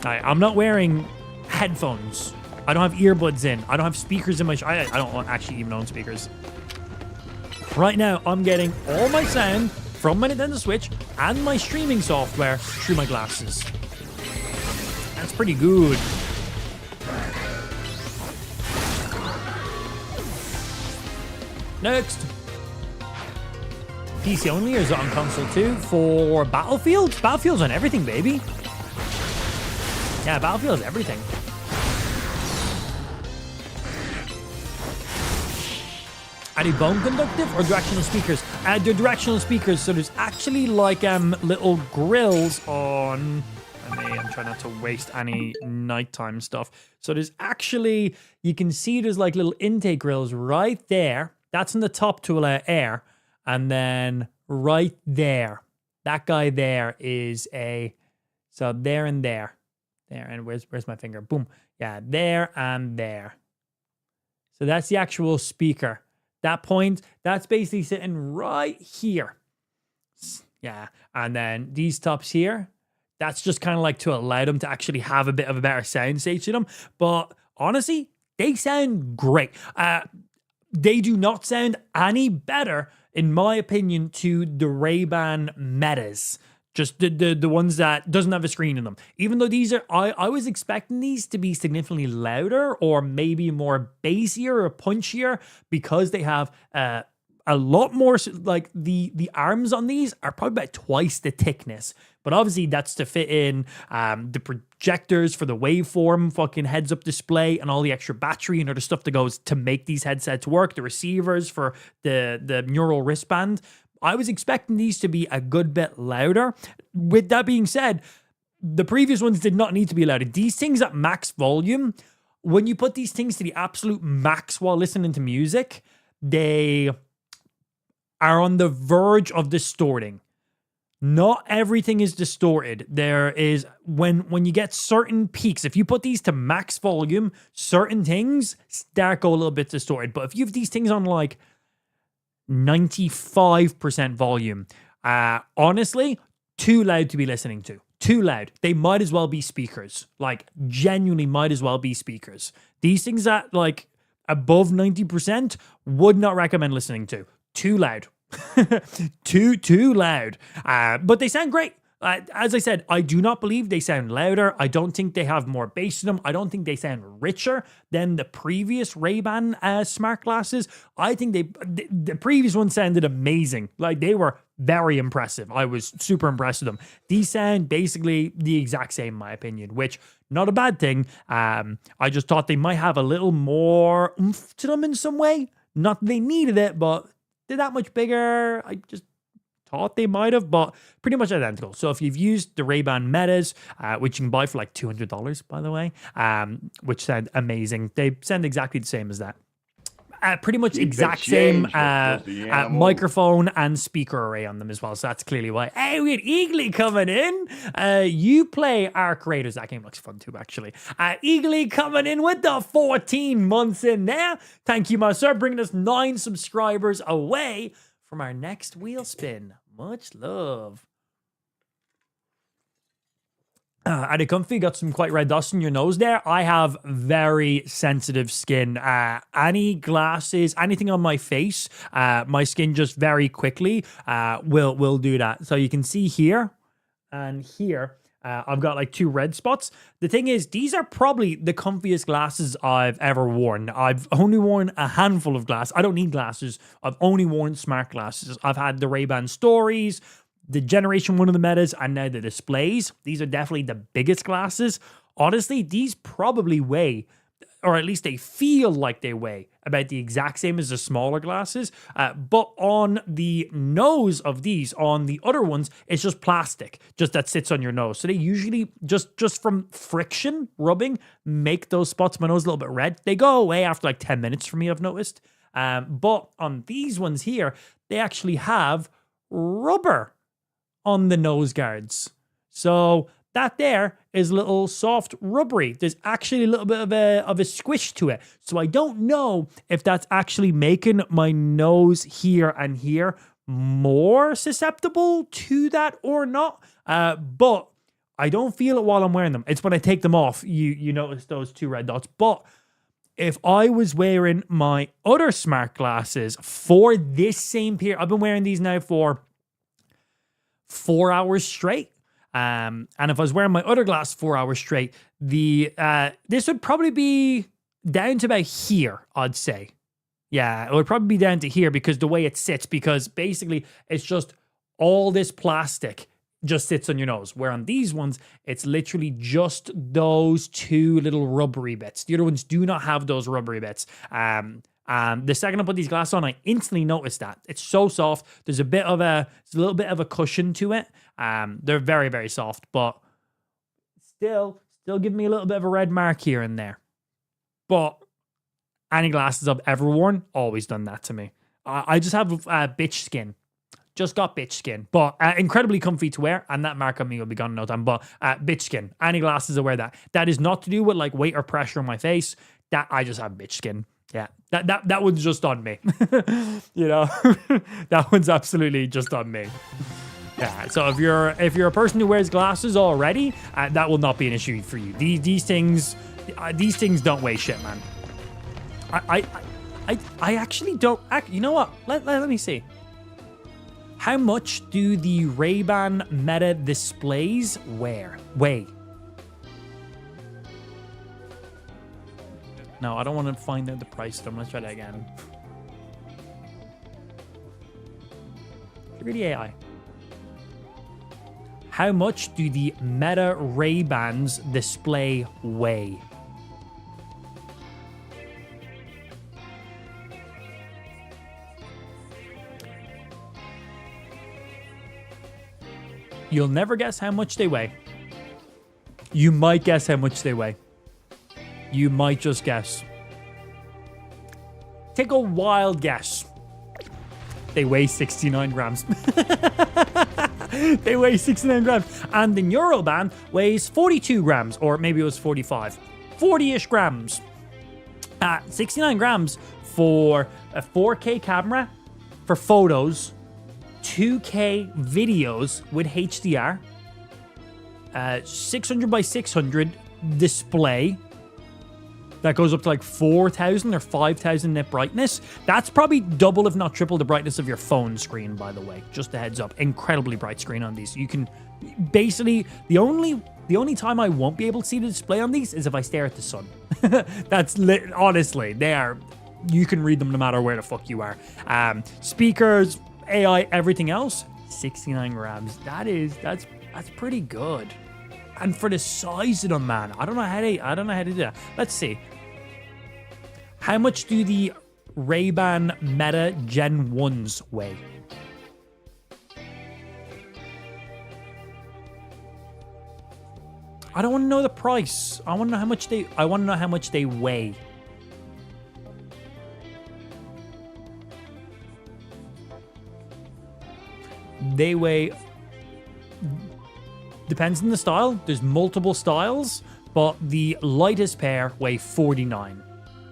I'm not wearing headphones. I don't have earbuds in. I don't have speakers in my... I don't actually even own speakers. Right now, I'm getting all my sound from my Nintendo Switch and my streaming software through my glasses. That's pretty good. Next. PC only, or is it on console too? For Battlefield? Battlefield's on everything, baby. Yeah, Battlefield's everything. Are they bone conductive or directional speakers? They're directional speakers, so there's actually like little grills on... I'm trying not to waste any nighttime stuff. So there's actually... You can see there's like little intake grills right there. That's in the top to allow air. And then right there, that guy there is a... So there and there. There, and where's my finger? Boom. Yeah, there and there. So that's the actual speaker. That point, that's basically sitting right here. Yeah, and then these tops here, that's just kind of like to allow them to actually have a bit of a better sound stage to them. But honestly, they sound great. They do not sound any better, in my opinion, to the Ray-Ban Metas. Just the ones that doesn't have a screen in them. Even though these are, I was expecting these to be significantly louder or maybe more bassier or punchier, because they have a lot more, like the arms on these are probably about twice the thickness. But obviously that's to fit in the projectors for the waveform, fucking heads-up display, and all the extra battery and other stuff that goes to make these headsets work. The receivers for the neural wristband. I was expecting these to be a good bit louder. With that being said, the previous ones did not need to be louder. These things at max volume, when you put these things to the absolute max while listening to music, they are on the verge of distorting. Not everything is distorted. There is, when you get certain peaks, if you put these to max volume, certain things start go a little bit distorted. But if you have these things on like 95% volume. Honestly, too loud to be listening to. Too loud. They might as well be speakers. Like, genuinely might as well be speakers. These things at, like, above 90%, would not recommend listening to. Too loud. too loud. But they sound great. As I said, I do not believe they sound louder. I don't think they have more bass in them. I don't think they sound richer than the previous Ray-Ban smart glasses. I think the previous ones sounded amazing. Like, they were very impressive. I was super impressed with them. These sound basically the exact same, in my opinion, which not a bad thing. I just thought they might have a little more oomph to them in some way. Not that they needed it, but they're that much bigger. I just thought they might have, but pretty much identical. So if you've used the Ray-Ban Metas, which you can buy for like $200, by the way, which sound amazing. They sound exactly the same as that. Pretty much exact same microphone and speaker array on them as well. So that's clearly why. Hey, we had Eagly coming in. You play Arc Raiders. That game looks fun too, actually. Eagly coming in with the 14 months in there. Thank you, my sir, bringing us 9 subscribers away from our next wheel spin. Much love. Are they comfy? Got some quite red dust in your nose there. I have very sensitive skin. Any glasses, anything on my face, my skin just very quickly will do that. So you can see here and here, I've got like 2 red spots. The thing is, these are probably the comfiest glasses I've ever worn. I've only worn a handful of glasses. I don't need glasses. I've only worn smart glasses. I've had the Ray-Ban Stories, the Generation 1 of the Metas, and now the displays. These are definitely the biggest glasses. Honestly, these probably weigh, or at least they feel like they weigh, about the exact same as the smaller glasses. But on the nose of these, on the other ones, it's just plastic, just that sits on your nose. So they usually, just from friction, rubbing, make those spots on my nose a little bit red. They go away after like 10 minutes for me, I've noticed. But on these ones here, they actually have rubber on the nose guards. So that there is a little soft rubbery. There's actually a little bit of a squish to it. So I don't know if that's actually making my nose here and here more susceptible to that or not. But I don't feel it while I'm wearing them. It's when I take them off, you notice those 2 red dots. But if I was wearing my other smart glasses for this same period, I've been wearing these now for 4 hours straight. And if I was wearing my other glass 4 hours straight, this would probably be down to about here, I'd say. Yeah, it would probably be down to here because the way it sits, because basically it's just all this plastic just sits on your nose. Where on these ones, it's literally just those 2 little rubbery bits. The other ones do not have those rubbery bits. The second I put these glasses on, I instantly noticed that. It's so soft. There's a little bit of a cushion to it. They're very, very soft, but still give me a little bit of a red mark here and there. But any glasses I've ever worn, always done that to me. I just have bitch skin. Just got bitch skin, but incredibly comfy to wear, and that mark on me will be gone in no time. But bitch skin, any glasses I wear that is not to do with like weight or pressure on my face. That I just have bitch skin. Yeah, that one's just on me. You know, that one's absolutely just on me. Yeah, so if you're a person who wears glasses already, that will not be an issue for you. These things don't weigh shit, man. I actually don't. You know what? Let me see. How much do the Ray-Ban Meta displays weigh? No, I don't want to find out the price. I'm going to try that again. Really AI. How much do the Meta Ray-Bans display weigh? You'll never guess how much they weigh. You might guess how much they weigh. You might just guess. Take a wild guess. They weigh 69 grams. They weigh 69 grams. And the Neuroban weighs 42 grams, or maybe it was 45. 40-ish grams. 69 grams for a 4K camera, for photos, 2K videos with HDR, 600 by 600 display that goes up to like 4,000 or 5,000 nit brightness. That's probably double, if not triple, the brightness of your phone screen, by the way. Just a heads up. Incredibly bright screen on these. You can basically, the only time I won't be able to see the display on these is if I stare at the sun. That's honestly, they are, you can read them no matter where the fuck you are. Speakers, AI, everything else, 69 grams. That's pretty good. And for the size of them, man, I don't know how to do that. Let's see. How much do the Ray-Ban Meta Gen 1s weigh? I don't want to know the price. I want to know how much they weigh. They weigh, depends on the style. There's multiple styles, but the lightest pair weigh 49.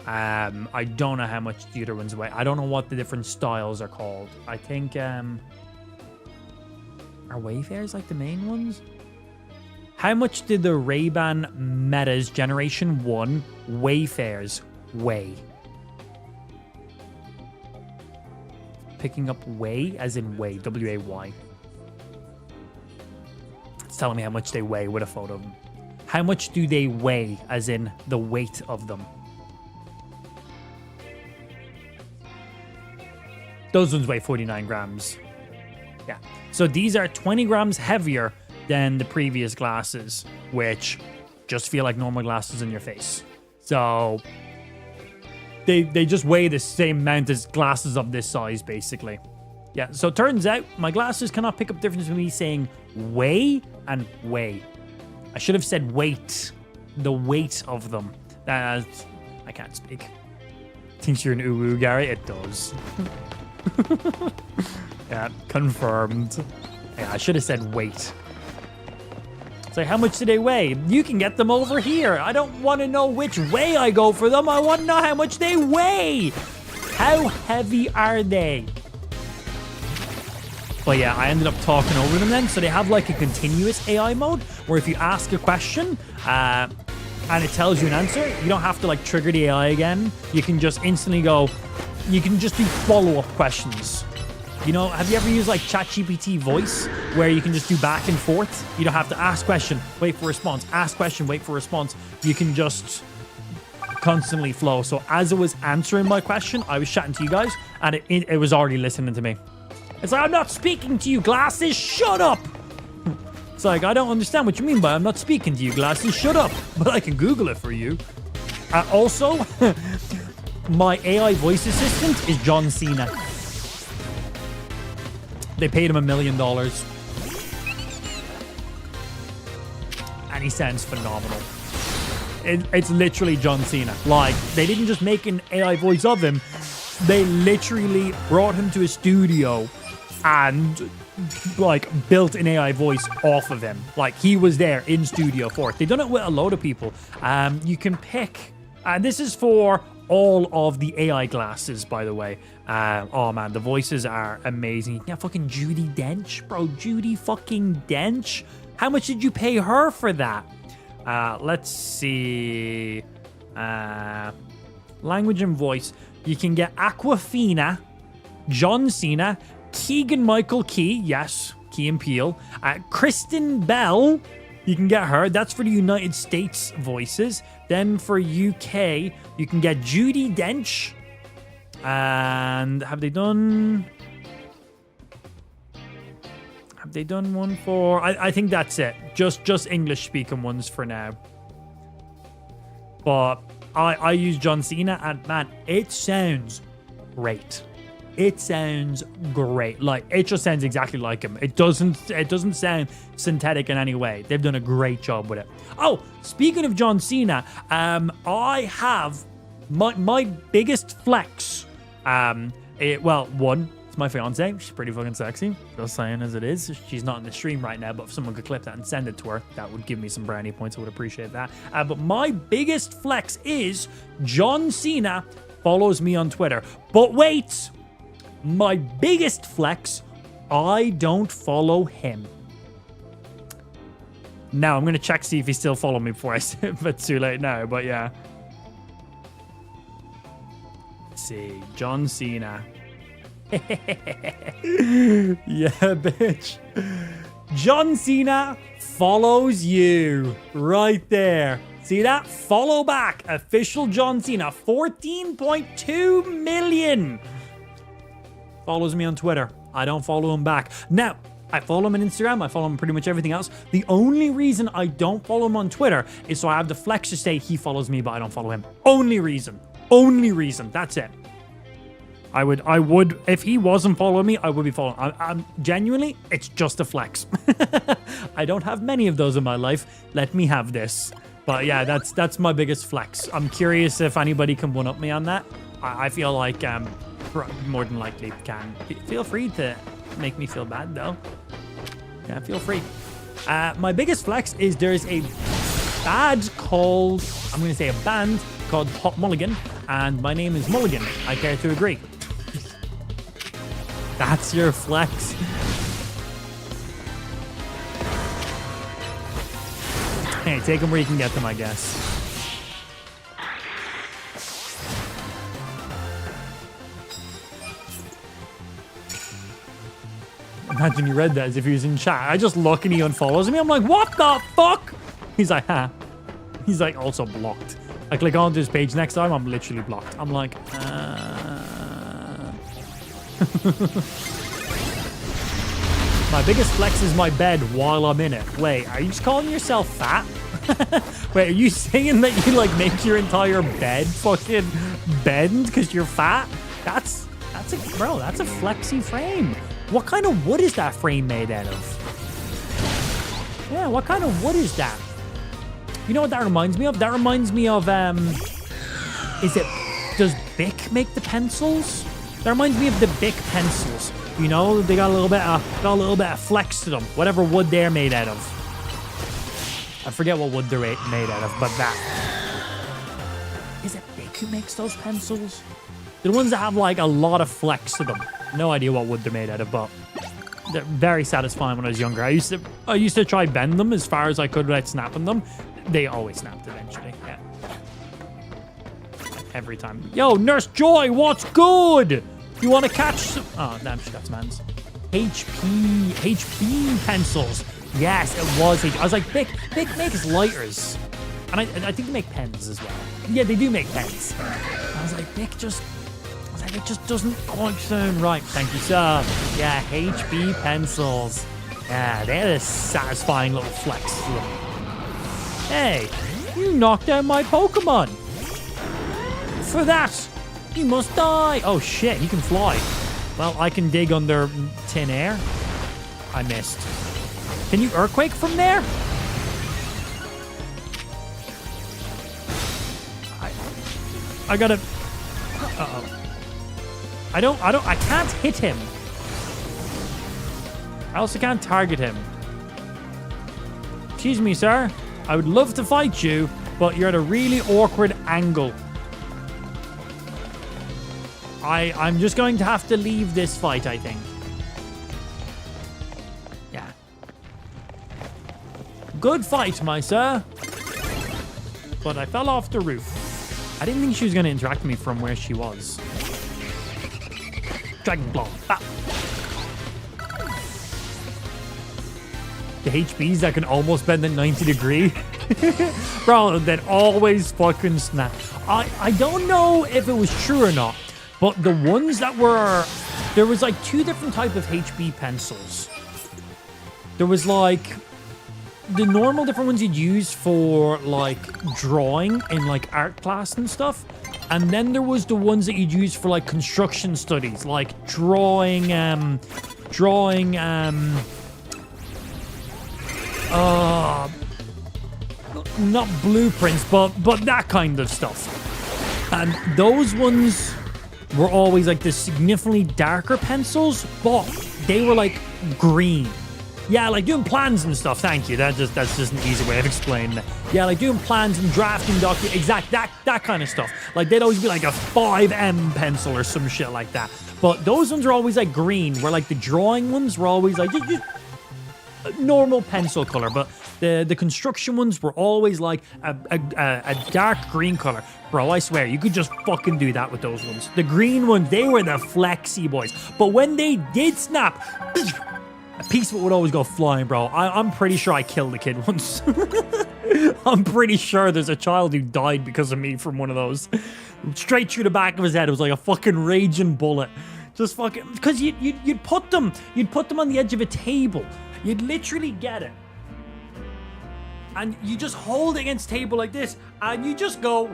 I don't know how much the other ones weigh. I don't know what the different styles are called. I think, are Wayfarers like the main ones? How much did the Ray-Ban Meta's Generation 1 Wayfarers weigh? Picking up weigh as in weigh, W-A-Y. It's telling me how much they weigh with a photo of them. How much do they weigh as in the weight of them? Those ones weigh 49 grams. Yeah. So these are 20 grams heavier than the previous glasses, which just feel like normal glasses in your face. So they just weigh the same amount as glasses of this size, basically. Yeah, so it turns out my glasses cannot pick up the difference between me saying weigh and weigh. I should have said weight. The weight of them. I can't speak. Thinks you're an uwu, Gary? It does. Yeah, confirmed. Yeah, I should have said weight. So how much do they weigh? You can get them over here. I don't want to know which way I go for them. I want to know how much they weigh. How heavy are they? But yeah, I ended up talking over them then. So they have like a continuous AI mode where if you ask a question and it tells you an answer, you don't have to like trigger the AI again. You can just instantly go, you can just do follow-up questions. You know, have you ever used like ChatGPT voice where you can just do back and forth? You don't have to ask question, wait for response, ask question, wait for response. You can just constantly flow. So as it was answering my question, I was chatting to you guys and it was already listening to me. It's like, I'm not speaking to you, glasses, shut up. It's like, I don't understand what you mean by I'm not speaking to you, glasses, shut up. But I can Google it for you. Also, my AI voice assistant is John Cena. They paid him $1 million. And he sounds phenomenal. It's literally John Cena. Like, they didn't just make an AI voice of him. They literally brought him to a studio and, like, built an AI voice off of him. Like, he was there in studio for it. They've done it with a load of people. You can pick... And this is for all of the AI glasses, by the way. Oh man, the voices are amazing. You can get fucking Judi Dench, bro. Judi fucking Dench. How much did you pay her for that? Let's see. Language and voice. You can get Aquafina, John Cena, Keegan-Michael Key. Yes, Key and Peele. Kristen Bell. You can get her. That's for the United States voices. Then for UK, you can get Judi Dench. And have they done one for... I think that's it. Just English-speaking ones for now. But I use John Cena, and man, it sounds great. It sounds great. Like, it just sounds exactly like him. It doesn't sound synthetic in any way. They've done a great job with it. Oh, speaking of John Cena, I have my biggest flex. One, it's my fiance. She's pretty fucking sexy. Just saying as it is. She's not in the stream right now, but if someone could clip that and send it to her, that would give me some brownie points. I would appreciate that. But my biggest flex is John Cena follows me on Twitter. But wait! My biggest flex, I don't follow him. Now, I'm going to check, see if he still follows me before I say it, but it's too late now, but yeah. Let's see, John Cena. Yeah, bitch. John Cena follows you right there. See that? Follow back. Official John Cena. 14.2 million. Follows me on Twitter. I don't follow him back. Now, I follow him on Instagram. I follow him on pretty much everything else. The only reason I don't follow him on Twitter is so I have the flex to say he follows me, but I don't follow him. Only reason. Only reason. That's it. I would, if he wasn't following me, I would be following. I'm genuinely, it's just a flex. I don't have many of those in my life. Let me have this. But yeah, that's my biggest flex. I'm curious if anybody can one-up me on that. I feel like more than likely can. Feel free to make me feel bad though. Yeah, feel free. My biggest flex is there's a band called, I'm going to say a band called Hot Mulligan, and my name is Mulligan. I care to agree. That's your flex. Hey, take them where you can get them, I guess. Imagine he read that as if he was in chat. I just look and he unfollows me. I'm like, what the fuck? He's like, huh. He's like, also blocked. I click onto his page next time, I'm literally blocked. I'm like, My biggest flex is my bed while I'm in it. Wait, are you just calling yourself fat? Wait, are you saying that you like make your entire bed fucking bend because you're fat? That's a flexy frame. What kind of wood is that frame made out of? Yeah, what kind of wood is that? You know what that reminds me of? That reminds me of, does Bic make the pencils? That reminds me of the Bic pencils. You know, they got a little bit of flex to them. Whatever wood they're made out of. I forget what wood they're made out of, but that. Is it Bic who makes those pencils? The ones that have like a lot of flex to them. No idea what wood they're made out of, but they're very satisfying when I was younger. I used to try bend them as far as I could without snapping them. They always snapped eventually. Yeah. Every time. Yo, Nurse Joy, what's good? You want to catch some... Oh, damn, she got some hands. HB pencils. Yes, it was. I was like, Bic makes lighters. And I think they make pens as well. Yeah, they do make pens. I was like, it just doesn't quite sound right. Thank you, sir. Yeah, HB pencils. Yeah, they're a satisfying little flex to them. Hey, you knocked down my Pokemon. For that, you must die. Oh shit, he can fly. Well, I can dig under thin air. I missed. Can you Earthquake from there? I gotta... Uh-oh. I can't hit him. I also can't target him. Excuse me, sir. I would love to fight you, but you're at a really awkward angle. I'm just going to have to leave this fight, I think. Yeah. Good fight, my sir. But I fell off the roof. I didn't think she was going to interact with me from where she was. Dragon Claw. Ah. The HBs that can almost bend at 90 degree. Bro, that always fucking snap. I don't know if it was true or not, but the ones that were... There was like two different types of HB pencils. There was like... The normal different ones you'd use for like drawing in like art class and stuff. And then there was the ones that you'd use for like construction studies, like drawing, not blueprints, but that kind of stuff. And those ones were always like the significantly darker pencils, but they were like green. Yeah, like doing plans and stuff. Thank you. That's just an easy way of explaining that. Yeah, like doing plans and drafting documents. Exact that kind of stuff. Like they'd always be like a 5M pencil or some shit like that. But those ones are always like green, where like the drawing ones were always like just normal pencil color. But the construction ones were always like a dark green color. Bro, I swear, you could just fucking do that with those ones. The green ones, they were the flexy boys. But when they did snap... A piece of it would always go flying, bro. I'm pretty sure I killed a kid once. I'm pretty sure there's a child who died because of me from one of those. Straight through the back of his head. It was like a fucking raging bullet. Just fucking, because you'd put them on the edge of a table. You'd literally get it. And you just hold it against the table like this, and you just go,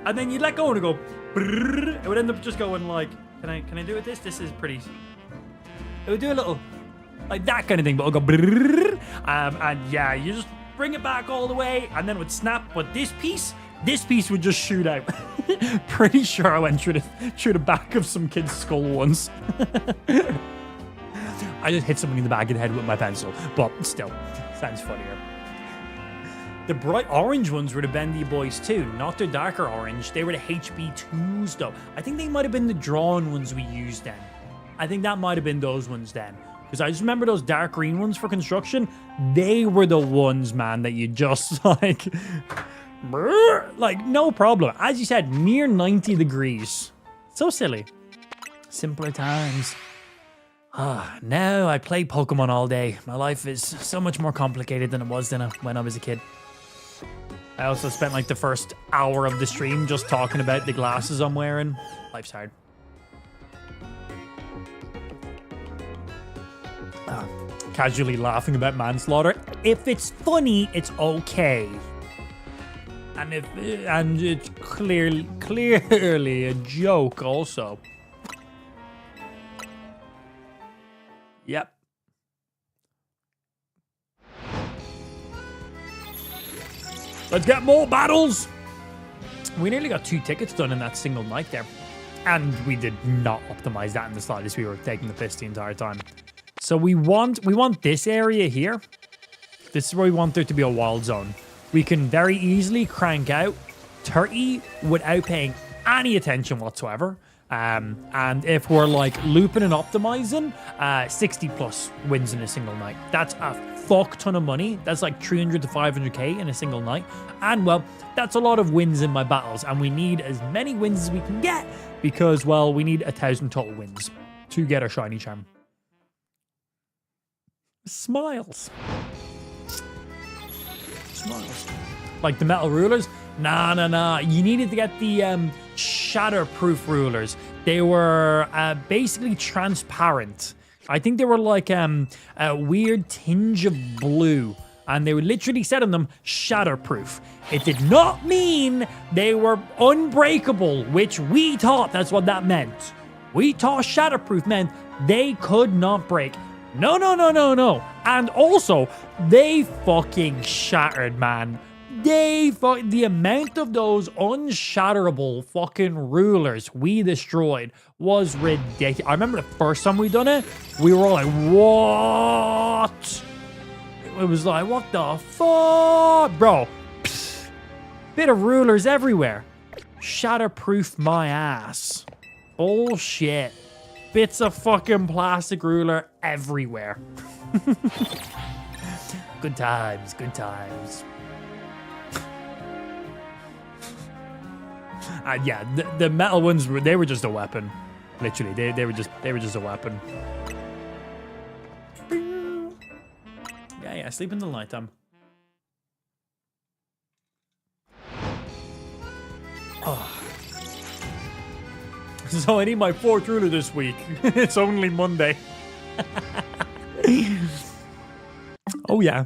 and then you let go and it go, it would end up just going like, can I do it this? This is pretty, it would do a little, like that kind of thing, but it'll go, and yeah, you just bring it back all the way, and then it would snap, but this piece would just shoot out. Pretty sure I went through the back of some kid's skull once. I just hit somebody in the back of the head with my pencil, but still, sounds funnier. The bright orange ones were the bendy boys too, not the darker orange. They were the HB2s though. I think they might have been the drawn ones we used then. I think that might have been those ones then. Because I just remember those dark green ones for construction. They were the ones, man, that you just like no problem. As you said, mere 90 degrees. So silly. Simpler times. Now I play Pokemon all day. My life is so much more complicated than it was when I was a kid. I also spent like the first hour of the stream just talking about the glasses I'm wearing. Life's hard. Casually laughing about manslaughter. If it's funny, it's okay. And it's clearly a joke also. Yep. Let's get more battles. We nearly got 2 tickets done in that single night there. And we did not optimize that in the slightest. We were taking the piss the entire time. So we want this area here. This is where we want there to be a wild zone. We can very easily crank out 30 without paying any attention whatsoever. And if we're like looping and optimizing, 60 plus wins in a single night. That's a fuck ton of money. That's like 300 to 500k in a single night. And well, that's a lot of wins in my battles. And we need as many wins as we can get because, well, we need 1,000 total wins to get our shiny charm. Smiles. Smiles. Like the metal rulers? Nah. You needed to get the shatterproof rulers. They were basically transparent. I think they were like a weird tinge of blue. And they would literally said on them, shatterproof. It did not mean they were unbreakable, which we thought that's what that meant. We thought shatterproof meant they could not break. No. And also, they fucking shattered, man. The amount of those unshatterable fucking rulers we destroyed was ridiculous. I remember the first time we done it, we were all like, what? It was like, what the fuck? Bro, bit of rulers everywhere. Shatterproof my ass. Bullshit. Bits of fucking plastic ruler everywhere. Good times, good times. Yeah, the metal ones they were just a weapon. Literally, they were just a weapon. Yeah, sleep in the nighttime. Oh. So I need my 4th ruler this week. It's only Monday. Oh yeah.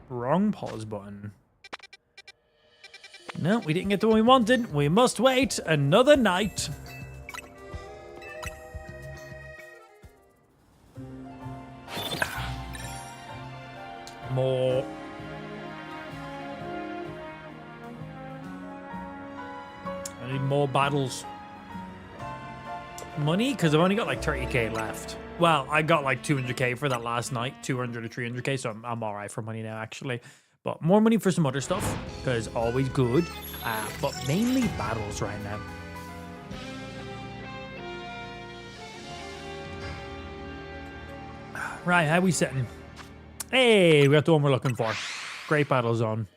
Wrong pause button. No, we didn't get the one we wanted. We must wait another night. More. I need more battles. Money? Because I've only got like 30k left. Well, I got like 200k for that last night. 200 or 300k, so I'm alright for money now, actually. But more money for some other stuff, because always good. But mainly battles right now. Right, how we sitting? Hey, we got the one we're looking for. Great battle zone.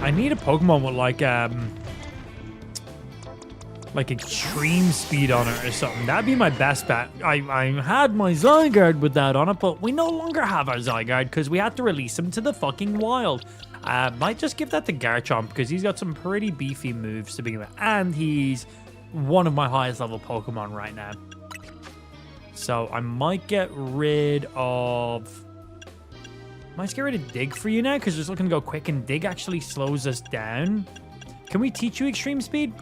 I need a Pokemon with like like extreme speed on it or something. That'd be my best bet. I had my Zygarde with that on it, but we no longer have our Zygarde because we had to release him to the fucking wild. Might just give that to Garchomp because he's got some pretty beefy moves to begin with, and he's one of my highest level Pokemon right now. So I might get rid of... Might get rid of Dig for you now because just looking to go quick, and Dig actually slows us down. Can we teach you extreme speed?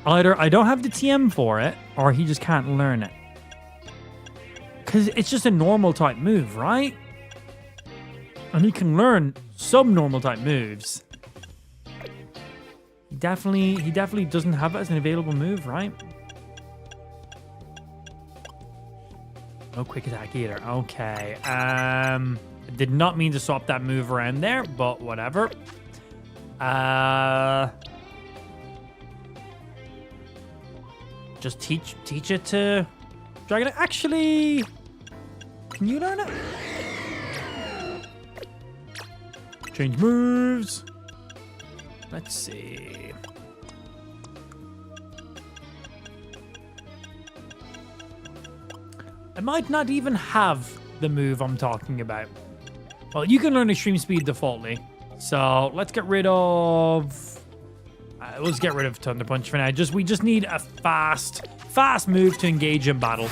Either I don't have the TM for it, or he just can't learn it. Because it's just a normal type move, right? And he can learn some normal type moves. He definitely doesn't have it as an available move, right? No quick attack either. Okay. I did not mean to swap that move around there, but whatever. Just teach it to Dragonite. Actually, can you learn it? Change moves. Let's see. I might not even have the move I'm talking about. Well, you can learn Extreme Speed defaultly. So let's get rid of... let's get rid of Thunder Punch for now. We just need a fast move to engage in battle.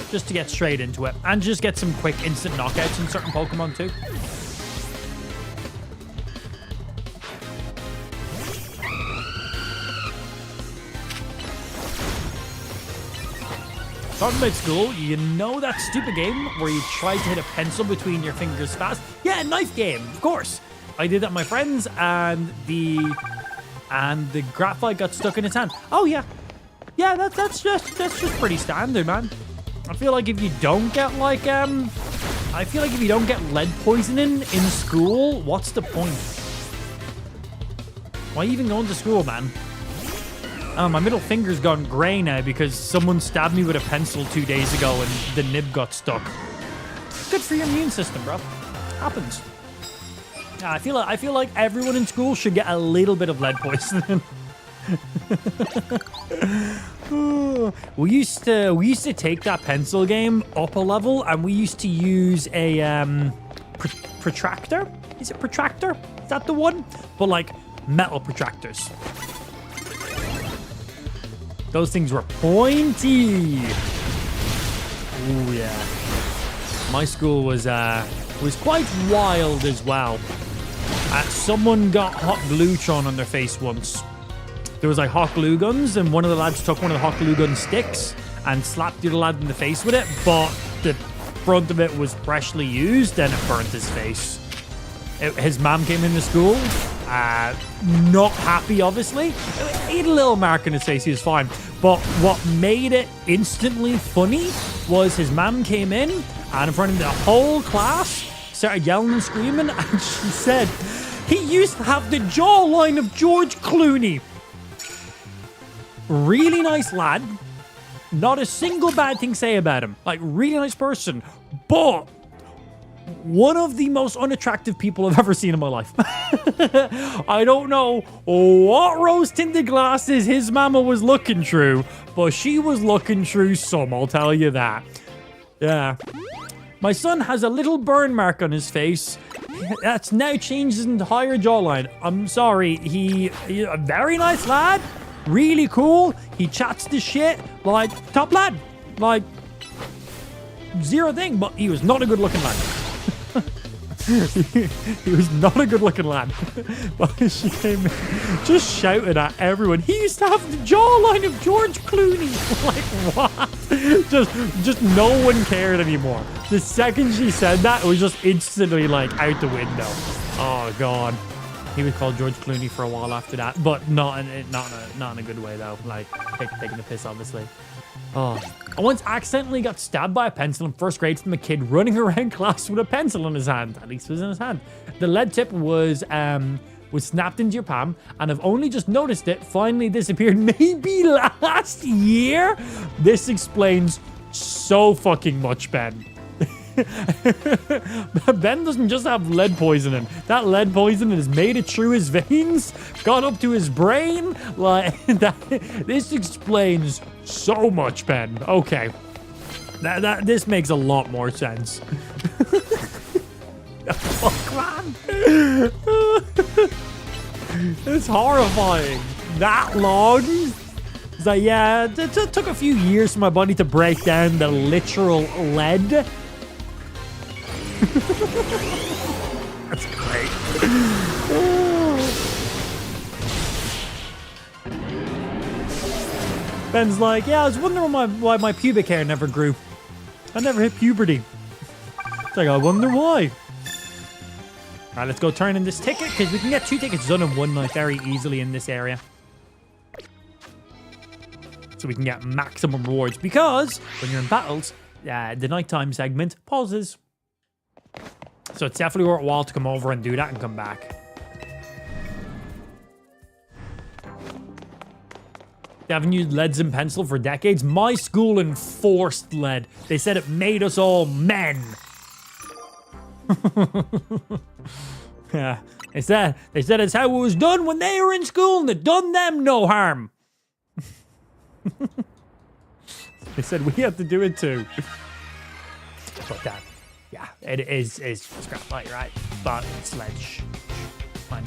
Just to get straight into it. And just get some quick instant knockouts in certain Pokemon too. Talking about school, you know that stupid game where you try to hit a pencil between your fingers fast? Yeah, knife game, of course. I did that with my friends, and the graphite got stuck in its hand. Oh yeah, yeah, that's just pretty standard, man. I feel like if you don't get like lead poisoning in school, what's the point? Why even going to school, man? Oh, my middle finger's gone grey now because someone stabbed me with a pencil 2 days ago and the nib got stuck. Good for your immune system, bro. Happens. I feel like everyone in school should get a little bit of lead poisoning. we used to take that pencil game up a level, and we used to use a protractor. Is it protractor? Is that the one? But like metal protractors. Those things were pointy. Oh yeah. My school was quite wild as well. Someone got hot glue thrown on their face once. There was like hot glue guns, and one of the lads took one of the hot glue gun sticks and slapped the other lad in the face with it, but the front of it was freshly used and it burnt his face. His mom came into school, not happy, obviously. He had a little mark on his face, he was fine. But what made it instantly funny was his mom came in and in front of the whole class started yelling and screaming, and she said, he used to have the jawline of George Clooney. Really nice lad. Not a single bad thing to say about him. Like, really nice person. But one of the most unattractive people I've ever seen in my life. I don't know what rose-tinted glasses his mama was looking through, but she was looking through some, I'll tell you that. Yeah. My son has a little burn mark on his face. That's now changed his entire jawline. I'm sorry. He a very nice lad. Really cool. He chats the shit. Like, top lad. Like, zero thing, but he was not a good-looking lad. He was not a good-looking lad. But she came in just shouting at everyone. He used to have the jawline of George Clooney. Like, what? Just no one cared anymore. The second she said that, it was just instantly, like, out the window. Oh, God. He was called George Clooney for a while after that, but not in a good way, though. Like, taking the piss, obviously. Oh, I once accidentally got stabbed by a pencil in first grade from a kid running around class with a pencil in his hand. At least it was in his hand. The lead tip was was snapped into your palm, and I've only just noticed it finally disappeared maybe last year? This explains so fucking much, Ben. Ben doesn't just have lead poisoning. That lead poisoning has made it through his veins, got up to his brain. Like that, this explains so much, Ben. Okay, this makes a lot more sense. Fuck, man. It's horrifying. That long? It's like, yeah, it took a few years for my body to break down the literal lead. That's great. Ben's like, yeah, I was wondering why my pubic hair never grew. I never hit puberty. It's like, I wonder why. All right, let's go turn in this ticket, because we can get 2 tickets done in one night very easily in this area. So we can get maximum rewards, because when you're in battles, the nighttime segment pauses. So it's definitely worthwhile to come over and do that and come back. They haven't used leads and pencil for decades. My school enforced lead. They said it made us all men. Yeah, they said it's how it was done when they were in school, and it done them no harm. They said we have to do it too. But that, yeah, it is scrap light, right? But sledge, fine.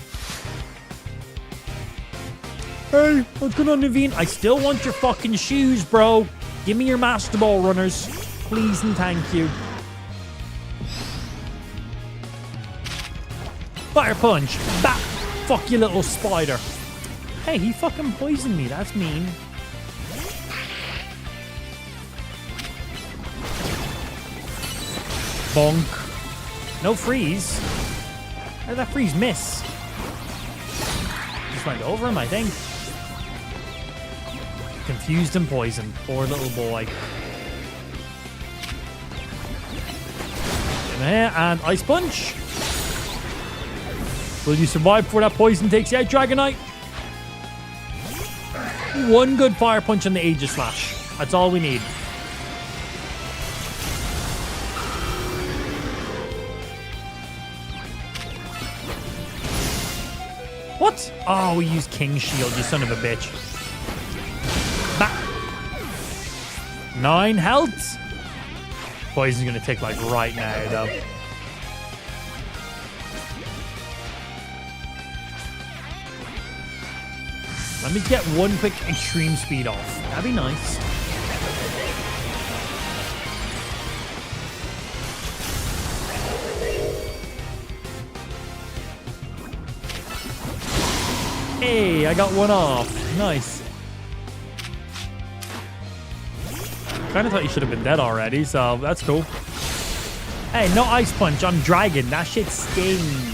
Hey, what's going on, Naveen? I still want your fucking shoes, bro. Give me your Master Ball runners, please and thank you. Fire punch. Bap. Fuck you, little spider. Hey, he fucking poisoned me. That's mean. Bonk. No freeze. How did that freeze miss? Just went over him, I think. Confused and poisoned. Poor little boy. In here, and Ice Punch. Will you survive before that poison takes you out, Dragonite? One good fire punch on the Aegis Slash. That's all we need. What? Oh, we used King Shield, you son of a bitch. Bah. 9 health. Poison's gonna take like right now, though. Let me get one quick extreme speed off. That'd be nice. Hey, I got one off. Nice. Kind of thought you should have been dead already, so that's cool. Hey, no Ice Punch on Dragon. That shit stings.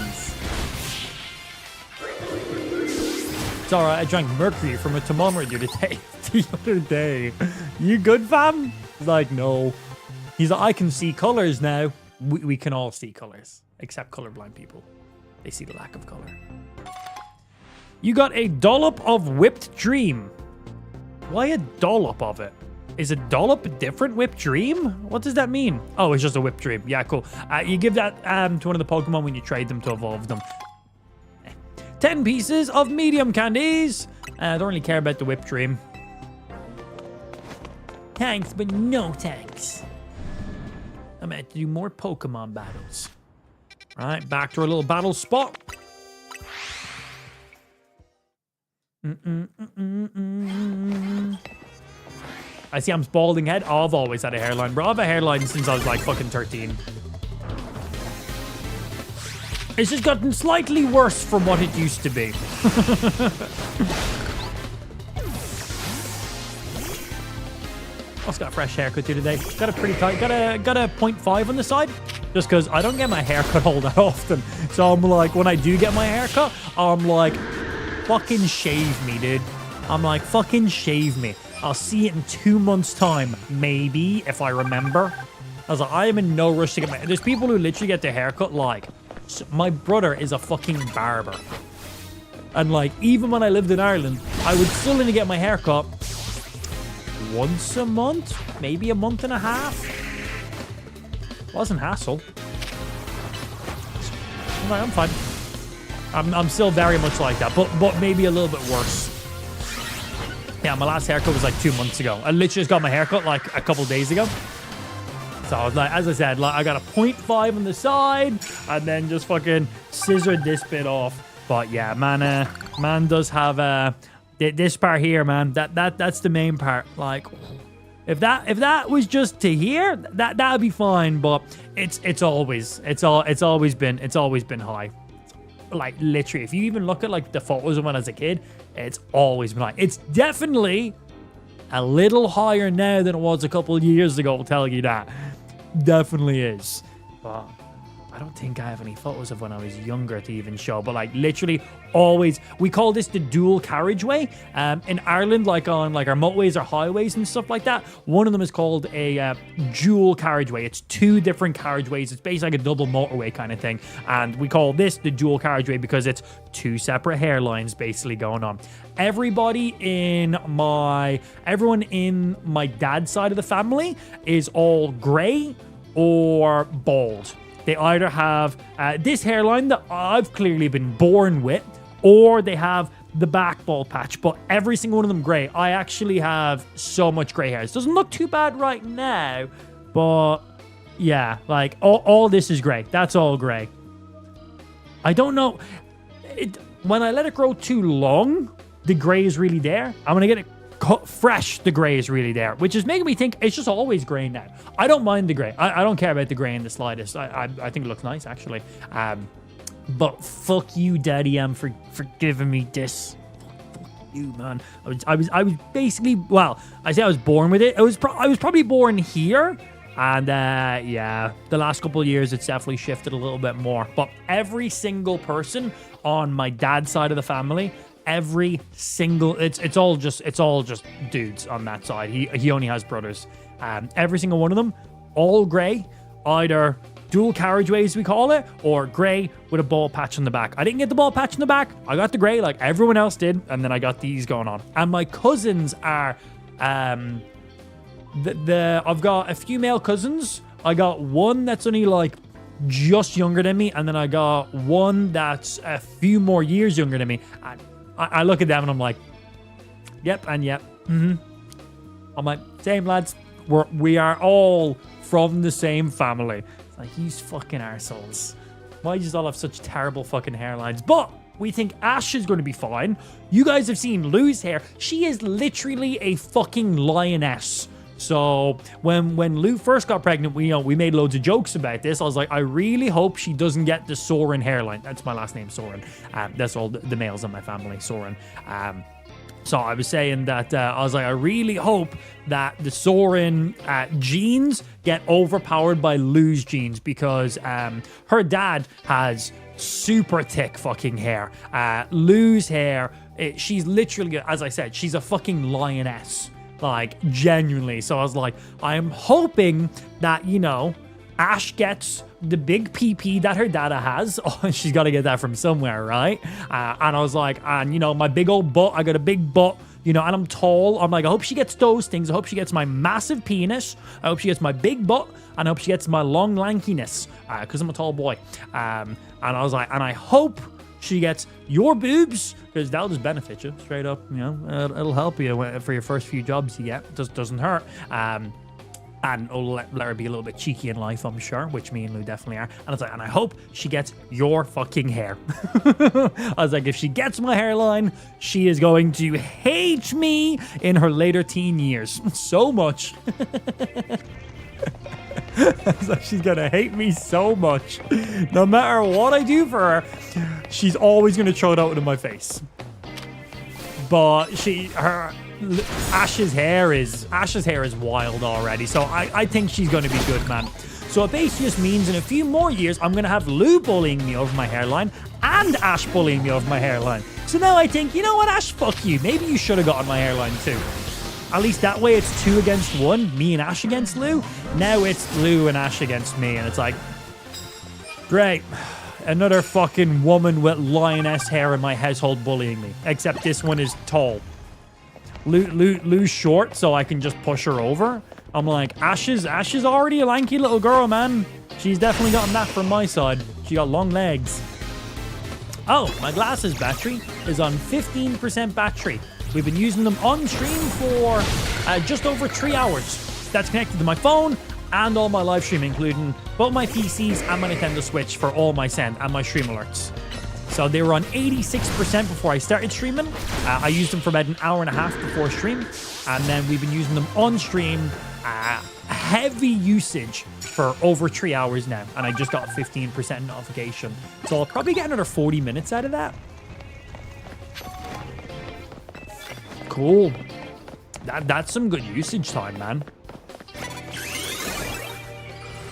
It's alright, I drank mercury from a thermometer the other day. You good, fam? He's like, no. He's like, I can see colors now. We can all see colors, except colorblind people. They see the lack of color. You got a dollop of whipped dream. Why a dollop of it? Is a dollop different whipped dream? What does that mean? Oh, it's just a whipped dream. Yeah, cool. You give that to one of the Pokemon when you trade them to evolve them. 10 pieces of medium candies. I don't really care about the whipped dream. Thanks, but no thanks. I'm going to do more Pokemon battles. All right, back to our little battle spot. I see I'm balding head. Oh, I've always had a hairline, bro. I've had a hairline since I was like fucking 13. It's just gotten slightly worse from what it used to be. Also got a fresh haircut here today. Got a pretty tight. Got a 0.5 on the side. Just because I don't get my haircut all that often. So I'm like, when I do get my haircut, I'm like, fucking shave me, dude. I'm like, fucking shave me. I'll see it in 2 months' time, maybe, if I remember. I was like, I am in no rush to get my... There's people who literally get their haircut like... My brother is a fucking barber. And like, even when I lived in Ireland, I would still only get my hair cut once a month, maybe a month and a half. Wasn't hassle. I'm fine. I'm still very much like that, but maybe a little bit worse. Yeah, my last haircut was like 2 months ago. I literally just got my haircut like a couple days ago. So I was like, as I said, like, I got a 0.5 on the side and then just fucking scissored this bit off. But yeah, man does have this part here, man. That's the main part. Like, if that was just to here, that'd be fine. But it's always been high. Like, literally, if you even look at like the photos of when I was a kid, it's always been high. It's definitely a little higher now than it was a couple of years ago, I'll tell you that. Definitely is. But I don't think I have any photos of when I was younger to even show, but like literally always, we call this the dual carriageway. In Ireland, like on like our motorways or highways and stuff like that, one of them is called a dual carriageway. It's 2 different carriageways. It's basically like a double motorway kind of thing. And we call this the dual carriageway because it's 2 separate hairlines basically going on. Everyone in my dad's side of the family is all gray or bald. They either have this hairline that I've clearly been born with, or they have the back bald patch, but every single one of them gray. I actually have so much gray hair. It doesn't look too bad right now, but yeah, like all this is gray. That's all gray. I don't know. When I let it grow too long, the gray is really there. I'm going to get it cut fresh, the gray is really there, which is making me think it's just always gray now. I don't mind the gray. I don't care about the gray in the slightest. I think it looks nice, actually. But fuck you, Daddy M, for giving me this. Fuck you, man. I was basically, well, I say I was born with it. I was probably born here. And yeah, the last couple of years, it's definitely shifted a little bit more. But every single person on my dad's side of the family, every single, it's all just dudes on that side. He only has brothers. Every single one of them, all gray, either dual carriageways we call it, or gray with a bald patch on the back. I didn't get the bald patch on the back. I got the gray like everyone else did, and then I got these going on. And my cousins are I've got a few male cousins. I got one that's only like just younger than me, and then I got one that's a few more years younger than me. And I look at them and I'm like, yep, and yep. I'm like, same lads. We are all from the same family. It's like, you fucking arseholes. Why do you all have such terrible fucking hairlines? But we think Ash is going to be fine. You guys have seen Lou's hair. She is literally a fucking lioness. So when Lou first got pregnant, we made loads of jokes about this. I was like, I really hope she doesn't get the Soren hairline. That's my last name, Soren. That's all the males in my family, Soren. So I was saying that I was like, I really hope that the Soren genes get overpowered by Lou's genes, because her dad has super thick fucking hair. Lou's hair, she's literally, as I said, she's a fucking lioness. Like, genuinely. So I was like, I am hoping that, Ash gets the big PP that her dada has. Oh, she's got to get that from somewhere, right? And I was like, and, my big old butt, I got a big butt, and I'm tall. I'm like, I hope she gets those things. I hope she gets my massive penis. I hope she gets my big butt. And I hope she gets my long lankiness, because I'm a tall boy. And I was like, and I hope she gets your boobs, because that'll just benefit you straight up. It'll help you for your first few jobs you get. It doesn't hurt. And it'll let her be a little bit cheeky in life, I'm sure, which me and Lou definitely are. And I was like, and I hope she gets your fucking hair. I was like, if she gets my hairline, she is going to hate me in her later teen years so much. So she's gonna hate me so much. No matter what I do for her, she's always gonna throw it out in my face. But Ash's hair is wild already. So I think she's gonna be good, man. So it basically just means in a few more years, I'm gonna have Lou bullying me over my hairline and Ash bullying me over my hairline. So now I think, you know what, Ash, fuck you. Maybe you should have gotten my hairline too. At least that way it's 2 against 1, me and Ash against Lou. Now it's Lou and Ash against me, and it's like, great. Another fucking woman with lioness hair in my household bullying me. Except this one is tall. Lou's short, so I can just push her over. I'm like, Ash is already a lanky little girl, man. She's definitely gotten that from my side. She got long legs. Oh, my glasses battery is on 15% battery. We've been using them on stream for just over 3 hours. That's connected to my phone and all my live stream, including both my PCs and my Nintendo Switch for all my send and my stream alerts. So they were on 86% before I started streaming. I used them for about an hour and a half before stream. And then we've been using them on stream. Heavy usage for over 3 hours now. And I just got a 15% notification. So I'll probably get another 40 minutes out of that. Cool. That's some good usage time, man.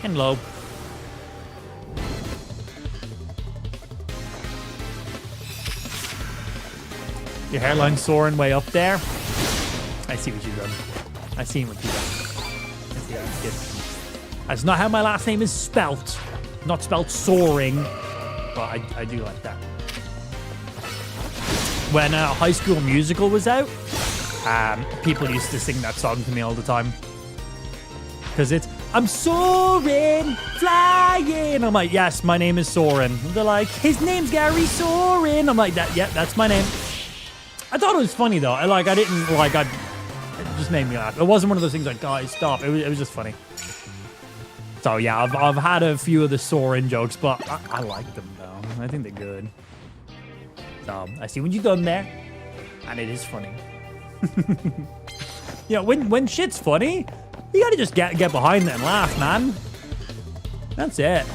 And low. Your hairline's soaring way up there. I see what you've done. I see what you've done. I see how it's good. That's not how my last name is spelt. Not spelt soaring. But I do like that. When High School Musical was out, people used to sing that song to me all the time. Because it's, I'm soaring, flying. I'm like, yes, my name is Soren. And they're like, his name's Gary Soren. I'm like, yeah, that's my name. I thought it was funny though. It just made me laugh. It wasn't one of those things like, guys, stop. It was just funny. So yeah, I've had a few of the Soren jokes, but I like them though. I think they're good. So I see what you've done there, and it is funny. Yeah, when shit's funny, you gotta just get behind it and laugh, man. That's it.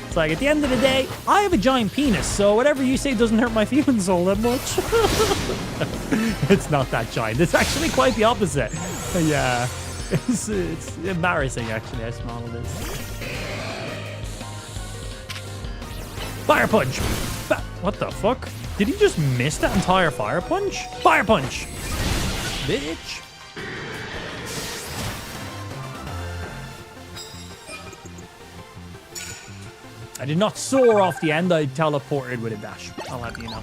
It's like, at the end of the day, I have a giant penis, so whatever you say doesn't hurt my feelings all that much. It's not that giant. It's actually quite the opposite. Yeah. It's embarrassing, actually, how small it is. Fire punch! What the fuck? Did he just miss that entire fire punch? Fire punch! Bitch! I did not soar off the end, I teleported with a dash. I'll have you know.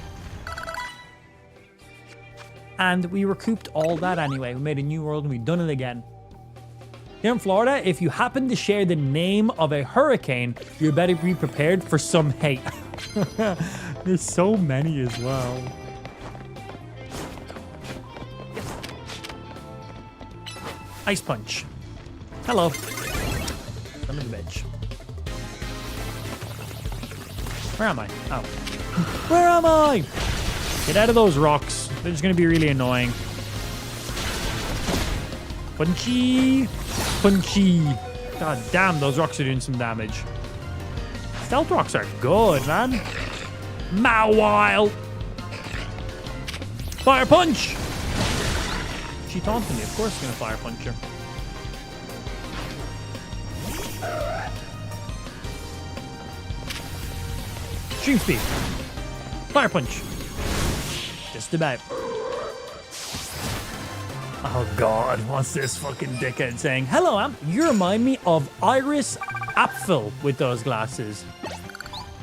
And we recouped all that anyway. We made a new world and we've done it again. Here in Florida, if you happen to share the name of a hurricane, you better be prepared for some hate. There's so many as well. Ice punch. Hello. Son of a bitch. Where am I? Oh. Where am I? Get out of those rocks. They're just going to be really annoying. Punchy. Punchy. God damn, those rocks are doing some damage. Stealth rocks are good, man. Mawile. Fire punch. She taunted me. Of course I'm going to fire punch her. Stream speed. Fire punch. Just about. Oh god, what's this fucking dickhead saying? Hello, Amp. You remind me of Iris Apfel with those glasses.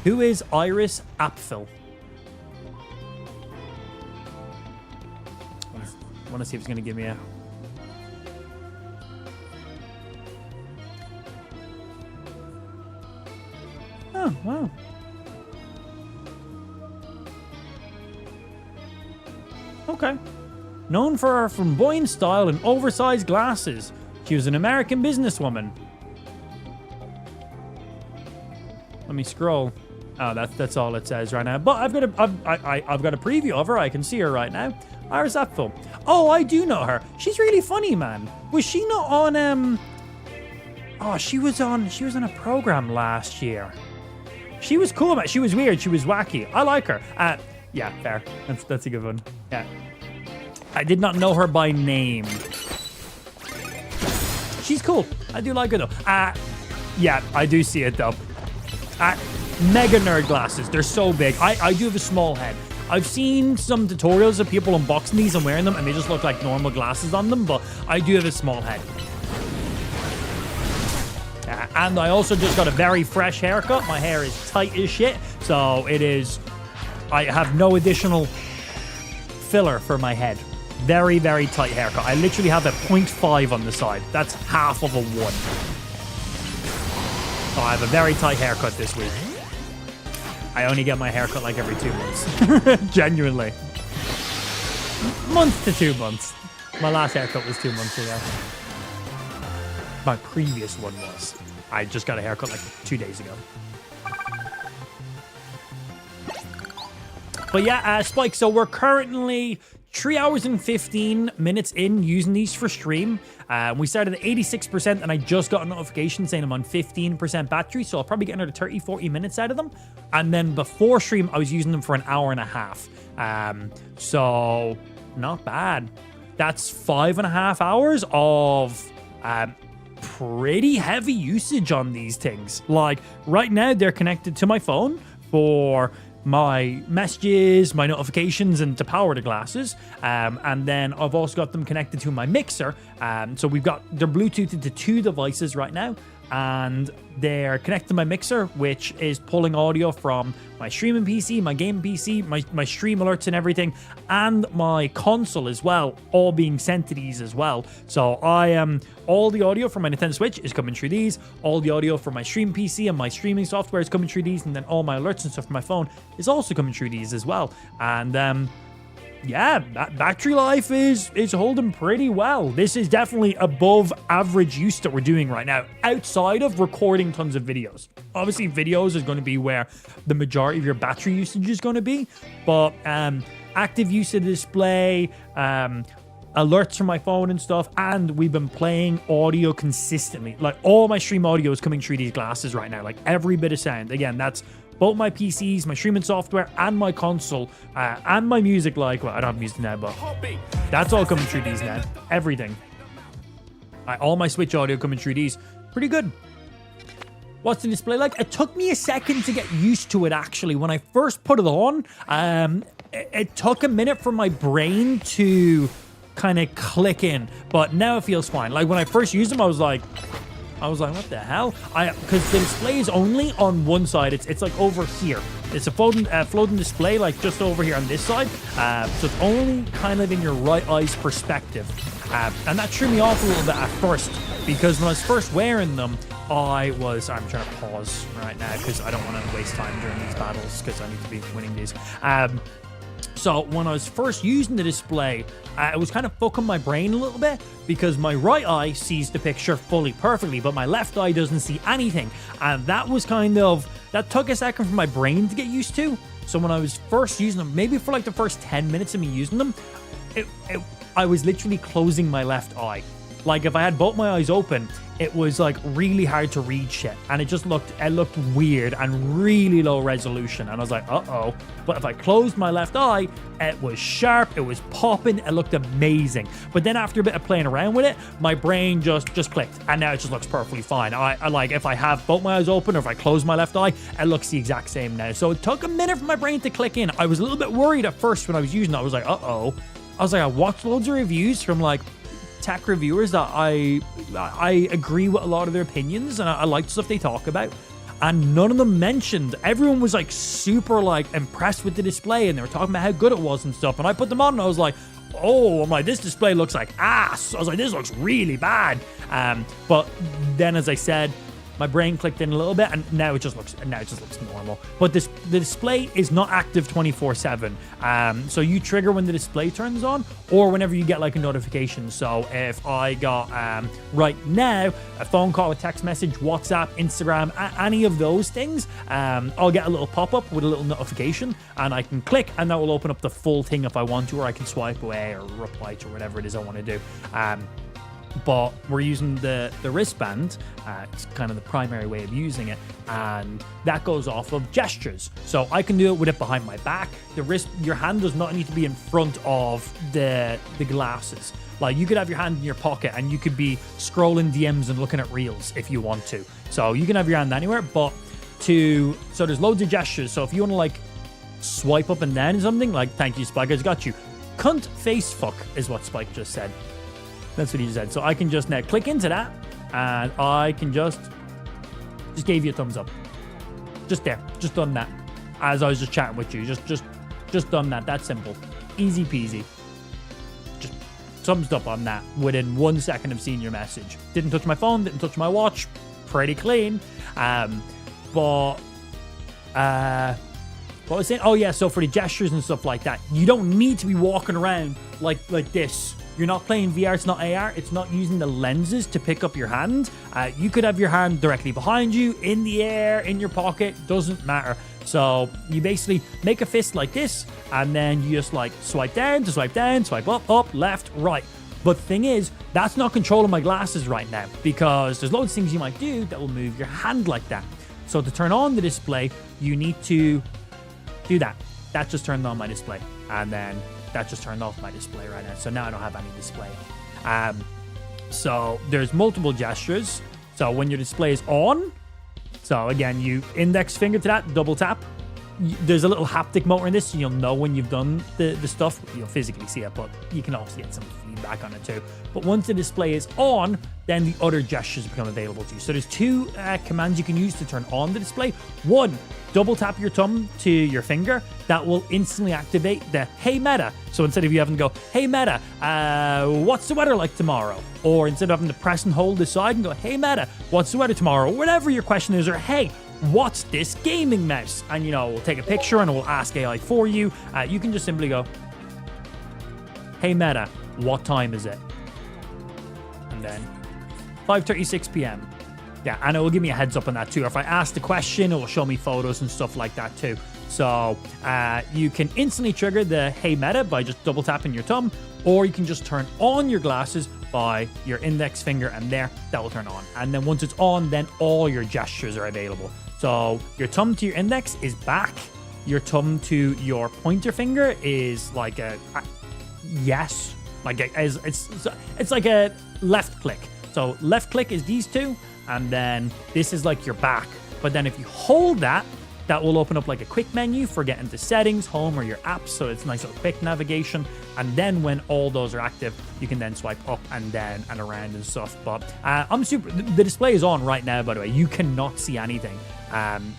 Who is Iris Apfel? I want to see if it's going to give me a... Oh, wow. Okay. Known for her flamboyant style and oversized glasses, she was an American businesswoman. Let me scroll. Oh, that's all it says right now. But I've got a preview of her. I can see her right now. Iris Apfel. Oh, I do know her. She's really funny, man. Was she not on Oh, she was on a program last year. She was cool, man. She was weird. She was wacky. I like her. Yeah, fair. That's a good one. Yeah. I did not know her by name. She's cool. I do like her though. Yeah, I do see it though. Mega nerd glasses. They're so big. I do have a small head. I've seen some tutorials of people unboxing these and wearing them, and they just look like normal glasses on them, but I do have a small head. And I also just got a very fresh haircut. My hair is tight as shit. So it is... I have no additional filler for my head. Very, very tight haircut. I literally have a 0.5 on the side. That's half of a 1. So I have a very tight haircut this week. I only get my haircut like every 2 months. Genuinely. Month to 2 months. My last haircut was 2 months ago. My previous one was. I just got a haircut like 2 days ago. But yeah, Spike, so we're currently 3 hours and 15 minutes in using these for stream. We started at 86% and I just got a notification saying I'm on 15% battery, so I'll probably get another 30-40 minutes out of them. And then before stream, I was using them for an hour and a half. So not bad. That's 5.5 hours of pretty heavy usage on these things. Like right now, they're connected to my phone for my messages, my notifications, and to power the glasses. And then I've also got them connected to my mixer. So they're Bluetoothed to 2 devices right now. And they're connected to my mixer, which is pulling audio from my streaming PC, my game PC, my stream alerts and everything, and my console as well, all being sent to these as well. So all the audio from my Nintendo Switch is coming through these, all the audio from my stream PC and my streaming software is coming through these, and then all my alerts and stuff from my phone is also coming through these as well. And yeah, battery life is holding pretty well. This is definitely above average use that we're doing right now, outside of recording tons of videos. Obviously, videos is going to be where the majority of your battery usage is going to be, but active use of the display, alerts from my phone and stuff, and we've been playing audio consistently. Like, all my stream audio is coming through these glasses right now, like every bit of sound. Again, that's both my PCs, my streaming software, and my console, and my music. Like, well, I don't have music now, but that's all coming through these now. Everything. All my Switch audio coming through these. Pretty good. What's the display like? It took me a second to get used to it, actually. When I first put it on, it took a minute for my brain to kind of click in, but now it feels fine. Like, when I first used them, I was like, what the hell? Because the display is only on one side. It's like over here. It's a floating display, like just over here on this side. So it's only kind of in your right eye's perspective. And that threw me off a little bit at first, because when I was first wearing them, I'm trying to pause right now because I don't want to waste time during these battles because I need to be winning these. So when I was first using the display, it was kind of fucking my brain a little bit, because my right eye sees the picture fully perfectly, but my left eye doesn't see anything. And that took a second for my brain to get used to. So when I was first using them, maybe for like the first 10 minutes of me using them, I was literally closing my left eye. Like, if I had both my eyes open, it was like really hard to read shit, and it looked weird and really low resolution, and I was like, uh-oh. But if I closed my left eye, it was sharp, it was popping, it looked amazing. But then after a bit of playing around with it, my brain just clicked, and now it just looks perfectly fine. I like, if I have both my eyes open or if I close my left eye, it looks the exact same now. So it took a minute for my brain to click in. I was a little bit worried at first when I was using it. I was like, uh-oh. I watched loads of reviews from like tech reviewers that I agree with a lot of their opinions, and I like the stuff they talk about, and none of them mentioned. Everyone was like super like impressed with the display, and they were talking about how good it was and stuff, and I put them on and I was like, oh, I'm like, this display looks like ass. I was like, this looks really bad. But then, as I said, my brain clicked in a little bit, and now it just looks normal. But the display is not active 24/7. So you trigger when the display turns on, or whenever you get like a notification. So if I got right now a phone call, a text message, WhatsApp, Instagram, any of those things, I'll get a little pop-up with a little notification, and I can click, and that will open up the full thing if I want to, or I can swipe away or reply to whatever it is I want to do. But we're using the wristband. It's kind of the primary way of using it, and that goes off of gestures. So I can do it with it behind my back. Your hand does not need to be in front of the glasses. Like, you could have your hand in your pocket and you could be scrolling DMs and looking at reels if you want to. So you can have your hand anywhere, so there's loads of gestures. So if you want to like swipe up and down or something, like, thank you, Spike, I just got you. Cunt face fuck is what Spike just said. That's what he said. So I can just now click into that, and I can just Just gave you a thumbs up. Just there. Just done that. As I was just chatting with you. Just done that. That's simple. Easy peasy. Just thumbs up on that within 1 second of seeing your message. Didn't touch my phone. Didn't touch my watch. Pretty clean. But what was I saying? Oh yeah, so for the gestures and stuff like that, you don't need to be walking around like this. You're not playing VR, it's not AR, it's not using the lenses to pick up your hand. You could have your hand directly behind you, in the air, in your pocket, doesn't matter. So you basically make a fist like this, and then you just like swipe down, swipe up, left, right. But the thing is, that's not controlling my glasses right now, because there's loads of things you might do that will move your hand like that. So to turn on the display, you need to do that. That just turned on my display. And then that just turned off my display right now. So now I don't have any display. So there's multiple gestures. So when your display is on, so again, you index finger to that, double tap. There's a little haptic motor in this, so you'll know when you've done the stuff. You'll physically see it, but you can also get some feedback on it too. But once the display is on, then the other gestures become available to you. So there's two commands you can use to turn on the display. One, double tap your thumb to your finger. That will instantly activate the Hey Meta. So instead of you having to go, Hey Meta, what's the weather like tomorrow? Or instead of having to press and hold the side and go, Hey Meta, what's the weather tomorrow? Whatever your question is, or hey, what's this gaming mouse? And you know, we'll take a picture and we'll ask AI for you. You can just simply go, Hey Meta, what time is it? And then 5:36 p.m. Yeah, and it will give me a heads up on that too. If I ask the question, it will show me photos and stuff like that too. So you can instantly trigger the Hey Meta by just double tapping your thumb, or you can just turn on your glasses by your index finger, and there, that will turn on. And then once it's on, then all your gestures are available. So your thumb to your index is back. Your thumb to your pointer finger is like a yes. Like it's like a left click. So left click is these two, and then this is like your back. But then if you hold that, that will open up like a quick menu for getting to settings, home, or your apps. So it's nice little quick navigation. And then when all those are active, you can then swipe up and down and around and stuff. But the display is on right now, by the way. You cannot see anything.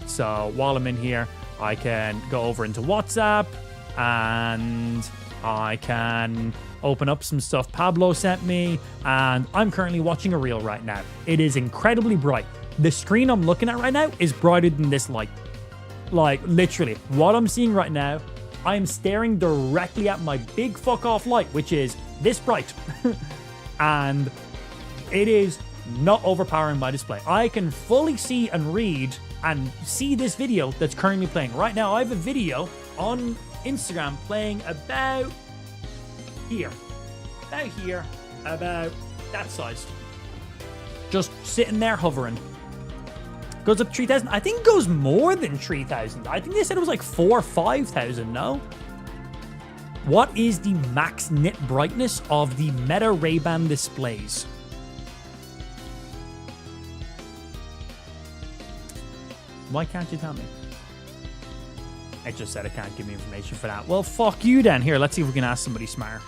So while I'm in here, I can go over into WhatsApp, and I can open up some stuff Pablo sent me, and I'm currently watching a reel right now. It is incredibly bright. The screen I'm looking at right now is brighter than this light. Like, literally, what I'm seeing right now, I am staring directly at my big fuck off light, which is this bright. And it is not overpowering my display. I can fully see and read and see this video that's currently playing. Right now, I have a video on Instagram playing about here. About that size. Just sitting there hovering. Goes up 3,000. I think it goes more than 3,000. I think they said it was like 4,000 or 5,000, no? What is the max nit brightness of the Meta Ray-Ban displays? Why can't you tell me? I just said it can't give me information for that. Well, fuck you then. Here, let's see if we can ask somebody smart.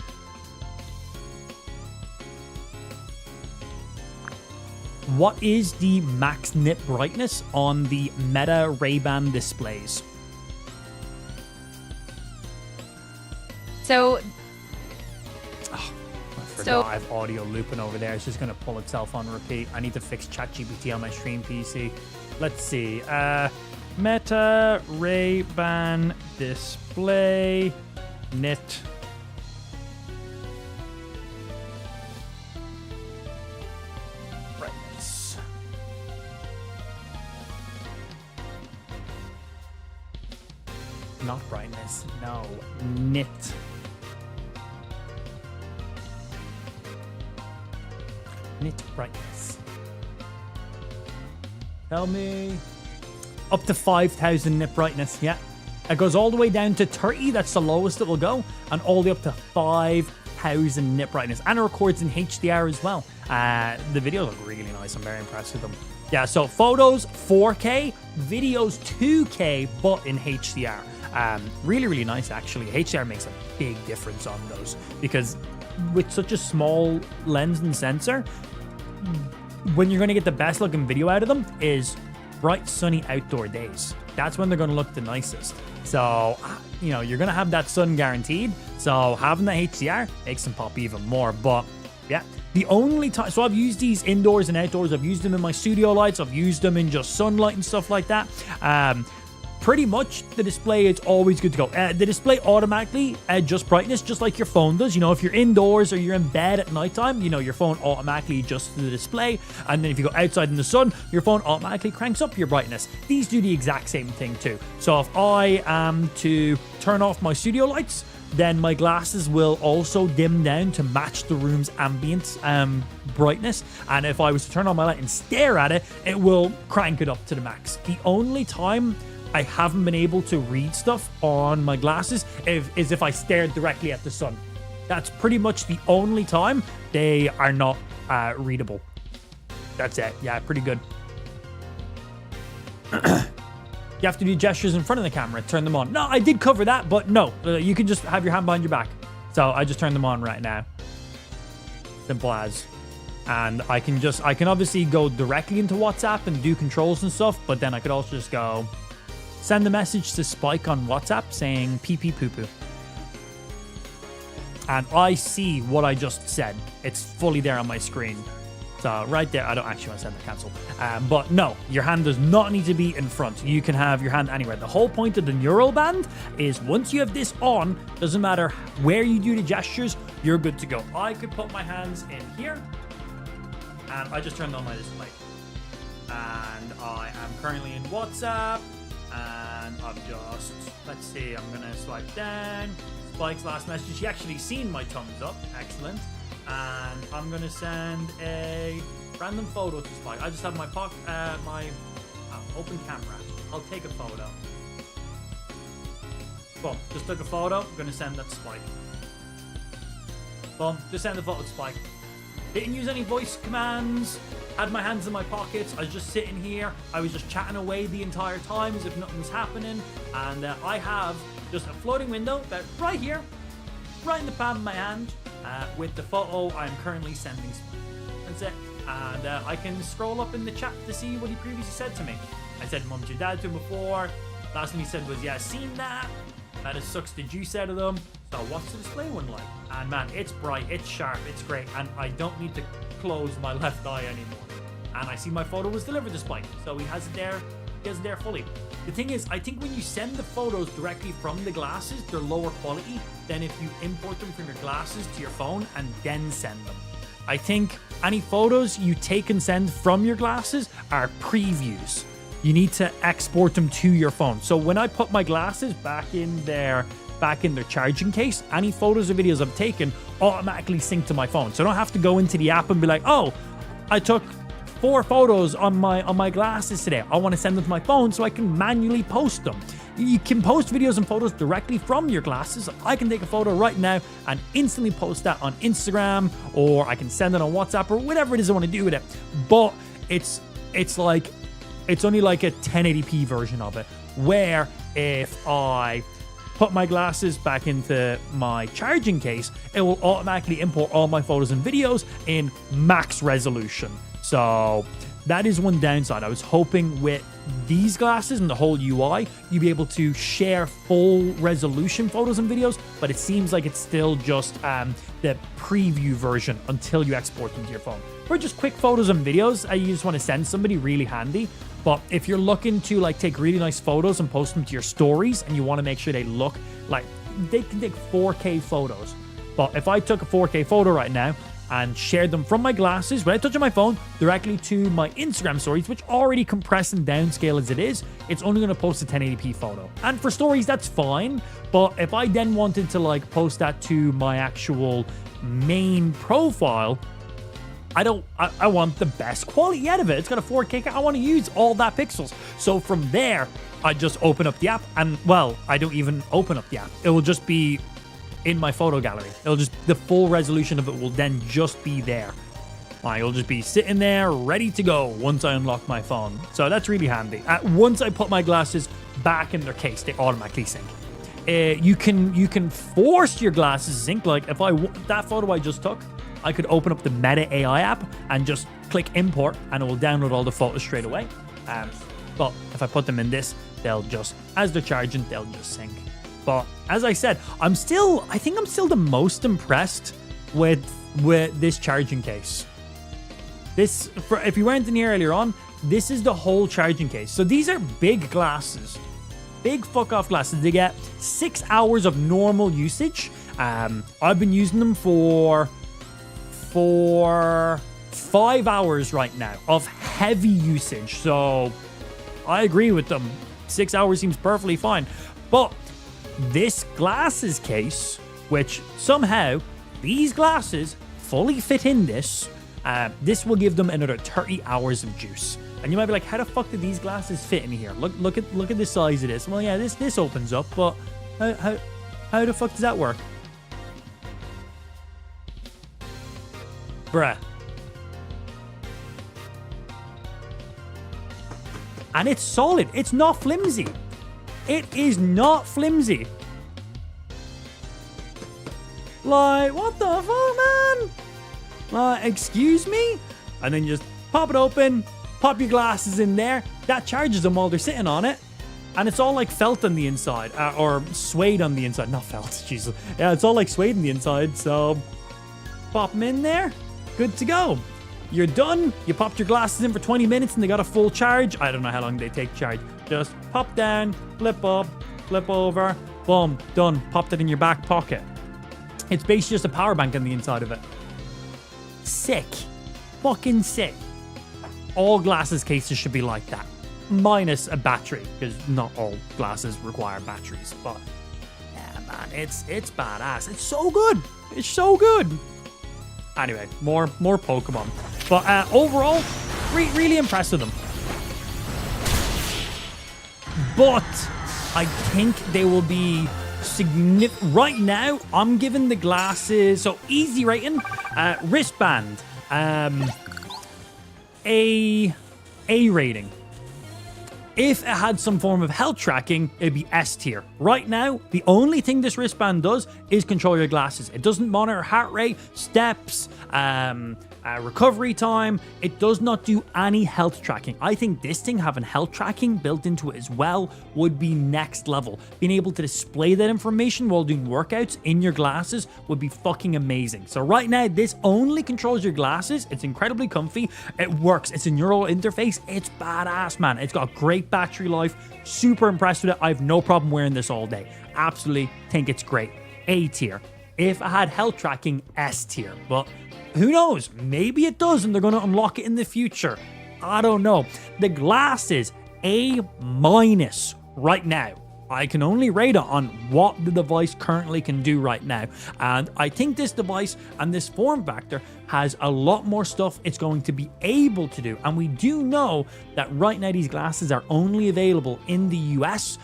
What is the max nit brightness on the Meta Ray-Ban displays? So, I forgot I have audio looping over there. It's just going to pull itself on repeat. I need to fix ChatGPT on my stream PC. Let's see. Meta Ray-Ban display nit brightness. Not brightness, no. Nit. Nit brightness. Tell me. Up to 5,000 nit brightness, yeah. It goes all the way down to 30, that's the lowest it will go, and all the way up to 5,000 nit brightness. And it records in HDR as well. The videos look really nice, I'm very impressed with them. Yeah, so photos 4K, videos 2K, but in HDR. Really, really nice actually. HDR makes a big difference on those, because with such a small lens and sensor, when you're going to get the best looking video out of them is bright, sunny outdoor days. That's when they're going to look the nicest. So, you know, you're going to have that sun guaranteed. So having that HDR makes them pop even more. But yeah, the only time, so I've used these indoors and outdoors. I've used them in my studio lights. I've used them in just sunlight and stuff like that. Pretty much the display, it's always good to go. The display automatically adjusts brightness just like your phone does. You know, if you're indoors or you're in bed at nighttime, you know, your phone automatically adjusts the display. And then if you go outside in the sun, your phone automatically cranks up your brightness. These do the exact same thing too. So if I am to turn off my studio lights, then my glasses will also dim down to match the room's ambient brightness. And if I was to turn on my light and stare at it, it will crank it up to the max. The only time I haven't been able to read stuff on my glasses is if I stared directly at the sun. That's pretty much the only time they are not readable. That's it. Yeah, pretty good. You have to do gestures in front of the camera, turn them on. No, I did cover that, but no. You can just have your hand behind your back. So I just turned them on right now. Simple as. And I can obviously go directly into WhatsApp and do controls and stuff, but then I could also just go send a message to Spike on WhatsApp saying pee pee poo poo. And I see what I just said. It's fully there on my screen. So right there, I don't actually want to send that cancel. But no, your hand does not need to be in front. You can have your hand anywhere. The whole point of the neural band is once you have this on, doesn't matter where you do the gestures, you're good to go. I could put my hands in here and I just turned on my display. And I am currently in WhatsApp. And I've just, let's see, I'm going to swipe down. Spike's last message. He actually seen my thumbs up. Excellent. And I'm going to send a random photo to Spike. I just have my open camera. I'll take a photo. Boom. Just took a photo. I'm going to send that to Spike. Boom. Just send the photo to Spike. Didn't use any voice commands. Had my hands in my pockets. I was just sitting here. I was just chatting away the entire time as if nothing was happening. And I have just a floating window that right here, right in the palm of my hand, with the photo I'm currently sending. That's it. And I can scroll up in the chat to see what he previously said to me. I said mum to dad to him before. Last thing he said was, yeah, seen that. That is sucks the juice out of them. So what's the display one like? And man, it's bright, it's sharp, it's great. And I don't need to close my left eye anymore. And I see my photo was delivered to Spike. So he has it there. He has it there fully. The thing is, I think when you send the photos directly from the glasses, they're lower quality than if you import them from your glasses to your phone and then send them. I think any photos you take and send from your glasses are previews. You need to export them to your phone. So when I put my glasses back in their charging case, any photos or videos I've taken automatically sync to my phone. So I don't have to go into the app and be like, oh, I took 4 photos on my glasses today. I want to send them to my phone so I can manually post them. You can post videos and photos directly from your glasses. I can take a photo right now and instantly post that on Instagram, or I can send it on WhatsApp or whatever it is I want to do with it. But it's only like a 1080p version of it, where if I put my glasses back into my charging case, it will automatically import all my photos and videos in max resolution. So that is one downside. I was hoping with these glasses and the whole UI, you'd be able to share full resolution photos and videos, but it seems like it's still just the preview version until you export them to your phone. For just quick photos and videos, you just want to send somebody, really handy. But if you're looking to like take really nice photos and post them to your stories and you want to make sure they look like they can take 4K photos. But if I took a 4K photo right now and shared them from my glasses without touching my phone directly to my Instagram stories, which already compress and downscale as it is, it's only going to post a 1080p photo. And for stories, that's fine. But if I then wanted to like post that to my actual main profile, I want the best quality out of it. It's got a 4K. I want to use all that pixels. So from there, I just open up the app and, well, I don't even open up the app. It will just be in my photo gallery. The full resolution of it will then just be there. It'll just be sitting there ready to go once I unlock my phone. So that's really handy. Once I put my glasses back in their case, they automatically sync. You can force your glasses to sync. Like if that photo I just took, I could open up the Meta AI app and just click import and it will download all the photos straight away. But if I put them in this, they'll just, as they're charging, they'll just sync. But as I said, I think I'm still the most impressed with this charging case. This, if you weren't in here earlier on, this is the whole charging case. So these are big glasses. Big fuck off glasses. They get 6 hours of normal usage. I've been using them for 5 hours right now of heavy usage. So I agree with them. 6 hours seems perfectly fine. But this glasses case, which somehow these glasses fully fit in this, this will give them another 30 hours of juice. And you might be like, how the fuck did these glasses fit in here? Look at the size of this. Well, yeah, this opens up, but how the fuck does that work? Bruh. And it's solid. It's not flimsy. It is not flimsy. Like, what the fuck, man? Like, excuse me? And then just pop it open, pop your glasses in there. That charges them while they're sitting on it. And it's all like felt on the inside, or suede on the inside. Not felt, Jesus. Yeah, it's all like suede on the inside. So pop them in there. Good to go. You're done. You popped your glasses in for 20 minutes and they got a full charge. I don't know how long they take to charge. Just pop down, flip up, flip over, boom, done. Popped it in your back pocket. It's basically just a power bank on the inside of it. Sick. Fucking sick. All glasses cases should be like that. Minus a battery, because not all glasses require batteries. But yeah, man, it's badass. It's so good. It's so good. Anyway, more Pokemon. But overall, really impressed with them. But I think they will be significant. Right now, I'm giving the glasses, so easy rating, wristband, A rating. If it had some form of health tracking, it'd be S tier. Right now, the only thing this wristband does is control your glasses. It doesn't monitor heart rate, steps, recovery time. It does not do any health tracking. I think this thing having health tracking built into it as well would be next level. Being able to display that information while doing workouts in your glasses would be fucking amazing. So right now, this only controls your glasses. It's incredibly comfy. It works. It's a neural interface. It's badass, man. It's got great battery life. Super impressed with it. I have no problem wearing this all day. Absolutely think it's great. A tier. If I had health tracking, S tier. But who knows? Maybe it does and they're going to unlock it in the future. I don't know. The glasses, A- right now. I can only rate it on what the device currently can do right now. And I think this device and this form factor has a lot more stuff it's going to be able to do. And we do know that right now these glasses are only available in the US.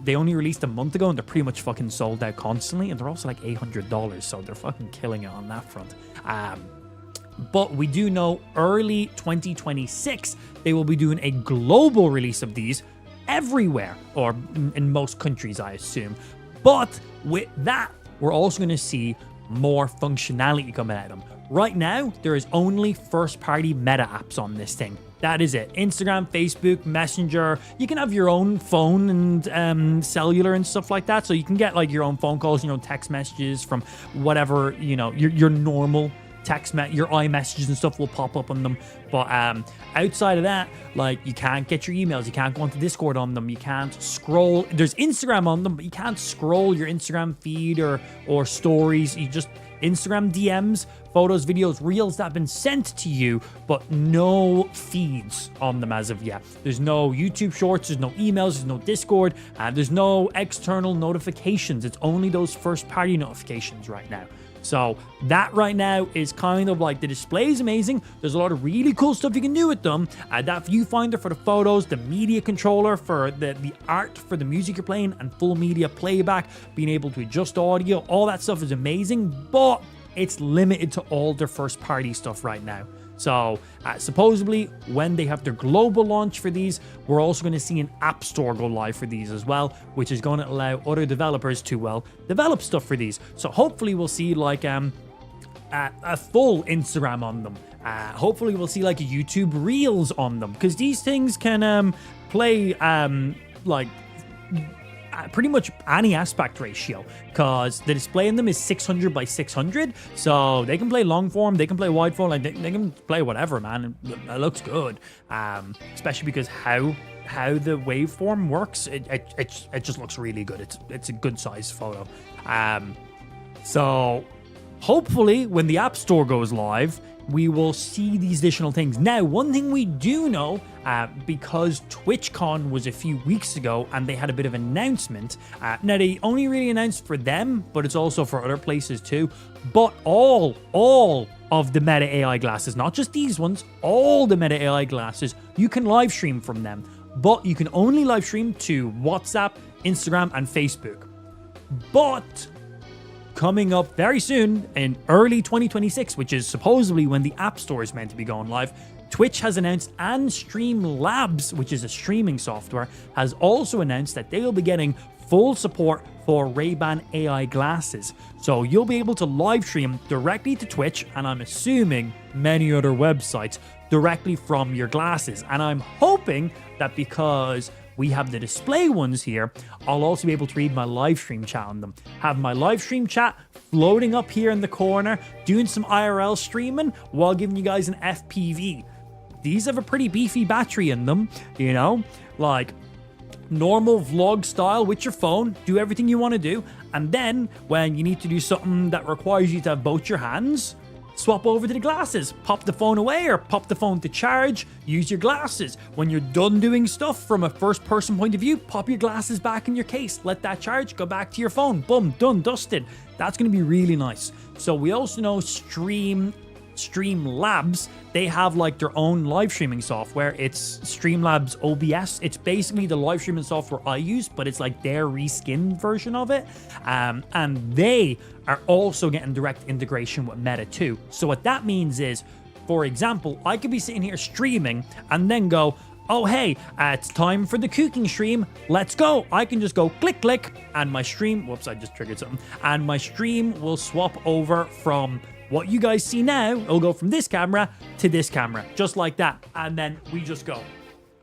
They only released a month ago and they're pretty much fucking sold out constantly. And they're also like $800. So they're fucking killing it on that front. But we do know early 2026, they will be doing a global release of these everywhere, or in most countries, I assume. But with that, we're also going to see more functionality coming at them. Right now, there is only first-party meta apps on this thing. That is it. Instagram, Facebook, Messenger. You can have your own phone and cellular and stuff like that. So you can get like your own phone calls, your own text messages from whatever, you know, your normal your iMessages and stuff will pop up on them. But outside of that, like, you can't get your emails, you can't go onto Discord on them, you can't scroll. There's Instagram on them, but you can't scroll your Instagram feed or stories. You just Instagram DMs, photos, videos, reels that have been sent to you, but no feeds on them as of yet. There's no YouTube shorts, there's no emails, there's no Discord, and there's no external notifications. It's only those first party notifications right now. So that right now is kind of like, the display is amazing. There's a lot of really cool stuff you can do with them. That viewfinder for the photos, the media controller for the art for the music you're playing, and full media playback, being able to adjust audio, all that stuff is amazing, but it's limited to all their first party stuff right now. So supposedly when they have their global launch for these, we're also going to see an app store go live for these as well, which is going to allow other developers to, well, develop stuff for these. So hopefully we'll see like a full Instagram on them, Hopefully we'll see like YouTube Reels on them, because these things can play like pretty much any aspect ratio, because the display in them is 600 by 600, so they can play long form, they can play wide form, like they can play whatever, man. It looks good, especially because how the waveform works, it just looks really good. It's a good size photo. So hopefully when the App Store goes live, we will see these additional things. Now, one thing we do know, because TwitchCon was a few weeks ago and they had a bit of an announcement. Now, they only really announced for them, but it's also for other places too. But all of the Meta AI glasses, not just these ones, all the Meta AI glasses, you can live stream from them. But you can only live stream to WhatsApp, Instagram, and Facebook. But coming up very soon in early 2026, which is supposedly when the App Store is meant to be going live, Twitch has announced, and Streamlabs, which is a streaming software, has also announced that they will be getting full support for Ray-Ban AI glasses. So you'll be able to live stream directly to Twitch, and I'm assuming many other websites, directly from your glasses. And I'm hoping that because we have the display ones here, I'll also be able to read my live stream chat on them. Have my live stream chat floating up here in the corner, doing some IRL streaming while giving you guys an FPV. These have a pretty beefy battery in them, you know, like normal vlog style with your phone, do everything you want to do. And then when you need to do something that requires you to have both your hands, swap over to the glasses, pop the phone away or pop the phone to charge, use your glasses. When you're done doing stuff from a first person point of view, pop your glasses back in your case, let that charge, go back to your phone, boom, done, dusted. That's going to be really nice. So we also know Streamlabs, they have like their own live streaming software. It's Streamlabs OBS. It's basically the live streaming software I use, but it's like their reskinned version of it. And they are also getting direct integration with Meta too. So what that means is, for example, I could be sitting here streaming and then go, oh, hey, it's time for the cooking stream. Let's go. I can just go click, click, and my stream, whoops, I just triggered something. And my stream will swap over from what you guys see now. It'll go from this camera to this camera, just like that. And then we just go.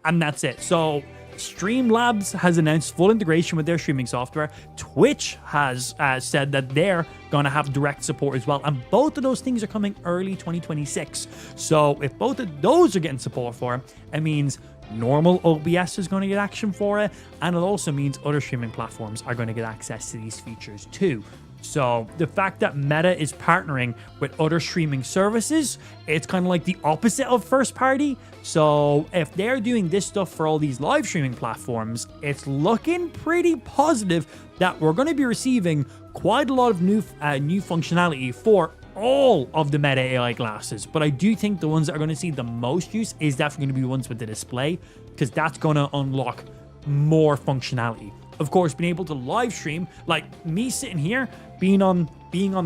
And that's it. So Streamlabs has announced full integration with their streaming software. Twitch has said that they're going to have direct support as well. And both of those things are coming early 2026. So if both of those are getting support for it, it means normal OBS is going to get action for it. And it also means other streaming platforms are going to get access to these features too. So the fact that Meta is partnering with other streaming services, it's kind of like the opposite of first party. So if they're doing this stuff for all these live streaming platforms, it's looking pretty positive that we're going to be receiving quite a lot of new functionality for all of the Meta AI glasses. But I do think the ones that are going to see the most use is definitely going to be the ones with the display, because that's going to unlock more functionality. Of course, being able to live stream, like me sitting here, being on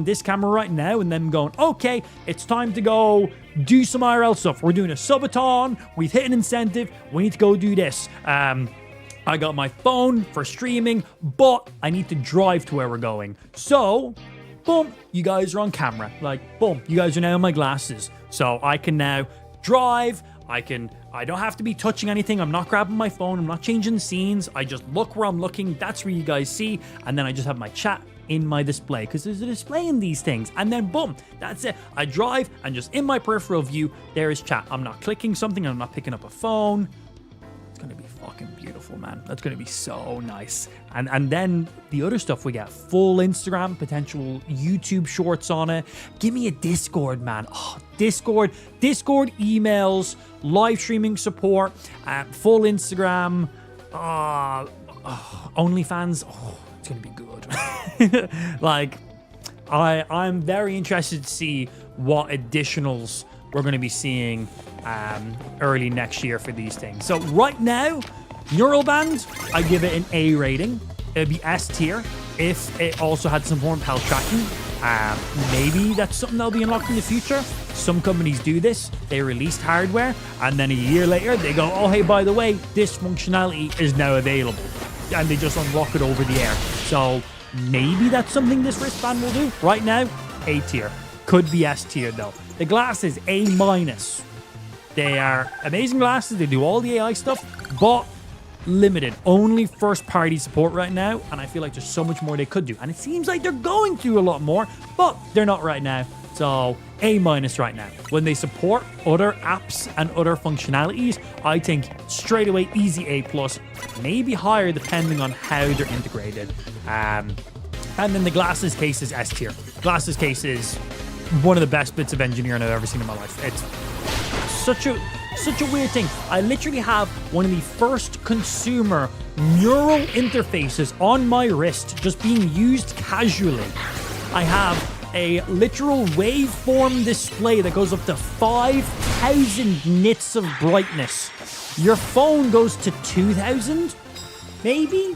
this camera right now, and then going, okay, it's time to go do some IRL stuff. We're doing a subathon. We've hit an incentive. We need to go do this. I got my phone for streaming, but I need to drive to where we're going. So, boom, you guys are on camera. Like, boom, you guys are now in my glasses. So I can now drive. I don't have to be touching anything. I'm not grabbing my phone. I'm not changing scenes. I just look where I'm looking. That's where you guys see. And then I just have my chat in my display, because there's a display in these things. And then boom, that's it. I drive and just in my peripheral view, there is chat. I'm not clicking something. I'm not picking up a phone. It's going to be fucking beautiful, man. That's going to be so nice. And then the other stuff we get, full Instagram, potential YouTube shorts on it. Give me a Discord, man. Oh, Discord, emails, live streaming support, full Instagram, OnlyFans. Oh, it's going to be good. Like, I'm very interested to see what additionals we're going to be seeing early next year for these things. So right now, Neuralband, I give it an A rating. It'd be S tier if it also had some form of health tracking. Maybe that's something that'll be unlocked in the future. Some companies do this. They released hardware, and then a year later, they go, oh, hey, by the way, this functionality is now available. And they just unlock it over the air. So maybe that's something this wristband will do. Right now, A tier. could be S tier though. The glasses, A minus. They are amazing glasses. They do all the AI stuff, but limited. Only first-party support right now, and I feel like there's so much more they could do. And it seems like they're going to a lot more, but they're not right now. So A minus right now. When they support other apps and other functionalities, I think straight away easy A plus, maybe higher depending on how they're integrated. And then the glasses case is S tier. Glasses case is one of the best bits of engineering I've ever seen in my life. It's such a weird thing. I literally have one of the first consumer neural interfaces on my wrist just being used casually. I have a literal waveform display that goes up to 5,000 nits of brightness. Your phone goes to 2,000, maybe?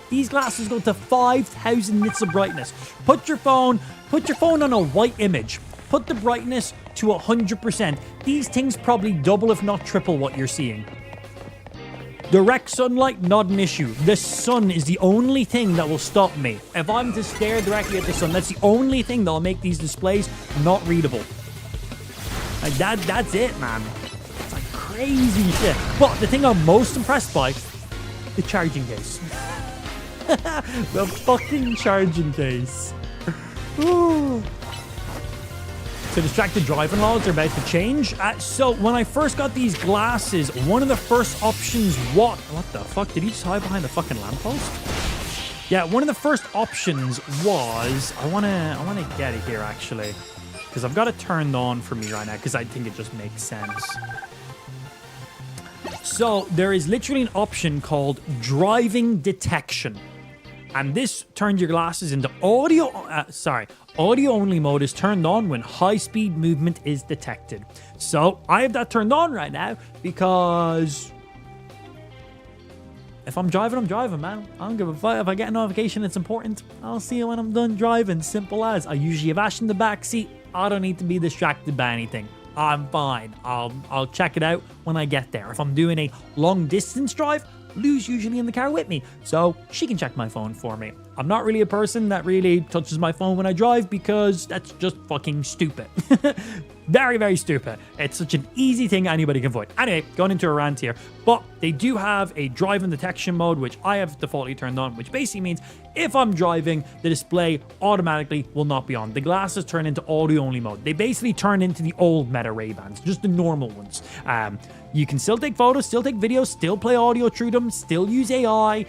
These glasses go to 5,000 nits of brightness. Put your phone on a white image. Put the brightness to 100%. These things probably double if not triple what you're seeing. Direct sunlight, not an issue. The sun is the only thing that will stop me. If I'm to stare directly at the sun, that's the only thing that'll make these displays not readable. Like that's it, man. It's like crazy shit. But the thing I'm most impressed by, the charging case. The fucking charging case. Ooh. So distracted driving laws are about to change. So when I first got these glasses, one of the first options, what the fuck? Did he just hide behind the fucking lamppost? Yeah, one of the first options was, I wanna get it here actually, because I've got it turned on for me right now because I think it just makes sense. So there is literally an option called driving detection. And this turns your glasses into audio only mode is turned on when high-speed movement is detected. So I have that turned on right now because if I'm driving, I'm driving, man. I don't give a fuck. If I get a notification it's important, I'll see it when I'm done driving. Simple as. I usually have Ash in the back seat. I don't need to be distracted by anything. I'm fine. I'll check it out when I get there. If I'm doing a long distance drive, Lou's usually in the car with me, so she can check my phone for me. I'm not really a person that really touches my phone when I drive because that's just fucking stupid. Very, very stupid. It's such an easy thing anybody can avoid. Anyway, going into a rant here, but they do have a driving detection mode, which I have defaultly turned on, which basically means if I'm driving, the display automatically will not be on. The glasses turn into audio-only mode. They basically turn into the old Meta Ray-Bans, just the normal ones. You can still take photos, still take videos, still play audio through them, still use AI,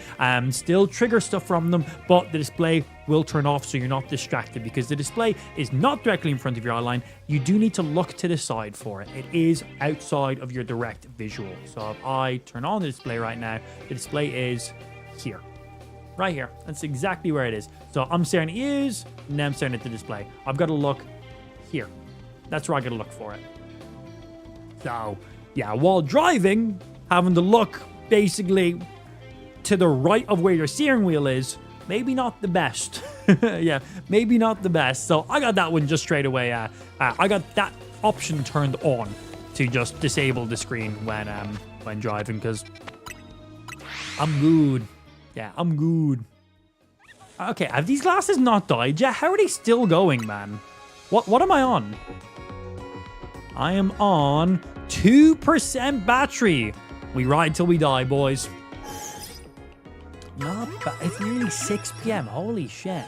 still trigger stuff from them, but the display will turn off so you're not distracted because the display is not directly in front of your eye line. You do need to look to the side for it. It is outside of your direct visual. So if I turn on the display right now, the display is here. Right here. That's exactly where it is. So I'm staring at ears, now I'm staring at the display. I've got to look here. That's where I got to look for it. So yeah, while driving, having to look basically to the right of where your steering wheel is, maybe not the best. Yeah, maybe not the best. So I got that one just straight away. I got that option turned on to just disable the screen when driving because I'm good. Yeah, I'm good. Okay, have these glasses not died yet? How are they still going, man? What am I on? I am on 2% battery. We ride till we die, boys. Not bad. It's nearly 6 p.m. Holy shit.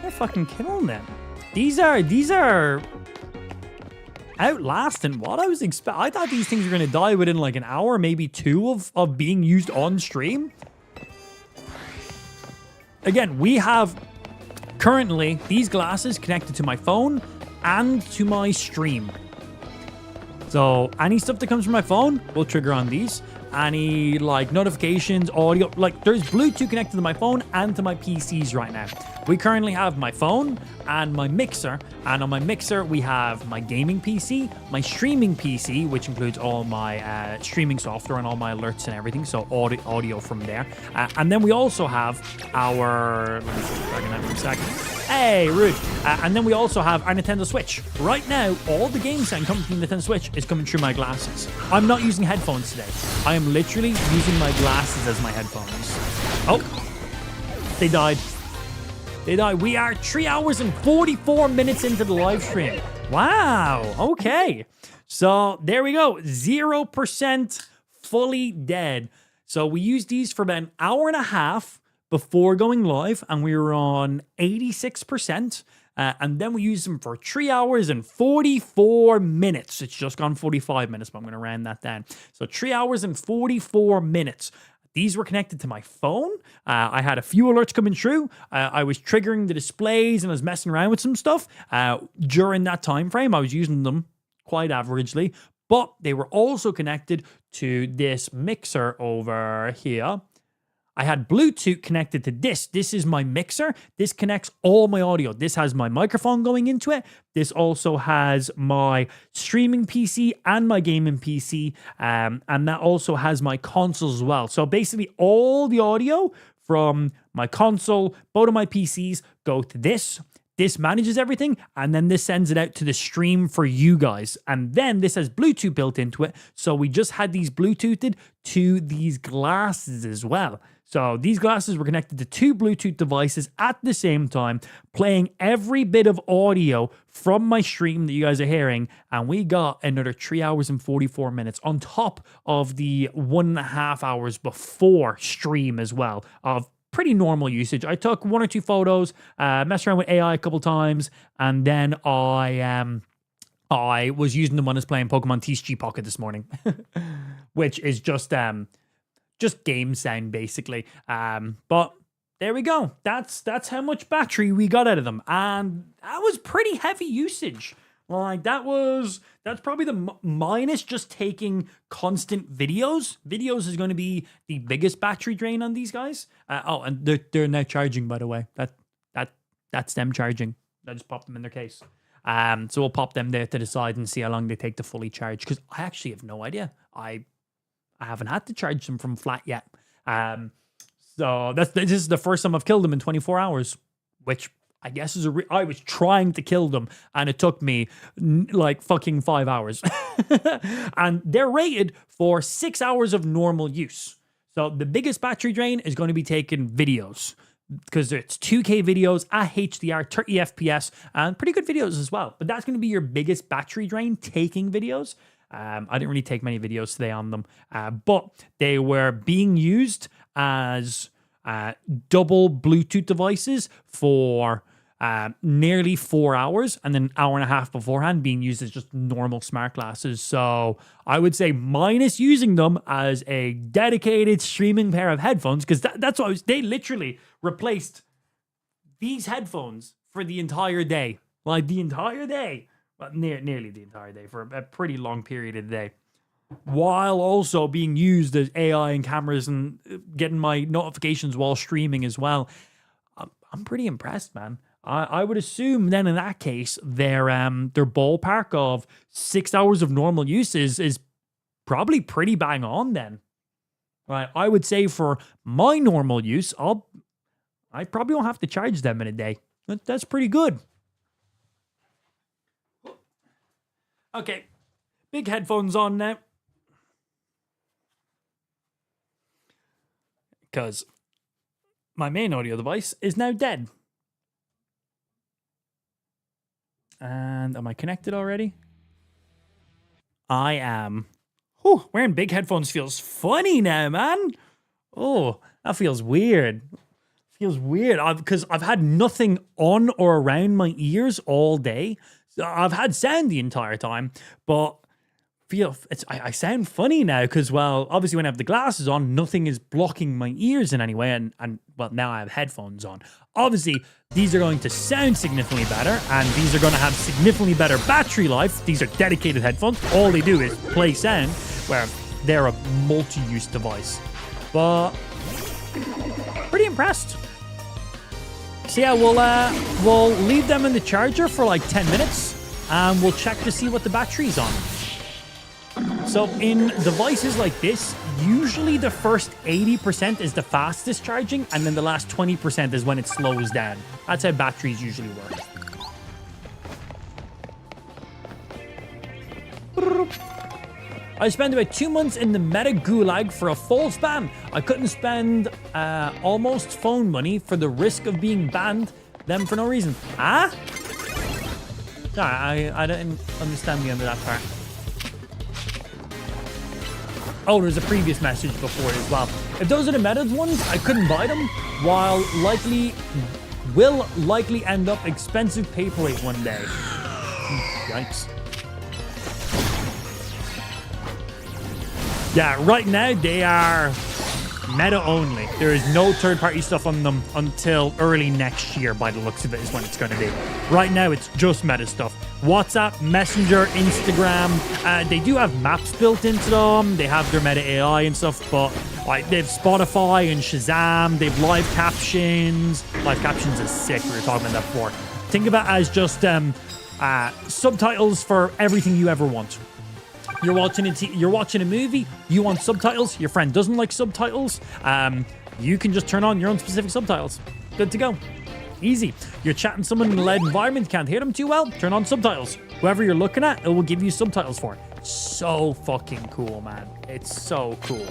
They're fucking killing them. These are outlasting what I was expecting. I thought these things were going to die within like an hour, maybe two of being used on stream. Again, we have currently these glasses connected to my phone and to my stream. So any stuff that comes from my phone will trigger on these. Any like notifications, audio, like there's Bluetooth connected to my phone and to my PCs right now. We currently have my phone and my mixer, and on my mixer we have my gaming PC, my streaming PC, which includes all my streaming software and all my alerts and everything, so audio from there. And then we also have our, let me just plug in that for a second. Hey, rude. And then we also have our Nintendo Switch. Right now, all the game sound coming from the Nintendo Switch is coming through my glasses. I'm not using headphones today. I am literally using my glasses as my headphones. Oh, they died. They died. We are 3 hours and 44 minutes into the live stream. Wow. Okay. So there we go. 0% fully dead. So we used these for about an hour and a half before going live, and we were on 86%. And then we used them for 3 hours and 44 minutes. It's just gone 45 minutes, but I'm going to round that down. So 3 hours and 44 minutes. These were connected to my phone. I had a few alerts coming through. I was triggering the displays and I was messing around with some stuff. During that time frame, I was using them quite averagely, but they were also connected to this mixer over here. I had Bluetooth connected to this. This is my mixer. This connects all my audio. This has my microphone going into it. This also has my streaming PC and my gaming PC. And that also has my console as well. So basically all the audio from my console, both of my PCs go to this. This manages everything, and then this sends it out to the stream for you guys. And then this has Bluetooth built into it. So we just had these Bluetoothed to these glasses as well. So these glasses were connected to two Bluetooth devices at the same time, playing every bit of audio from my stream that you guys are hearing. And we got another 3 hours and 44 minutes on top of the 1.5 hours before stream as well of pretty normal usage. I took 1 or 2 photos, messed around with AI a couple times, and then I was using them when I was playing Pokemon TCGPocket this morning, which is just game sound basically. But there we go. That's how much battery we got out of them, and that was pretty heavy usage. Like that's probably the minus just taking constant videos. Videos is going to be the biggest battery drain on these guys. And they're now charging, by the way. That's them charging. I just popped them in their case. So we'll pop them there to the side and see how long they take to fully charge, because I actually have no idea. I haven't had to charge them from flat yet. So this is the first time I've killed them in 24 hours, which I guess is I was trying to kill them, and it took me like fucking 5 hours. And they're rated for 6 hours of normal use. So the biggest battery drain is going to be taking videos, because it's 2K videos at HDR, 30 FPS, and pretty good videos as well. But that's going to be your biggest battery drain, taking videos. I didn't really take many videos today on them, but they were being used as double Bluetooth devices for nearly 4 hours, and then an hour and a half beforehand being used as just normal smart glasses. So I would say minus using them as a dedicated streaming pair of headphones, because that's what they literally replaced these headphones for the entire day. Like the entire day. Well, nearly the entire day, for a pretty long period of the day, while also being used as AI and cameras and getting my notifications while streaming as well. I'm pretty impressed, man. I would assume then in that case, their ballpark of 6 hours of normal use is probably pretty bang on then. Right? I would say for my normal use, I probably won't have to charge them in a day. That's pretty good. Okay, big headphones on now. Because my main audio device is now dead. And am I connected already? I am. Whew, wearing big headphones feels funny now, man. Oh, that feels weird. Feels weird because I've had nothing on or around my ears all day. I've had sound the entire time, but I sound funny now because, well, obviously when I have the glasses on, nothing is blocking my ears in any way, and well, now I have headphones on. Obviously, these are going to sound significantly better, and these are going to have significantly better battery life. These are dedicated headphones. All they do is play sound, where they're a multi-use device. But pretty impressed. So yeah, we'll leave them in the charger for like 10 minutes, and we'll check to see what the battery's on. So in devices like this, usually the first 80% is the fastest charging, and then the last 20% is when it slows down. That's how batteries usually work. I spent about 2 months in the meta gulag for a false ban. I couldn't spend almost phone money for the risk of being banned them for no reason. Ah? Sorry, I didn't understand the end of that part. Oh, there's a previous message before it as well. If those are the meta ones, I couldn't buy them, while will likely end up expensive paperweight one day. Yikes. Yeah, right now they are meta only. There is no third-party stuff on them until early next year, by the looks of it, is when it's going to be. Right now, it's just meta stuff. WhatsApp, Messenger, Instagram. They do have maps built into them. They have their meta AI and stuff, but like they have Spotify and Shazam. They have live captions. Live captions is sick. We were talking about that before. Think of it as just subtitles for everything you ever want. You're watching a movie, you want subtitles, your friend doesn't like subtitles, you can just turn on your own specific subtitles. Good to go. Easy. You're chatting to someone in a loud environment, can't hear them too well, turn on subtitles. Whoever you're looking at, it will give you subtitles for it. So fucking cool, man. It's so cool.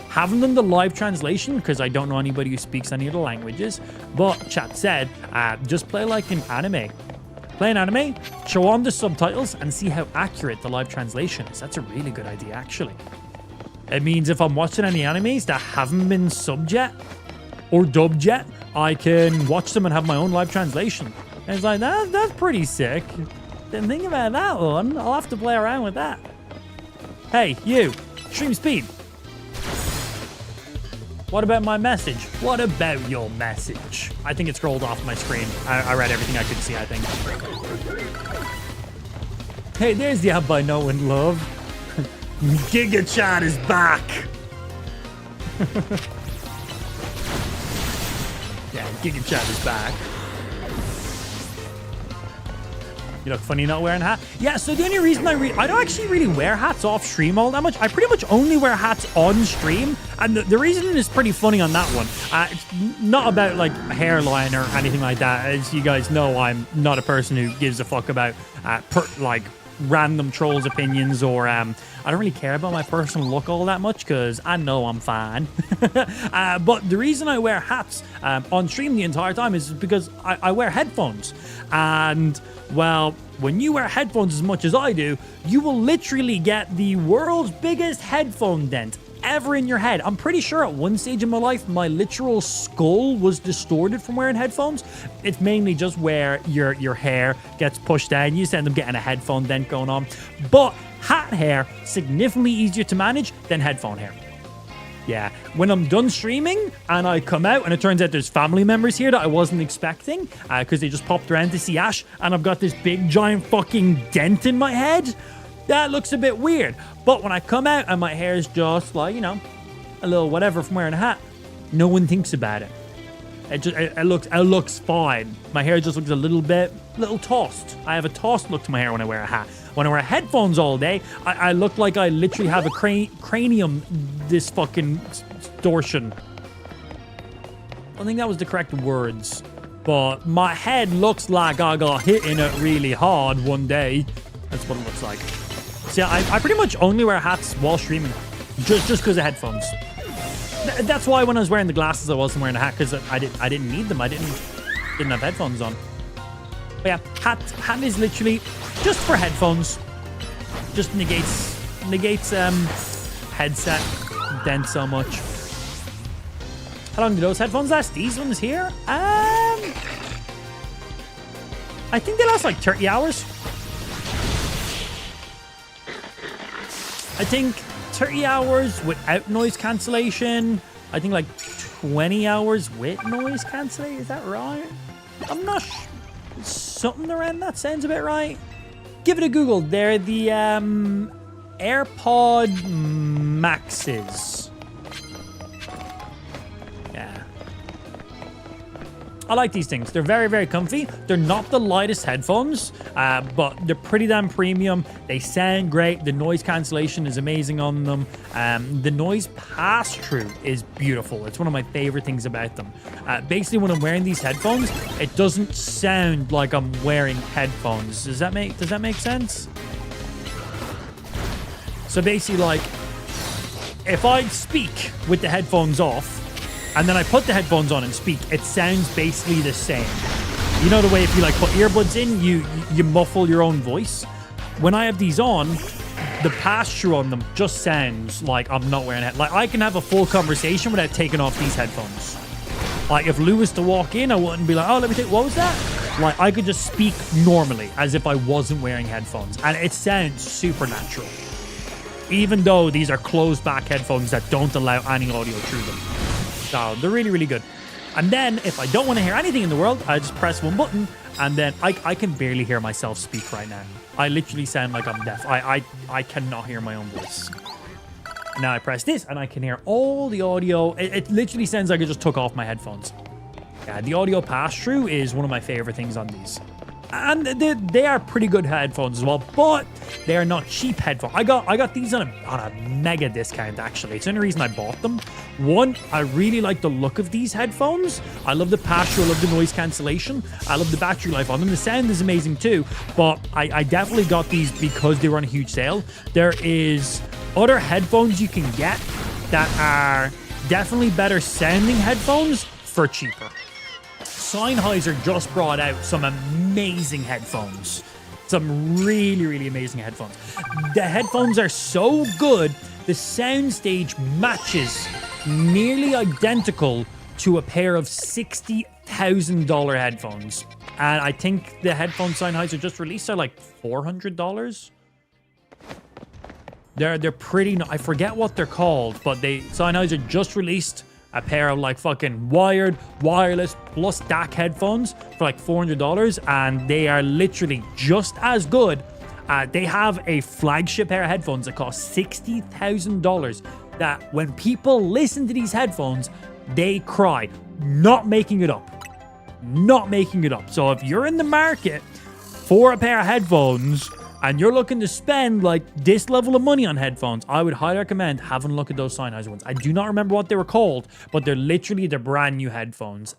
Haven't done the live translation because I don't know anybody who speaks any of the languages, but chat said, just play like an anime. Play an anime, show on the subtitles, and see how accurate the live translation is. That's a really good idea, actually. It means if I'm watching any animes that haven't been subbed yet or dubbed yet, I can watch them and have my own live translation. And it's like, that's pretty sick. Didn't think about that one. I'll have to play around with that. Hey, you, stream speed. What about my message? What about your message? I think it scrolled off my screen. I read everything I could see, I think. Hey, there's the app I know and love. GigaChat is back. Yeah, GigaChat is back. You look funny not wearing a hat. Yeah, so the only reason I don't actually really wear hats off stream all that much. I pretty much only wear hats on stream. And the reason is pretty funny on that one. It's not about like a hairline or anything like that. As you guys know, I'm not a person who gives a fuck about like random trolls' opinions, or I don't really care about my personal look all that much because I know I'm fine. But the reason I wear hats on stream the entire time is because I wear headphones. And, well, when you wear headphones as much as I do, you will literally get the world's biggest headphone dent ever in your head. I'm pretty sure at one stage in my life, my literal skull was distorted from wearing headphones. It's mainly just where your hair gets pushed down. You just end up getting a headphone dent going on. But hat hair, significantly easier to manage than headphone hair. Yeah, when I'm done streaming and I come out and it turns out there's family members here that I wasn't expecting because they just popped around to see Ash, and I've got this big giant fucking dent in my head, that looks a bit weird. But when I come out and my hair is just like, you know, a little whatever from wearing a hat, no one thinks about it. It looks fine. My hair just looks a little tossed. I have a tossed look to my hair when I wear a hat. When I wear headphones all day, I look like I literally have a cranium, this fucking distortion. I don't think that was the correct words, but my head looks like I got hit in it really hard one day. That's what it looks like. So yeah, I pretty much only wear hats while streaming, just because of headphones. That's why when I was wearing the glasses, I wasn't wearing a hat, because I didn't need them. I didn't have headphones on. But yeah, hat is literally just for headphones. Just negates headset dent so much. How long do those headphones last? These ones here? I think they last like 30 hours. I think 30 hours without noise cancellation. I think like 20 hours with noise cancellation. Is that right? I'm not sure. Something around that sounds a bit right. Give it a Google. They're the AirPod Maxes. Yeah. I like these things. They're very, very comfy. They're not the lightest headphones, but they're pretty damn premium. They sound great. The noise cancellation is amazing on them. The noise pass-through is beautiful. It's one of my favorite things about them. Basically, when I'm wearing these headphones, it doesn't sound like I'm wearing headphones. Does that make sense? So basically, like, if I speak with the headphones off, and then I put the headphones on and speak, it sounds basically the same. You know the way if you like put earbuds in, you muffle your own voice? When I have these on, the pass-through on them just sounds like I'm not wearing it. Like, I can have a full conversation without taking off these headphones. Like, if Lou was to walk in, I wouldn't be like, oh, let me take, what was that? Like, I could just speak normally as if I wasn't wearing headphones. And it sounds super natural. Even though these are closed-back headphones that don't allow any audio through them. So, they're really, really good. And then, if I don't want to hear anything in the world, I just press one button, and then I can barely hear myself speak right now. I literally sound like I'm deaf. I cannot hear my own voice. Now I press this, and I can hear all the audio. It literally sounds like I just took off my headphones. Yeah, the audio pass-through is one of my favorite things on these. And they are pretty good headphones as well, but they are not cheap headphones. I got these on a mega discount, actually. It's the only reason I bought them. One, I really like the look of these headphones. I love the pass-through, I love the noise cancellation. I love the battery life on them. The sound is amazing too, but I definitely got these because they were on a huge sale. There is other headphones you can get that are definitely better sounding headphones for cheaper. Sennheiser just brought out some amazing headphones. Some really, really amazing headphones. The headphones are so good, the soundstage matches nearly identical to a pair of $60,000 headphones. And I think the headphones Sennheiser just released are like $400. They're pretty, I forget what they're called, but Sennheiser just released a pair of like fucking wired, wireless plus DAC headphones for like $400, and they are literally just as good. They have a flagship pair of headphones that cost $60,000 that when people listen to these headphones, they cry. Not making it up. Not making it up. So if you're in the market for a pair of headphones and you're looking to spend like this level of money on headphones, I would highly recommend having a look at those Sennheiser ones. I do not remember what they were called, but they're literally the brand new headphones.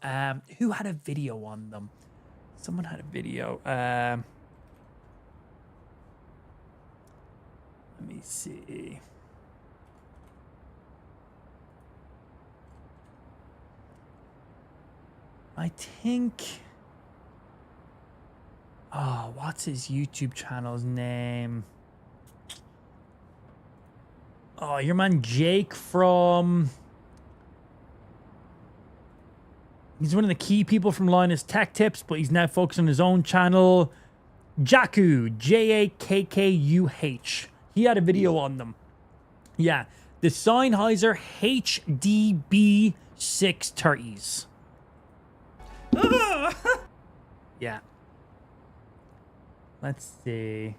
Who had a video on them? Someone had a video. Let me see. I think... Oh, what's his YouTube channel's name? Oh, your man Jake from... He's one of the key people from Linus Tech Tips, but he's now focused on his own channel. Jakkuh, Jakkuh. He had a video on them. Yeah, the Sennheiser HDB 630s. Yeah. Let's see.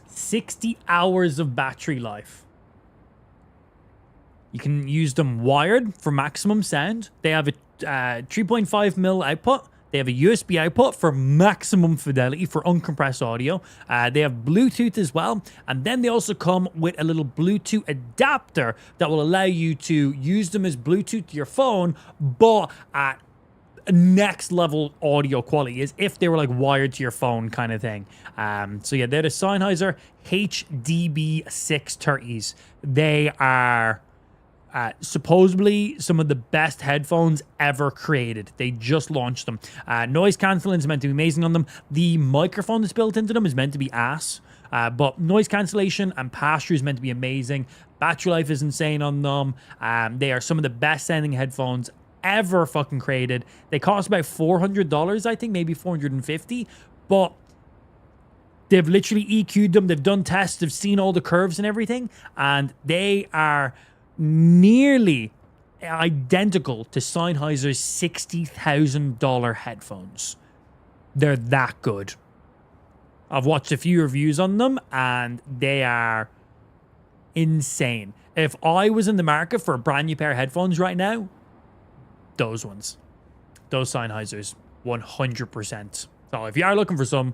$60 hours of battery life. You can use them wired for maximum sound. They have a 3.5mm output. They have a USB output for maximum fidelity for uncompressed audio. They have Bluetooth as well. And then they also come with a little Bluetooth adapter that will allow you to use them as Bluetooth to your phone, but at next level audio quality, is if they were like wired to your phone kind of thing. So yeah, they're the Sennheiser HDB 630s. They are supposedly some of the best headphones ever created. They just launched them. Noise cancelling is meant to be amazing on them. The microphone that's built into them is meant to be ass. But noise cancellation and pass-through is meant to be amazing. Battery life is insane on them. They are some of the best sounding headphones ever fucking created. They cost about $400, I think, maybe $450, but they've literally EQ'd them. They've done tests. They've seen all the curves and everything, and they are nearly identical to Sennheiser's $60,000 headphones. They're that good. I've watched a few reviews on them, and they are insane. If I was in the market for a brand new pair of headphones right now, those ones. Those Sennheisers. 100%. So if you are looking for some,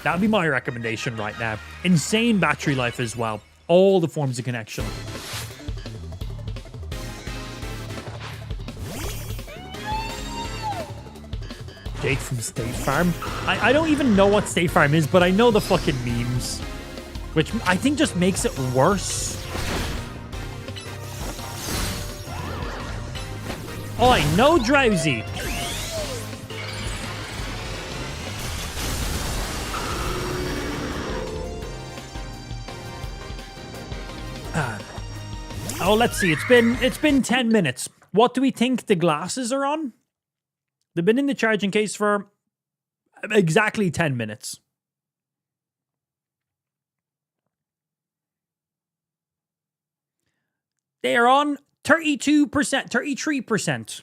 that would be my recommendation right now. Insane battery life as well. All the forms of connection. Jake from State Farm. I don't even know what State Farm is, but I know the fucking memes. Which I think just makes it worse. Oi, no drowsy. Oh, let's see. It's been 10 minutes. What do we think the glasses are on? They've been in the charging case for exactly 10 minutes. They are on 32%, 33%.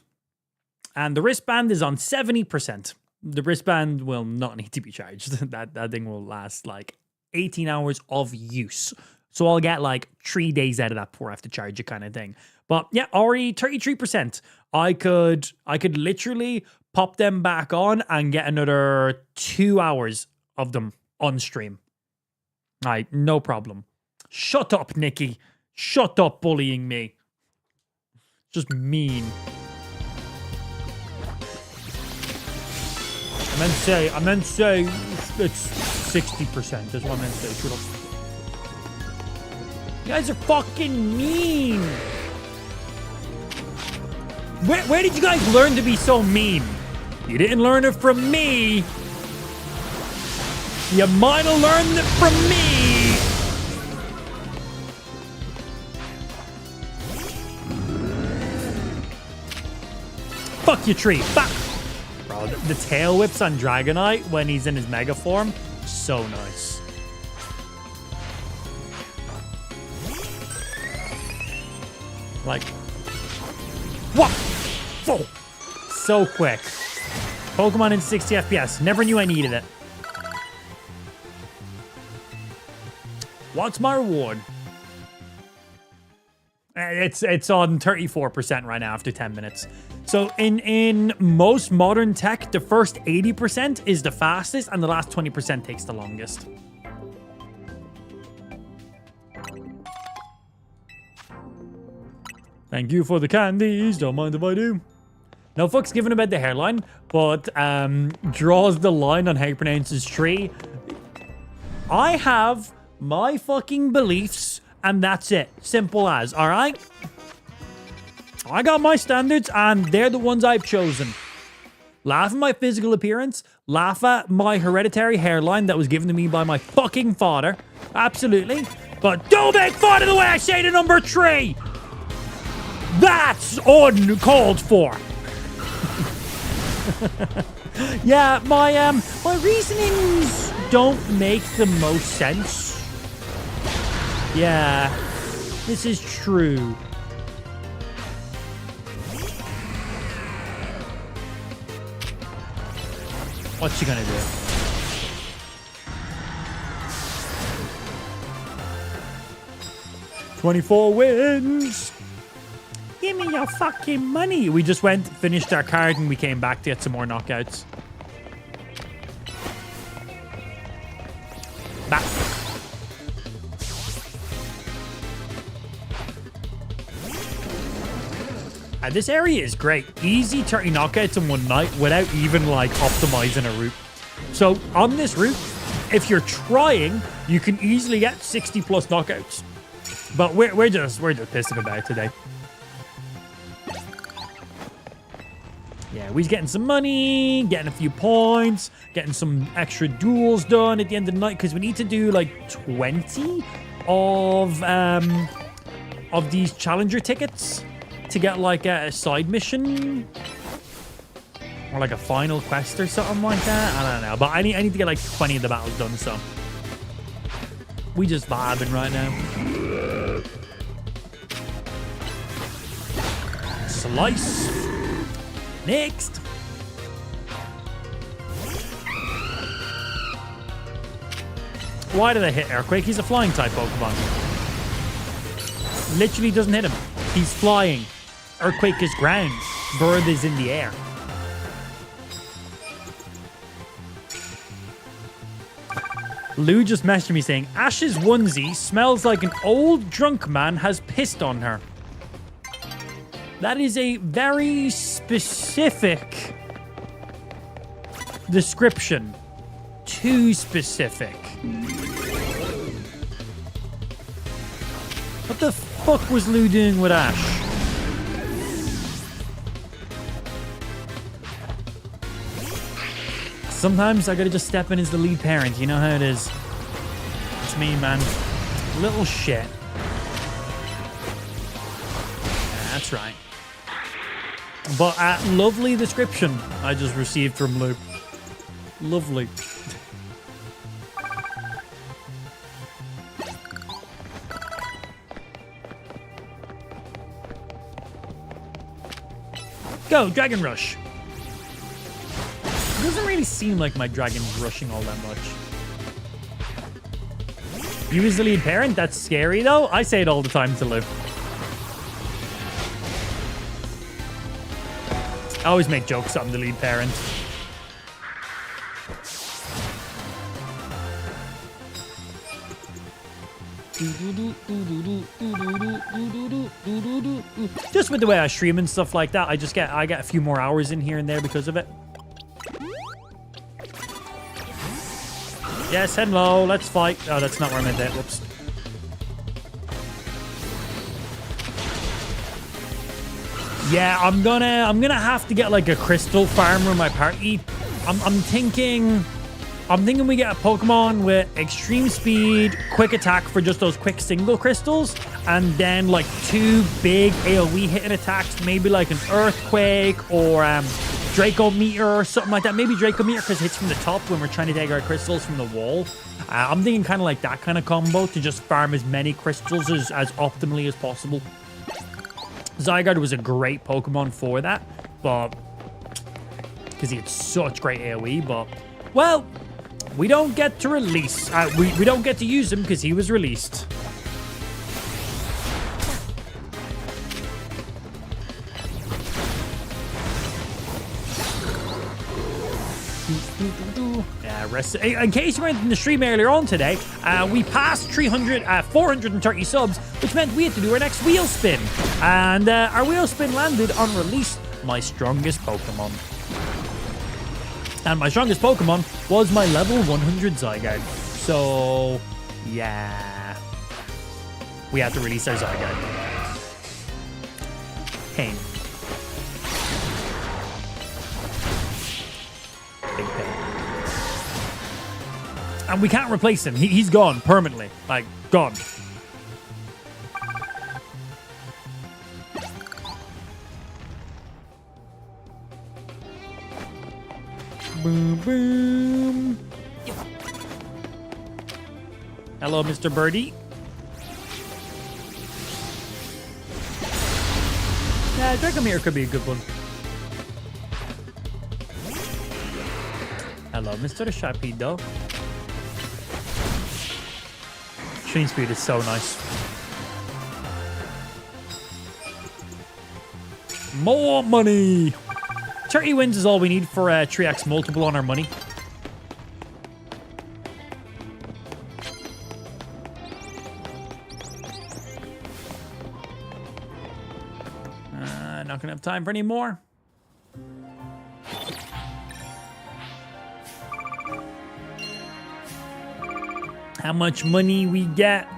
And the wristband is on 70%. The wristband will not need to be charged. That thing will last like 18 hours of use. So I'll get like 3 days out of that before I have to charge it kind of thing. But yeah, already 33%. I could literally pop them back on and get another 2 hours of them on stream. Right, no problem. Shut up, Nikki. Shut up bullying me. Just mean. I meant to say it's 60%. That's what I meant to say. Shut up. You guys are fucking mean. Where did you guys learn to be so mean? You didn't learn it from me. You might have learned it from me. Fuck your tree. Fuck. Bro, the tail whips on Dragonite when he's in his mega form. So nice. Like, what? Oh, so quick. Pokemon in 60 FPS. Never knew I needed it. What's my reward? It's on 34% right now after 10 minutes. So in most modern tech, the first 80% is the fastest and the last 20% takes the longest. Thank you for the candies. Don't mind if I do. No fucks given about the hairline, but draws the line on how he pronounces tree. I have my fucking beliefs, and that's it. Simple as, all right? I got my standards, and they're the ones I've chosen. Laugh at my physical appearance. Laugh at my hereditary hairline that was given to me by my fucking father. Absolutely. But don't make fun of the way I say the number 3. That's uncalled for. Yeah, my reasonings don't make the most sense. Yeah, this is true. What's she gonna do? $24 wins. Give me your fucking money. We just went, finished our card, and we came back to get some more knockouts. Back. This area is great. Easy 30 knockouts in one night without even like optimizing a route. So on this route, if you're trying, you can easily get 60 plus knockouts. But we're just pissing about it today. Yeah, we're getting some money, getting a few points, getting some extra duels done at the end of the night because we need to do like 20 of these challenger tickets to get like a side mission or like a final quest or something like that. I don't know, but I need to get like 20 of the battles done, so we just vibing right now. Slice. Next. Why did I hit Earthquake? He's a flying type Pokemon. Literally doesn't hit him. He's flying. Earthquake is ground. Bird is in the air. Lou just messaged me saying, Ash's onesie smells like an old drunk man has pissed on her. That is a very specific description. Too specific. What the fuck was Lou doing with Ash? Sometimes I gotta just step in as the lead parent. You know how it is. It's me, man. Little shit. That's right. But lovely description I just received from Luke. Lovely. Go, Dragon Rush. It doesn't really seem like my dragon's rushing all that much. You as the lead parent? That's scary, though. I say it all the time to Luke. I always make jokes that I'm the lead parent. Just with the way I stream and stuff like that, I get a few more hours in here and there because of it. Yes, hello, let's fight. Oh, that's not where I meant that. Whoops. Yeah, I'm gonna have to get like a crystal farmer in my party. I'm thinking we get a Pokemon with extreme speed, quick attack for just those quick single crystals, and then like 2 big AoE hitting attacks, maybe like an Earthquake or Draco Meteor or something like that. Maybe Draco Meteor because it hits from the top when we're trying to take our crystals from the wall. I'm thinking kind of like that kind of combo to just farm as many crystals as optimally as possible. Zygarde was a great Pokemon for that, but because he had such great AoE, but well, we don't get to release. We don't get to use him because he was released. Yeah, in case you weren't in the stream earlier on today, we passed 430 subs, which meant we had to do our next wheel spin. And our wheel spin landed on release my strongest Pokemon. And my strongest Pokemon was my level 100 Zygarde. So, yeah. We had to release our Zygarde. Pain. Big pain. And we can't replace him. He's gone permanently. Like, gone. Boom, boom. Hello, Mr. Birdie. Yeah, Dragomir could be a good one. Hello, Mr. Shapido. Sheen speed is so nice. More money! 30 wins is all we need for 3x multiple on our money. Not gonna have time for any more. How much money we get?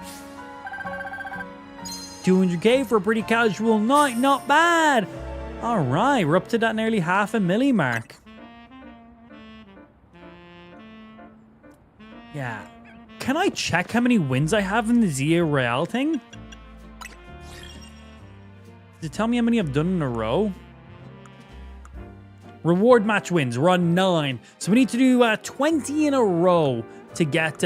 200k for a pretty casual night. Not bad. All right, we're up to that nearly $500,000 mark. Yeah. Can I check how many wins I have in the Zia Royale thing? Does it tell me how many I've done in a row? Reward match wins. We're on 9. So we need to do 20 in a row to get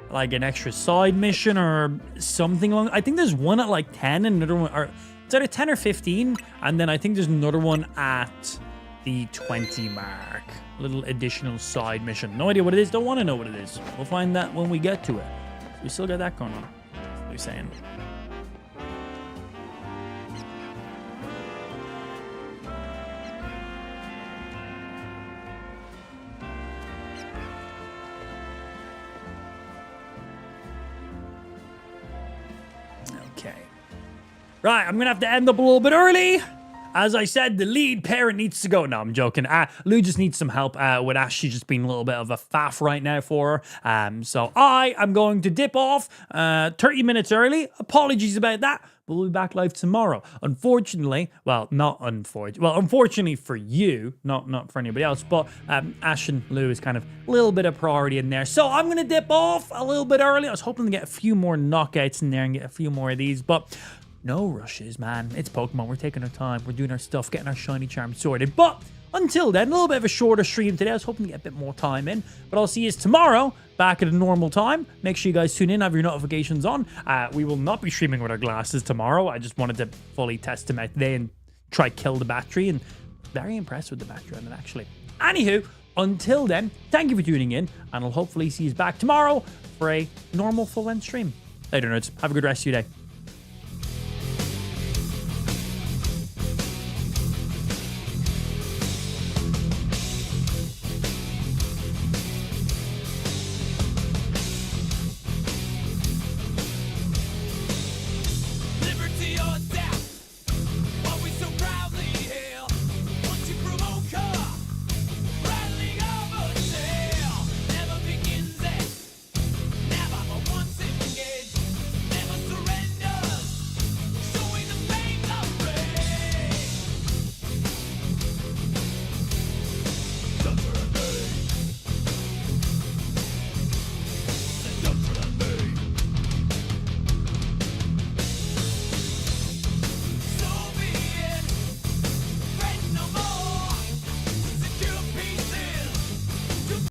like an extra side mission or something along. I think there's one at like 10 and another one, or it's either 10 or 15, and then I think there's another one at the 20 mark. A little additional side mission. No idea what it is. Don't want to know what it is. We'll find that when we get to it. We still got that going on. What are you saying? Okay. Right, I'm going to have to end up a little bit early. as I said, the lead parent needs to go. No, I'm joking. Lou just needs some help with Ash. She's just being a little bit of a faff right now for her. So I am going to dip off 30 minutes early. Apologies about that. But we'll be back live tomorrow. Unfortunately, unfortunately for you, not for anybody else, but Ash and Lou is kind of a little bit of priority in there. So I'm going to dip off a little bit early. I was hoping to get a few more knockouts in there and get a few more of these, but no rushes, man. It's Pokemon. We're taking our time. We're doing our stuff, getting our shiny charm sorted. But until then, a little bit of a shorter stream today. I was hoping to get a bit more time in, but I'll see you tomorrow back at a normal time. Make sure you guys tune in, have your notifications on. We will not be streaming with our glasses tomorrow. I just wanted to fully test them out today and try kill the battery, and very impressed with the battery on it, actually. Anywho, until then, thank you for tuning in, and I'll hopefully see you back tomorrow for a normal full-length stream. Later, nerds. Have a good rest of your day.